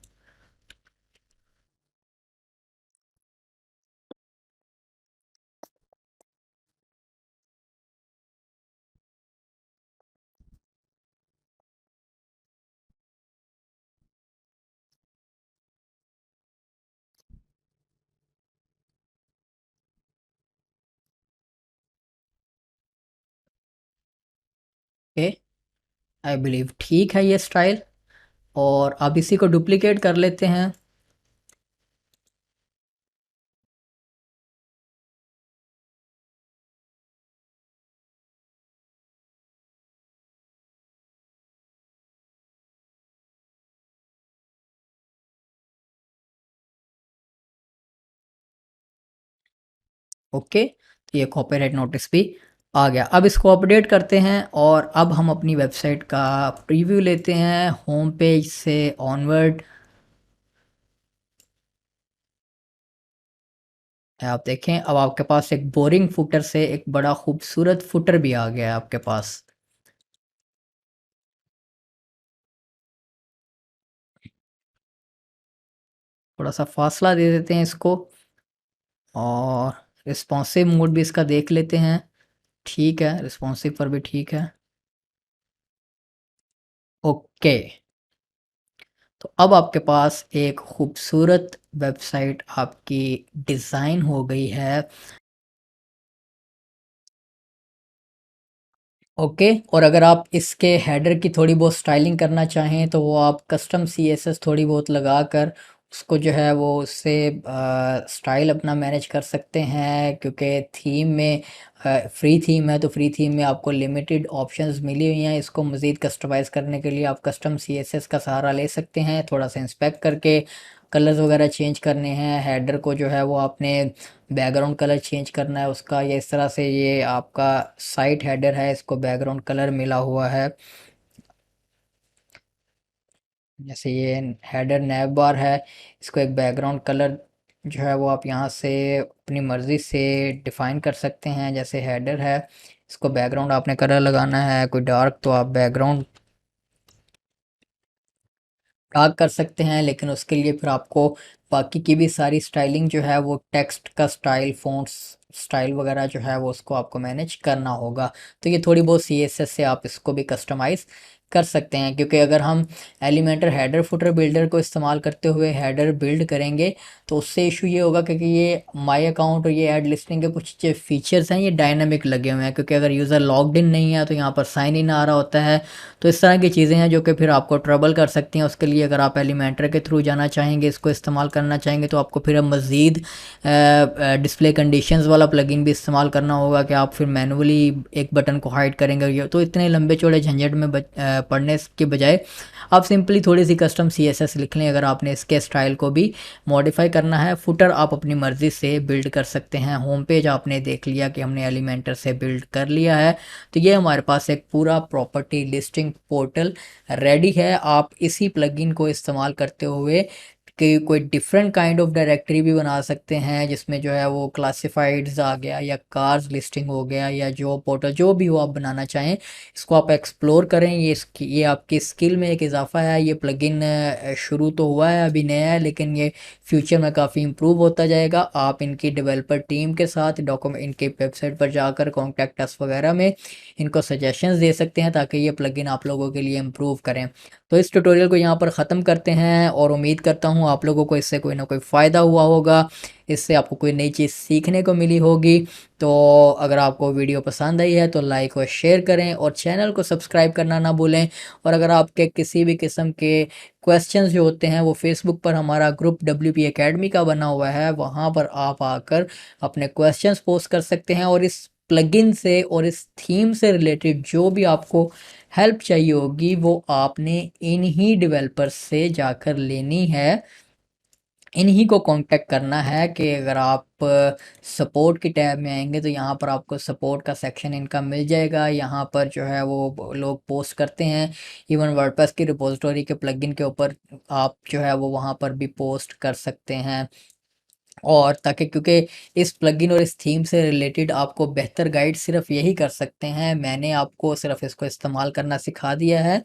ओके, आई बिलीव ठीक है ये स्टाइल। और अब इसी को डुप्लीकेट कर लेते हैं। ओके, तो ये कॉपीराइट नोटिस भी आ गया। अब इसको अपडेट करते हैं और अब हम अपनी वेबसाइट का प्रीव्यू लेते हैं होम पेज से ऑनवर्ड। आप देखें, अब आपके पास एक बोरिंग फुटर से एक बड़ा खूबसूरत फुटर भी आ गया है आपके पास। थोड़ा सा फासला दे देते हैं इसको और रिस्पॉन्सिव मोड भी इसका देख लेते हैं। ठीक है, रिस्पॉन्सिव पर भी ठीक है। ओके, तो अब आपके पास एक खूबसूरत वेबसाइट आपकी डिज़ाइन हो गई है। ओके, और अगर आप इसके हेडर की थोड़ी बहुत स्टाइलिंग करना चाहें तो वो आप कस्टम सीएसएस थोड़ी बहुत लगाकर उसको जो है वो उससे स्टाइल अपना मैनेज कर सकते हैं, क्योंकि थीम में फ्री थीम है तो फ्री थीम में आपको लिमिटेड ऑप्शंस मिली हुई हैं। इसको मज़ीद कस्टमाइज़ करने के लिए आप कस्टम सीएसएस का सहारा ले सकते हैं, थोड़ा सा इंस्पेक्ट करके कलर्स वगैरह चेंज करने हैं। हेडर को जो है वो आपने बैकग्राउंड कलर चेंज करना है उसका, या इस तरह से ये आपका साइट हेडर है, इसको बैकग्राउंड कलर मिला हुआ है। जैसे ये हेडर नैव बार है, इसको एक बैकग्राउंड कलर जो है वो आप यहाँ से अपनी मर्ज़ी से डिफ़ाइन कर सकते हैं। जैसे हेडर है, इसको बैकग्राउंड आपने कलर लगाना है कोई डार्क, तो आप बैकग्राउंड डार्क कर सकते हैं, लेकिन उसके लिए फिर आपको बाकी की भी सारी स्टाइलिंग जो है वो टेक्स्ट का स्टाइल, फ़ॉन्ट्स स्टाइल वगैरह जो है वो उसको आपको मैनेज करना होगा। तो ये थोड़ी बहुत सीएसएस से आप इसको भी कस्टमाइज़ कर सकते हैं, क्योंकि अगर हम एलिमेंटर हेडर फुटर बिल्डर को इस्तेमाल करते हुए हेडर बिल्ड करेंगे तो उससे इशू ये होगा, क्योंकि ये माई अकाउंट और ये ऐड लिस्टिंग के कुछ जो फीचर्स हैं ये डायनामिक लगे हुए हैं, क्योंकि अगर यूज़र लॉग्ड इन नहीं है तो यहाँ पर साइन इन आ रहा होता है। तो इस तरह की चीज़ें हैं जो कि फिर आपको ट्रबल कर सकती हैं। उसके लिए अगर आप एलिमेंटर के थ्रू जाना चाहेंगे, इसको इस्तेमाल करना चाहेंगे, तो आपको फिर अब मज़ीद डिस्प्ले कंडीशंस वाला प्लगइन भी इस्तेमाल करना होगा कि आप फिर मैनुअली एक बटन को हाइड करेंगे। तो इतने लंबे चौड़े झंझट में पढ़ने के बजाय आप सिंपली थोड़ी सी कस्टम सीएसएस लिख लें। अगर आपने इसके स्टाइल को भी मॉडिफाई करना है, फुटर आप अपनी मर्ज़ी से बिल्ड कर सकते हैं। होम पेज आपने देख लिया कि हमने एलिमेंटर से बिल्ड कर लिया है, तो ये हमारे पास एक पूरा प्रॉपर्टी लिस्टिंग पोर्टल रेडी है। आप इसी प्लगइन को इस्तेमाल करते हुए कि कोई डिफरेंट काइंड ऑफ डायरेक्टरी भी बना सकते हैं, जिसमें जो है वो क्लासिफाइड्स आ गया या कार्स लिस्टिंग हो गया या जॉब पोर्टल, जो भी हो आप बनाना चाहें, इसको आप एक्सप्लोर करें। ये आपकी स्किल में एक इजाफा है। ये प्लगइन शुरू तो हुआ है, अभी नया है, लेकिन ये फ्यूचर में काफ़ी इम्प्रूव होता जाएगा। आप इनकी डेवलपर टीम के साथ डॉक्यूमेंट इनके वेबसाइट पर जाकर कॉन्टैक्ट अस वगैरह में इनको सजेशंस दे सकते हैं, ताकि ये प्लगइन आप लोगों के लिए इम्प्रूव करें। तो इस ट्यूटोरियल को यहाँ पर ख़त्म करते हैं और उम्मीद करता हूँ आप लोगों को इससे कोई ना कोई फ़ायदा हुआ होगा, इससे आपको कोई नई चीज़ सीखने को मिली होगी। तो अगर आपको वीडियो पसंद आई है तो लाइक और शेयर करें और चैनल को सब्सक्राइब करना ना भूलें। और अगर आपके किसी भी किस्म के क्वेश्चंस जो होते हैं वो फेसबुक पर हमारा ग्रुप WP एकेडमी का बना हुआ है, वहाँ पर आप आकर अपने क्वेश्चंस पोस्ट कर सकते हैं। और इस प्लगइन से और इस थीम से रिलेटेड जो भी आपको हेल्प चाहिए होगी वो आपने इन्हीं डेवलपर्स से जाकर लेनी है, इन्हीं को कांटेक्ट करना है। कि अगर आप सपोर्ट की टैब में आएंगे तो यहाँ पर आपको सपोर्ट का सेक्शन इनका मिल जाएगा। यहाँ पर जो है वो लोग पोस्ट करते हैं, इवन वर्डप्रेस की रिपोजिटरी के प्लगइन के ऊपर आप जो है वो वहाँ पर भी पोस्ट कर सकते हैं। और ताकि क्योंकि इस प्लगइन और इस थीम से रिलेटेड आपको बेहतर गाइड सिर्फ यही कर सकते हैं, मैंने आपको सिर्फ इसको इस्तेमाल करना सिखा दिया है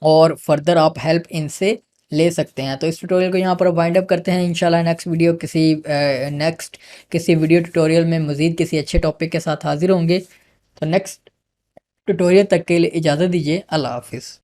और फर्दर आप हेल्प इनसे ले सकते हैं। तो इस ट्यूटोरियल को यहाँ पर वाइंड अप करते हैं। इंशाल्लाह नेक्स्ट किसी वीडियो ट्यूटोरियल में मज़ीद किसी अच्छे टॉपिक के साथ हाजिर होंगे। तो नेक्स्ट ट्यूटोरियल तक के लिए इजाज़त दीजिए। अल्लाह हाफिज़।